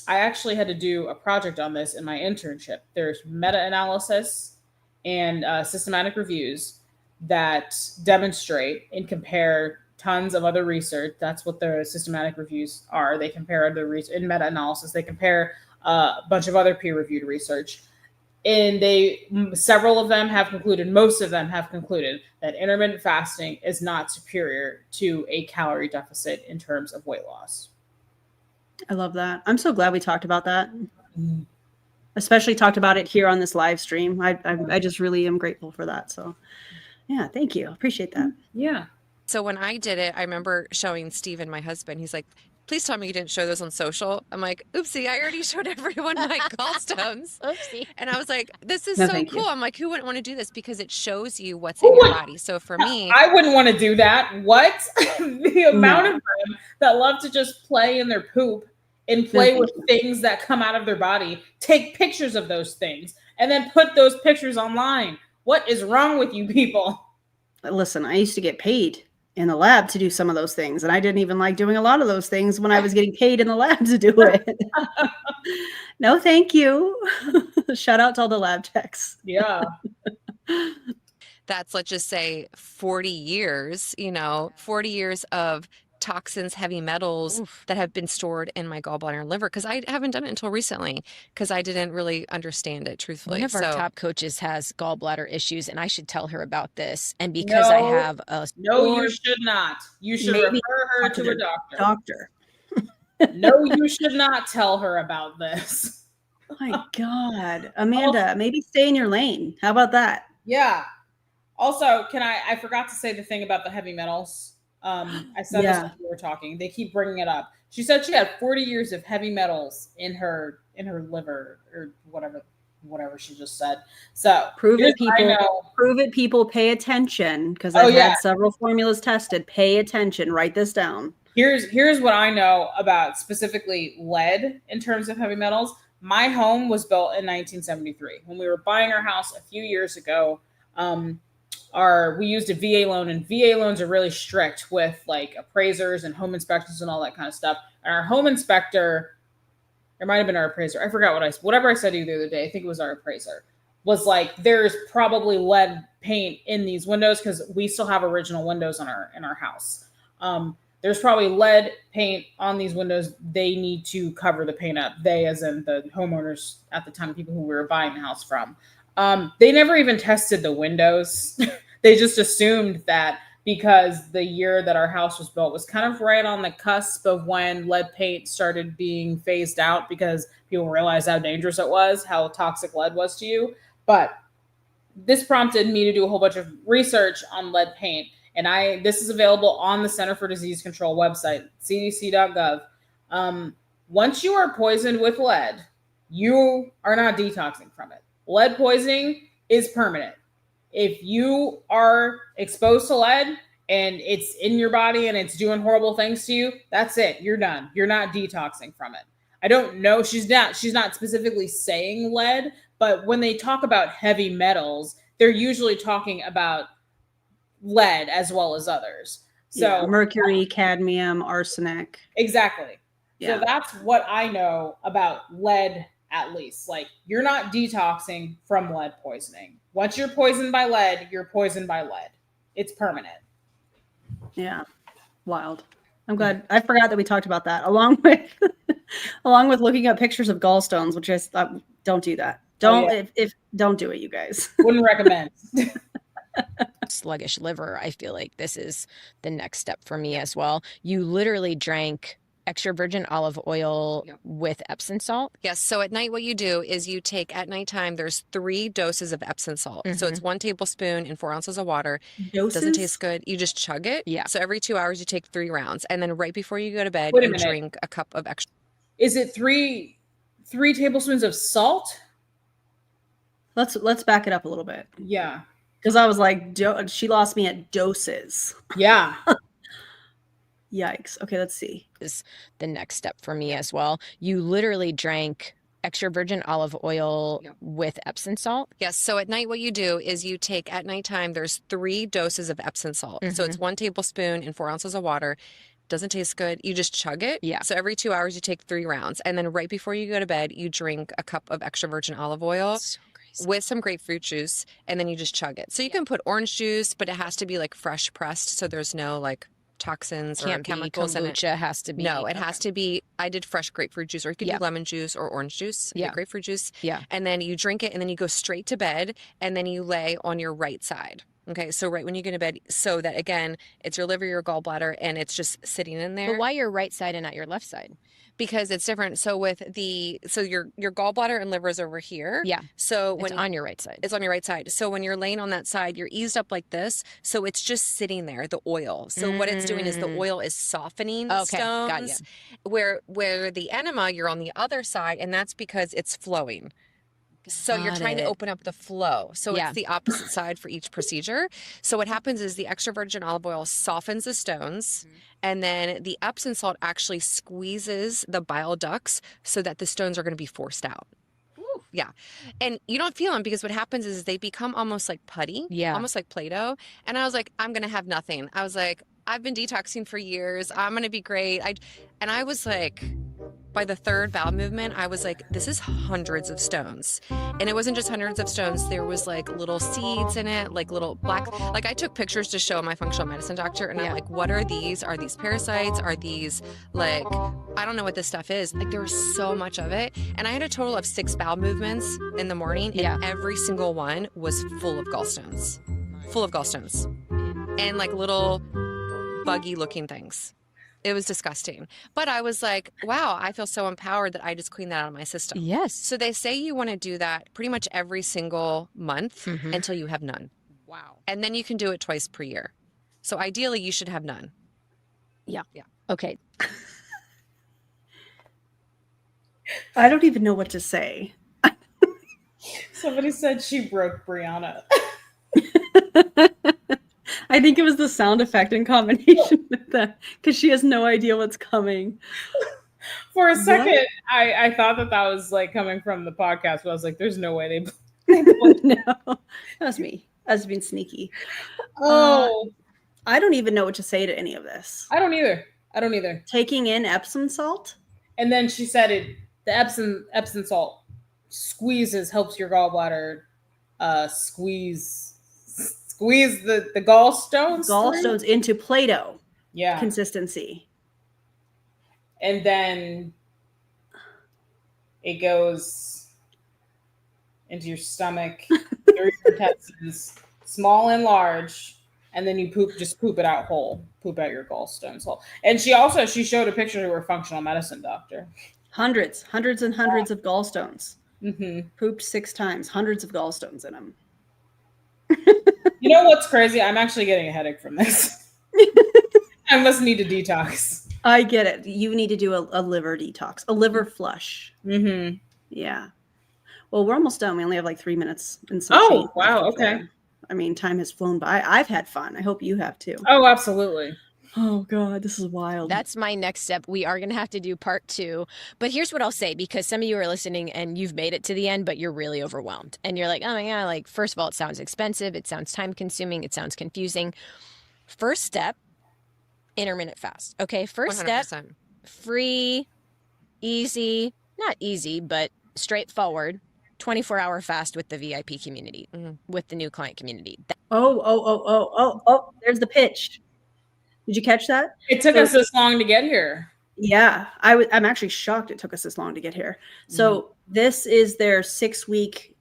S2: actually had to do a project on this in my internship. There's meta-analysis and systematic reviews that demonstrate and compare tons of other research. That's what the systematic reviews are. They compare other research in meta-analysis. They compare a bunch of other peer-reviewed research. And several of them have concluded, most of them have concluded that intermittent fasting is not superior to a calorie deficit in terms of weight loss.
S1: I love that. I'm so glad we talked about that. Especially talked about it here on this live stream. I just really am grateful for that. So yeah, thank you. Appreciate that.
S2: Yeah.
S4: So when I did it, I remember showing Steven, my husband, he's like, please tell me you didn't show those on social. I'm like, oopsie, I already showed everyone my gallstones.
S3: Oopsie.
S4: And I was like, this is
S1: No,
S4: so
S1: thank
S4: cool.
S1: you.
S4: I'm like, who wouldn't want to do this? Because it shows you what's in your body. So for me,
S2: I wouldn't want to do that. What? The amount of them that love to just play in their poop and play with things that come out of their body, take pictures of those things, and then put those pictures online. What is wrong with you people?
S1: Listen, I used to get paid in the lab to do some of those things, and I didn't even like doing a lot of those things when I was getting paid in the lab to do it. No, thank you. Shout out to all the lab techs.
S2: Yeah.
S4: that's, let's just say 40 years, 40 years of toxins, heavy metals that have been stored in my gallbladder and liver, because I haven't done it until recently because I didn't really understand it, truthfully.
S3: One of our top coaches has gallbladder issues, and I should tell her about this. And because I have a
S2: you should not. You should refer her to a doctor. No, you should not tell her about this.
S1: Oh my God, Amanda, maybe stay in your lane. How about that?
S2: Yeah. Also, I forgot to say the thing about the heavy metals. I said this when we were talking. They keep bringing it up. She said she had 40 years of heavy metals in her liver, or whatever she just said. So
S1: prove it, people. Pay attention, because I've had several formulas tested. Pay attention. Write this down.
S2: Here's what I know about specifically lead in terms of heavy metals. My home was built in 1973. When we were buying our house a few years ago, we used a VA loan, and VA loans are really strict with like appraisers and home inspections and all that kind of stuff. And our home inspector, it might have been our appraiser, I forgot whatever I said to you the other day, I think it was our appraiser, was like, there's probably lead paint in these windows, because we still have original windows in our house. There's probably lead paint on these windows. They need to cover the paint up. They, as in the homeowners at the time, people who we were buying the house from. They never even tested the windows. They just assumed that because the year that our house was built was kind of right on the cusp of when lead paint started being phased out, because people realized how dangerous it was, how toxic lead was to you. But this prompted me to do a whole bunch of research on lead paint. And this is available on the Center for Disease Control website, cdc.gov. Once you are poisoned with lead, you are not detoxing from it. Lead poisoning is permanent. If you are exposed to lead and it's in your body and it's doing horrible things to you, that's it. You're done. You're not detoxing from it. I don't know. She's not specifically saying lead, but when they talk about heavy metals, they're usually talking about lead as well as others. So
S1: mercury, cadmium, arsenic.
S2: Exactly.
S1: Yeah.
S2: So that's what I know about lead, at least. Like, you're not detoxing from lead poisoning. Once you're poisoned by lead, you're poisoned by lead. It's permanent.
S1: Yeah. Wild. I'm glad. I forgot that we talked about that along with looking up pictures of gallstones, which I thought, don't do that. Don't don't do it, you guys.
S2: Wouldn't recommend.
S3: Sluggish liver, I feel like this is the next step for me as well. You literally drank extra virgin olive oil with Epsom salt.
S4: Yes. So at night, what you do is you take, at nighttime, there's 3 doses of Epsom salt. So it's 1 tablespoon in 4 ounces of water.
S1: Doses?
S4: Doesn't taste good. You just chug it.
S3: Yeah.
S4: So every 2 hours, you take 3 rounds. And then right before you go to bed,
S2: Wait a
S4: you
S2: minute.
S4: drink a cup of extra.
S2: Is it 3 tablespoons of salt?
S1: Let's back it up a little bit.
S2: Yeah.
S1: Because I was like, she lost me at doses.
S2: Yeah.
S1: Yikes. Okay, let's see.
S3: Is the next step for me as well. You literally drank extra virgin olive oil with Epsom salt.
S4: Yes. So at night, what you do is you take, at nighttime, there's 3 doses of Epsom salt. So it's 1 tablespoon in 4 ounces of water. Doesn't taste good. You just chug it.
S3: Yeah.
S4: So every 2 hours, you take 3 rounds. And then right before you go to bed, you drink a cup of extra virgin olive oil.
S3: So great.
S4: with some grapefruit juice, and then you just chug it. So you can put orange juice, but it has to be like fresh pressed, so there's no like toxins or
S3: Can't be
S4: chemicals in it.
S3: kombucha, has to be.
S4: No, it has to be. I did fresh grapefruit juice, or you could do lemon juice or orange juice.
S3: Yeah.
S4: Grapefruit juice.
S3: Yeah.
S4: And then you drink it, and then you go straight to bed, and then you lay on your right side. Okay, so right when you get to bed, so that again, it's your liver, your gallbladder, and it's just sitting in there.
S3: But why your right side and not your left side?
S4: Because it's different. So with your gallbladder and liver is over here.
S3: Yeah.
S4: So
S3: It's on your right side.
S4: it's on your right side. So when you're laying on that side, you're eased up like this. So it's just sitting there, the oil. So what it's doing is the oil is softening the stones.
S3: Got you.
S4: Where the enema, you're on the other side, and that's because it's flowing. So you're trying to open up the flow. So it's the opposite side for each procedure. So what happens is the extra virgin olive oil softens the stones, and then the Epsom salt actually squeezes the bile ducts so that the stones are going to be forced out. Ooh. Yeah. And you don't feel them because what happens is they become almost like putty, almost like Play-Doh. And I was like, I'm going to have nothing. I was like, I've been detoxing for years. I'm going to be great. And I was like, by the third bowel movement, I was like, this is hundreds of stones. And it wasn't just hundreds of stones. There was like little seeds in it, like little black, like I took pictures to show my functional medicine doctor. And I'm like, what are these? Are these parasites? Are these like, I don't know what this stuff is. Like there was so much of it. And I had a total of 6 bowel movements in the morning. And every single one was full of gallstones. Full of gallstones. And like little buggy looking things. It was disgusting. But I was like, wow, I feel so empowered that I just cleaned that out of my system.
S3: Yes.
S4: So they say you want to do that pretty much every single month until you have none.
S2: Wow.
S4: And then you can do it twice per year. So ideally, you should have none.
S3: Yeah. Okay.
S1: I don't even know what to say.
S2: Somebody said she broke Brianna.
S1: I think it was the sound effect in combination with that, because she has no idea what's coming.
S2: For a second, I thought that was like coming from the podcast, but I was like, there's no way they
S1: No, that was me. I was being sneaky.
S2: Oh.
S1: I don't even know what to say to any of this.
S2: I don't either.
S1: Taking in Epsom salt?
S2: And then she said the Epsom salt helps your gallbladder squeeze the gallstones
S1: into Play-Doh
S2: yeah
S1: consistency.
S2: And then it goes into your stomach, through your intestines, small and large, and then you poop it out whole. Poop out your gallstones whole. And she showed a picture of her functional medicine doctor.
S1: Hundreds and hundreds of gallstones.
S2: Mm-hmm.
S1: Pooped 6 times, hundreds of gallstones in them.
S2: You know what's crazy? I'm actually getting a headache from this. I must need to detox.
S1: I get it. You need to do a liver detox, a liver flush.
S2: Mm-hmm.
S1: Yeah. Well, we're almost done. We only have like 3 minutes and some.
S2: Oh, wow. Okay.
S1: There. I mean, time has flown by. I've had fun. I hope you have too.
S2: Oh, absolutely.
S1: Oh God, this is wild.
S3: That's my next step. We are going to have to do part 2. But here's what I'll say, because some of you are listening and you've made it to the end, but you're really overwhelmed. And you're like, oh my God, like, first of all, it sounds expensive. It sounds time consuming. It sounds confusing. First step, intermittent fast. Okay. First
S4: 100%.
S3: step, free, easy, not easy, but straightforward, 24-hour fast with the VIP community, with the new client community.
S1: Oh, there's the pitch. Did you catch that?
S2: It took us this long to get here.
S1: Yeah, I'm actually shocked it took us this long to get here. So this is their 6-week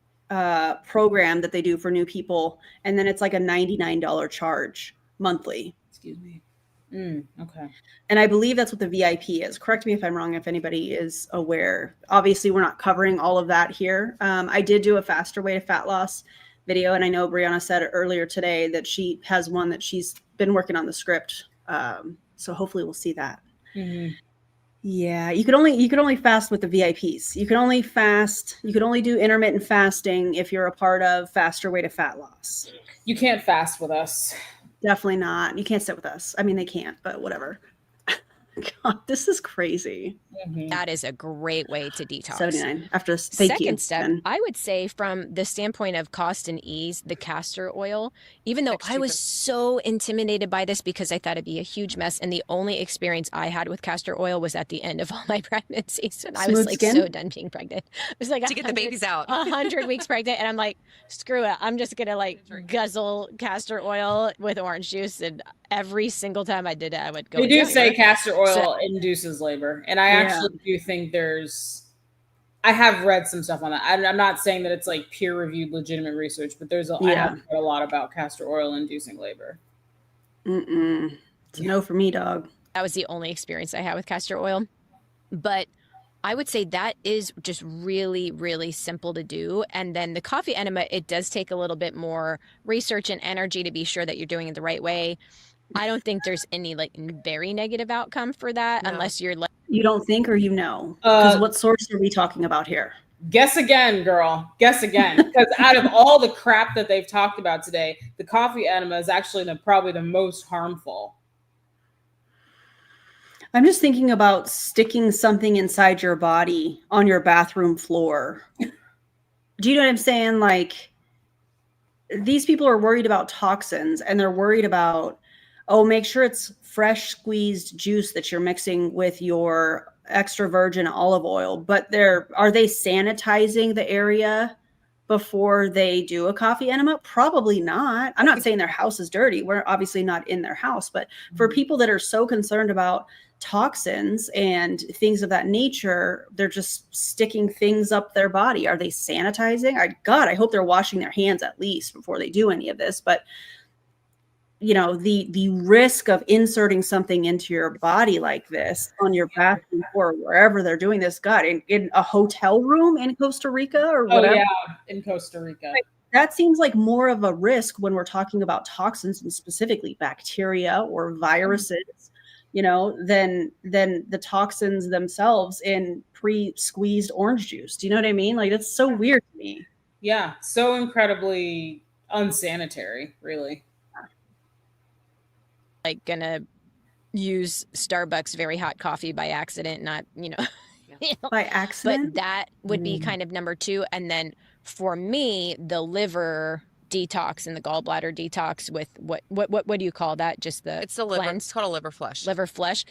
S1: program that they do for new people, and then it's like a $99 charge monthly.
S2: Excuse me. Okay.
S1: And I believe that's what the VIP is. Correct me if I'm wrong, if anybody is aware. Obviously, we're not covering all of that here. I did do a faster way to fat loss video, and I know Brianna said earlier today that she has one that she's been working on the script. So hopefully we'll see that.
S2: Mm-hmm.
S1: Yeah, you could only fast with the VIPs. You could only do intermittent fasting if you're a part of Faster Way to Fat Loss.
S2: You can't fast with us.
S1: Definitely not. You can't sit with us. I mean, they can't, but whatever. God, this is crazy.
S3: That is a great way to detox.
S1: 79 after this. Thank you.
S3: Second step,
S1: Jen.
S3: I would say from the standpoint of cost and ease, the castor oil, even though I was so intimidated by this because I thought it'd be a huge mess. And the only experience I had with castor oil was at the end of all my pregnancies. And I was
S1: Smooth
S3: like
S1: skin?
S3: so done being pregnant. I was like
S4: To get the babies out.
S3: 100 weeks pregnant. And I'm like, screw it. I'm just going to like guzzle castor oil with orange juice. And every single time I did it, I would go.
S2: They do
S3: into
S2: say
S3: labor.
S2: castor oil
S3: So-
S2: induces labor. And I actually do think I have read some stuff on that. I'm not saying that it's like peer-reviewed, legitimate research, but I have read a lot about castor oil inducing labor.
S1: It's a no for me, dog.
S3: That was the only experience I had with castor oil. But I would say that is just really, really simple to do. And then the coffee enema, it does take a little bit more research and energy to be sure that you're doing it the right way. I don't think there's any like very negative outcome for that unless you're like.
S1: You don't think, or you know? Because what source are we talking about here?
S2: Guess again, girl. Guess again. Because out of all the crap that they've talked about today, the coffee enema is actually probably the most harmful.
S1: I'm just thinking about sticking something inside your body on your bathroom floor. Do you know what I'm saying? Like, these people are worried about toxins, and they're worried about, make sure it's fresh squeezed juice that you're mixing with your extra virgin olive oil. But are they sanitizing the area before they do a coffee enema? Probably not. I'm not saying their house is dirty. We're obviously not in their house. But for people that are so concerned about toxins and things of that nature, they're just sticking things up their body. Are they sanitizing? I hope they're washing their hands at least before they do any of this. But you know, the risk of inserting something into your body like this on your bathroom or wherever they're doing this, God, in a hotel room in Costa Rica or whatever.
S2: Oh, yeah, in Costa Rica.
S1: That seems like more of a risk when we're talking about toxins and specifically bacteria or viruses, you know, than the toxins themselves in pre-squeezed orange juice. Do you know what I mean? Like, that's so weird to me.
S2: Yeah, so incredibly unsanitary, really.
S3: Like gonna use Starbucks very hot coffee by accident, not,
S1: By accident?
S3: But that would be kind of number two. And then for me, the liver detox and the gallbladder detox with what do you call that? Just
S4: It's the liver.
S3: cleanse?
S4: It's called a liver flush.
S3: Liver flush.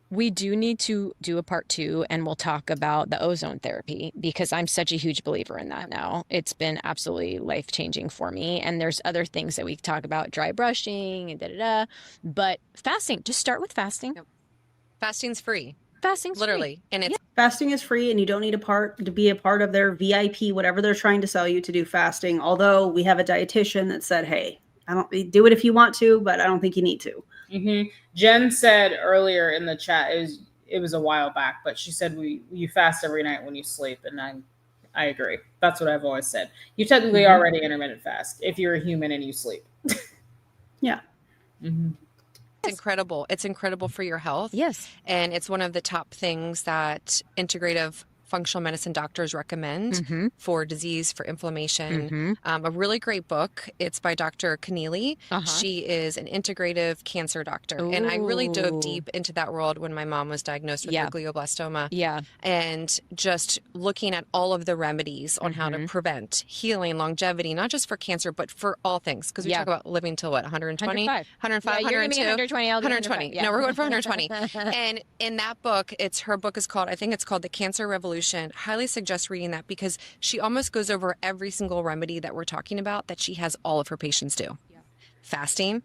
S3: We do need to do a part 2, and we'll talk about the ozone therapy because I'm such a huge believer in that now. It's been absolutely life-changing for me. And there's other things that we talk about, dry brushing and but fasting, just start with fasting.
S4: Yep. Fasting's free.
S3: Fasting's
S4: literally.
S3: free.
S4: And it's
S1: Fasting is free, and you don't need to be a part of their VIP, whatever they're trying to sell you to do fasting. Although we have a dietitian that said, hey, I don't do it if you want to, but I don't think you need to.
S2: Mm-hmm. Jen said earlier in the chat, it was a while back, but she said you fast every night when you sleep, and I agree. That's what I've always said. You technically already intermittent fast if you're a human and you sleep.
S1: Yeah.
S2: Mm-hmm.
S4: It's incredible. It's incredible for your health.
S3: Yes.
S4: And it's one of the top things that integrative functional medicine doctors recommend for disease, for inflammation. A really great book. It's by Dr. Keneally. She is an integrative cancer doctor. And I really dove deep into that world when my mom was diagnosed with glioblastoma.
S3: Yeah.
S4: And just looking at all of the remedies on how to prevent healing, longevity, not just for cancer, but for all things. Because we talk about living till what, 120? 105,
S3: You're gonna be 120, I'll be
S4: 120.
S3: 105. Yeah.
S4: No, we're going for 120. And in that book, her book is called, I think it's called The Cancer Revolution. Highly suggest reading that because she almost goes over every single remedy that we're talking about that she has all of her patients do. Fasting,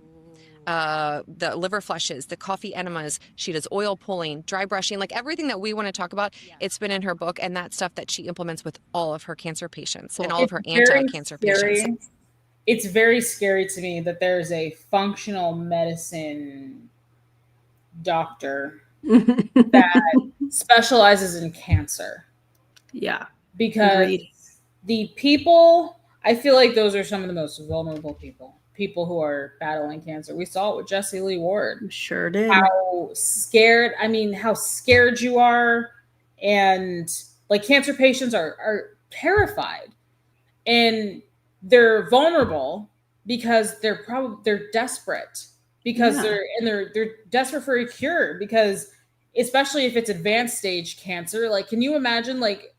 S4: the liver flushes, the coffee enemas, she does oil pulling, dry brushing, like everything that we want to talk about, it's been in her book, and that's stuff that she implements with all of her cancer patients and all of her anti-cancer patients.
S2: It's very scary to me that there's a functional medicine doctor that specializes in cancer.
S1: Yeah.
S2: Because
S1: Agreed.
S2: the people, I feel like those are some of the most vulnerable people who are battling cancer. We saw it with Jesse Lee Ward.
S1: Sure did.
S2: How scared you are. And like cancer patients are terrified. And they're vulnerable because they're desperate because
S1: Yeah.
S2: they're desperate for a cure, because especially if it's advanced stage cancer. Like, can you imagine, like,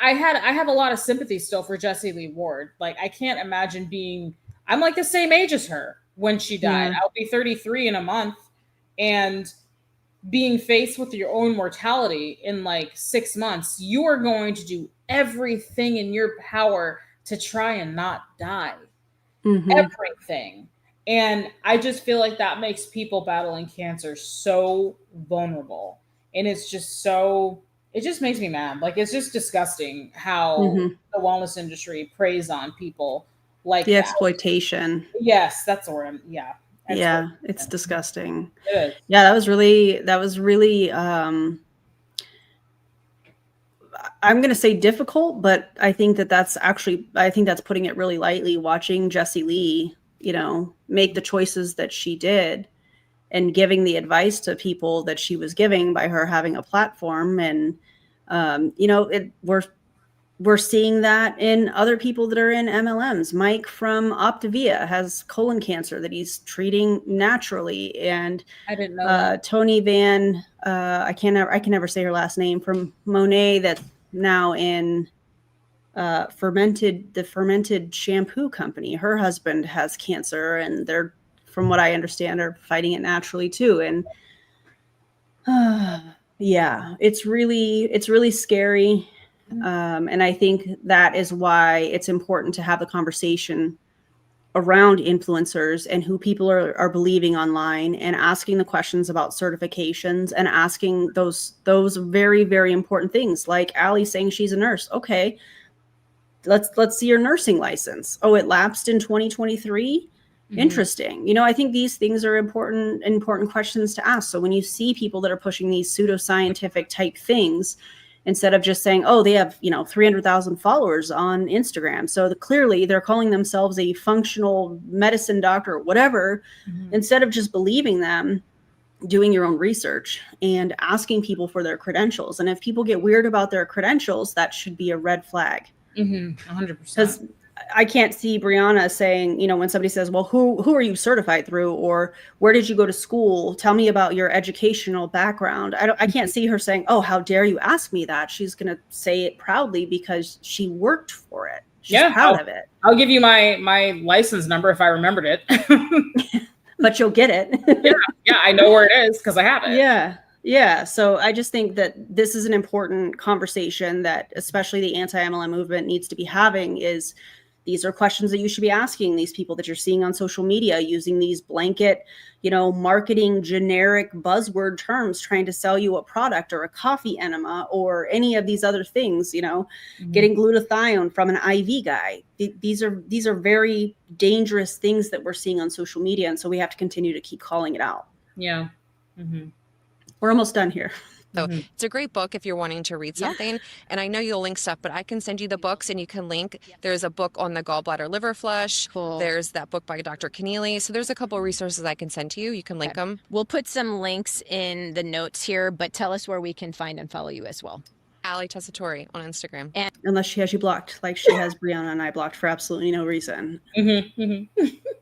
S2: I have a lot of sympathy still for Jessie Lee Ward. Like, I can't imagine I'm like the same age as her when she died.
S1: Yeah.
S2: I'll be 33 in a month, and being faced with your own mortality in like 6 months, you are going to do everything in your power to try and not die.
S1: Mhm.
S2: Everything. And I just feel like that makes people battling cancer so vulnerable. And it just makes me mad. Like, it's just disgusting how
S1: Mhm.
S2: the wellness industry preys on people like
S1: The
S2: that.
S1: exploitation.
S2: Yes, that's the word. Yeah.
S1: Yeah, it's disgusting.
S2: It is.
S1: Yeah, that was really I'm going to say difficult, but I think that's putting it really lightly, watching Jessie Lee, make the choices that she did and giving the advice to people that she was giving by her having a platform. And, we're seeing that in other people that are in MLMs. Mike from Optavia has colon cancer that he's treating naturally. And
S2: I didn't know that.
S1: Tony Van, I can never say her last name, from Monet, that's now in fermented shampoo company. Her husband has cancer, and they're, from what I understand, are fighting it naturally too. And yeah, it's really scary. And I think that is why it's important to have the conversation around influencers and who people are believing online, and asking the questions about certifications, and asking those very, very important things, like Allie saying she's a nurse. Okay, let's see your nursing license. Oh, it lapsed in 2023. Interesting. I think these things are important questions to ask. So when you see people that are pushing these pseudoscientific type things, instead of just saying, oh, they have 300,000 followers on Instagram, so clearly they're calling themselves a functional medicine doctor or whatever, instead of just believing them, doing your own research and asking people for their credentials. And if people get weird about their credentials, that should be a red flag.
S2: 100%.
S1: Because I can't see Brianna saying, when somebody says, well, who are you certified through, or where did you go to school? Tell me about your educational background. I can't see her saying, oh, how dare you ask me that? She's going to say it proudly because she worked for it. She's proud of it.
S2: I'll give you my license number if I remembered it.
S1: But you'll get it.
S2: Yeah, I know where it is because I have it.
S1: Yeah. So I just think that this is an important conversation that especially the anti-MLM movement needs to be having. Is these are questions that you should be asking these people that you're seeing on social media using these blanket, marketing generic buzzword terms, trying to sell you a product or a coffee enema or any of these other things, getting glutathione from an IV guy. These are very dangerous things that we're seeing on social media. And so we have to continue to keep calling it out.
S2: Yeah.
S1: We're almost done here.
S4: So it's a great book if you're wanting to read something. And I know you'll link stuff, but I can send you the books and you can link. There's a book on the gallbladder liver flush.
S3: Cool.
S4: There's that book by Dr. Keneally. So there's a couple of resources I can send to you. You can link them.
S3: We'll put some links in the notes here, but tell us where we can find and follow you as well.
S4: Allie Tessitore on Instagram.
S1: Unless she has you blocked, like she has Brianna and I blocked for absolutely no reason.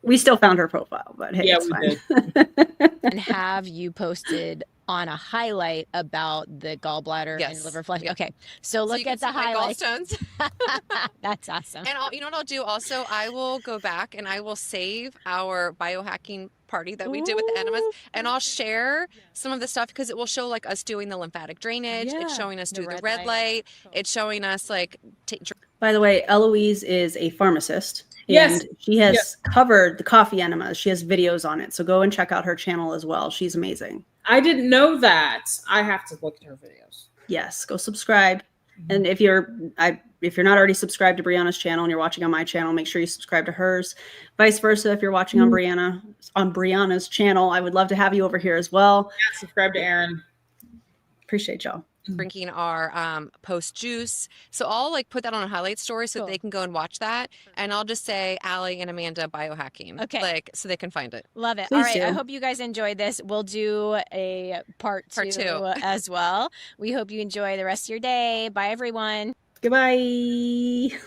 S1: We still found her profile, but hey, it's fine.
S3: And have you posted on a highlight about the gallbladder and liver flush? Okay, so look at the highlights. That's awesome.
S4: And you know what I'll do also? I will go back and I will save our biohacking party that we did with the enemas, and I'll share some of the stuff because it will show like us doing the lymphatic drainage. It's showing us do the red light. It's showing us like.
S1: By the way, Eloise is a pharmacist.
S2: Yes.
S1: And she has covered the coffee enemas. She has videos on it. So go and check out her channel as well. She's amazing.
S2: I didn't know that. I have to look at her videos.
S1: Yes, go subscribe. And if you're not already subscribed to Brianna's channel and you're watching on my channel, make sure you subscribe to hers. Vice versa, if you're watching on Brianna's channel, I would love to have you over here as well.
S2: Yeah, subscribe to Erin.
S1: Appreciate y'all.
S4: Drinking our post juice. So I'll like put that on a highlight story so they can go and watch that. And I'll just say Allie and Amanda biohacking.
S3: Okay.
S4: Like so they can find it.
S3: Love it.
S1: Please
S3: All right.
S1: do.
S3: I hope you guys enjoyed this. We'll do a part two as well. We hope you enjoy the rest of your day. Bye everyone.
S1: Goodbye.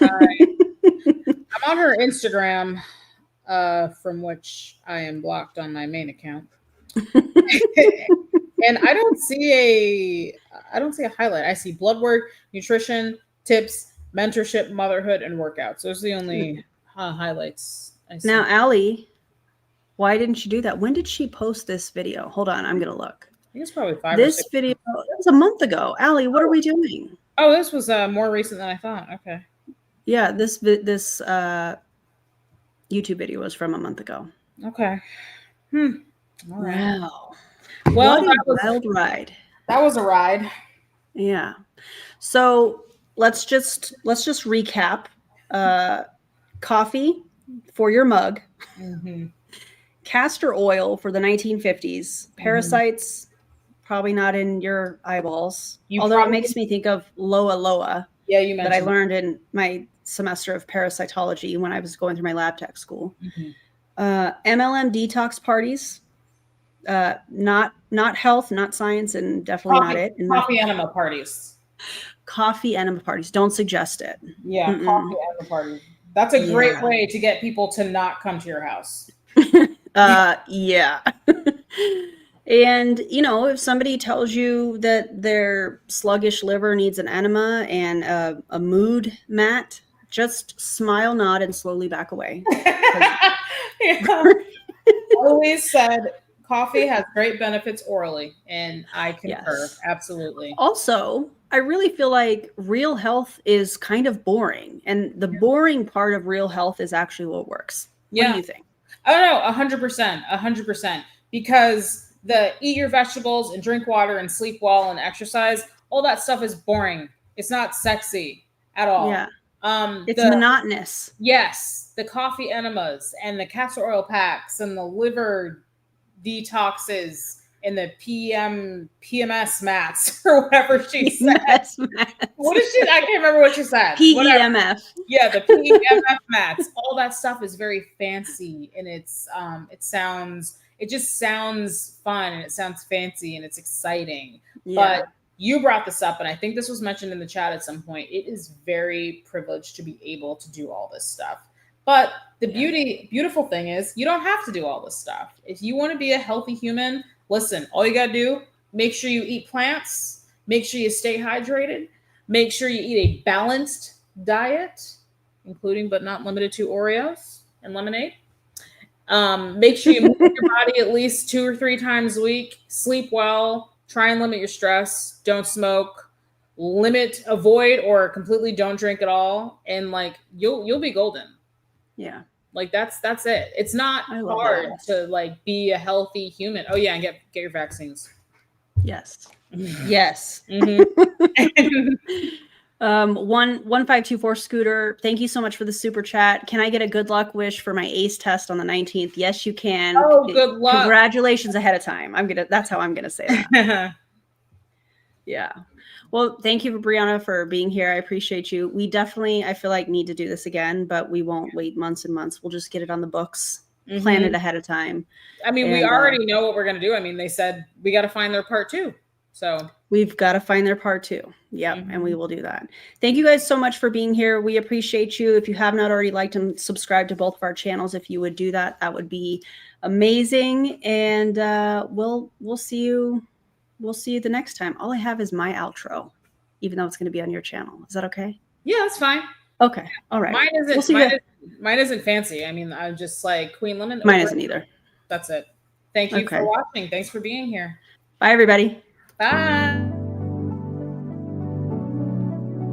S2: I'm on her Instagram. from which I am blocked on my main account. And I don't see a highlight. I see blood work, nutrition, tips, mentorship, motherhood, and workouts. Those are the only highlights I see.
S1: Now, Allie, why didn't you do that? When did she post this video? Hold on, I'm gonna look.
S2: I think it's probably 5 or
S1: This
S2: 6.
S1: video, that was a month ago. Allie, what are we doing?
S2: Oh, this was more recent than I thought. Okay.
S1: Yeah, this YouTube video was from a month ago.
S2: Okay. All right.
S1: Wow.
S2: Well,
S1: what a wild ride.
S2: That was a ride.
S1: Yeah. So let's just recap. Coffee for your mug.
S2: Mm-hmm.
S1: Castor oil for the 1950s. Parasites, probably not in your eyeballs. Although it makes me think of Loa Loa.
S2: Yeah, you mentioned
S1: that I learned in my semester of parasitology when I was going through my lab tech school. MLM detox parties. Not health, not science, and definitely not it.
S2: Coffee enema parties.
S1: Coffee enema parties. Don't suggest it.
S2: Yeah, coffee enema parties. That's a great way to get people to not come to your house.
S1: Yeah. And, if somebody tells you that their sluggish liver needs an enema and a mood mat, just smile, nod, and slowly back away.
S2: Always said coffee has great benefits orally, and I concur.
S1: Yes.
S2: Absolutely.
S1: Also, I really feel like real health is kind of boring, and the boring part of real health is actually what works. What do you think?
S2: Oh no, 100%, because the eat your vegetables and drink water and sleep well and exercise, all that stuff is boring. It's not sexy at all.
S1: Yeah. It's monotonous.
S2: Yes, the coffee enemas and the castor oil packs and the liver detoxes and the PMS mats or whatever she said. What is she? I can't remember what she said.
S1: PEMF.
S2: Yeah, the PEMF mats. All that stuff is very fancy, and it just sounds fun, and it sounds fancy, and it's exciting.
S1: Yeah.
S2: But you brought this up, and I think this was mentioned in the chat at some point. It is very privileged to be able to do all this stuff. But the beautiful thing is you don't have to do all this stuff. If you want to be a healthy human, listen, all you got to do, make sure you eat plants, make sure you stay hydrated, make sure you eat a balanced diet, including but not limited to Oreos and lemonade. Make sure you move your body at least 2 or 3 times a week, sleep well, try and limit your stress, don't smoke, avoid or completely don't drink at all. And you'll be golden.
S1: Yeah.
S2: That's it. It's not hard to be a healthy human. Oh yeah. And get your vaccines.
S1: Yes. Yes. 1524 Scooter, thank you so much for the super chat. Can I get a good luck wish for my ACE test on the 19th? Yes, you can.
S2: Oh, good luck.
S1: Congratulations ahead of time. That's how I'm gonna say that. Yeah. Well, thank you, Brianna, for being here. I appreciate you. We definitely, I feel like, need to do this again, but we won't wait months and months. We'll just get it on the books, plan it ahead of time.
S2: I mean, we already know what we're gonna do. I mean, they said we got to find their part 2. So
S1: we've got to find their part 2. Yep. And we will do that. Thank you guys so much for being here. We appreciate you. If you have not already liked and subscribed to both of our channels, if you would do that, that would be amazing. And we'll see you. We'll see you the next time. All I have is my outro, even though it's going to be on your channel. Is that okay?
S2: Yeah, that's fine.
S1: Okay. All right.
S2: Mine isn't fancy. I mean, I'm just like Queen Lemon.
S1: Mine isn't either.
S2: That's it. Thank you for watching. Thanks for being here.
S1: Bye, everybody.
S2: Bye.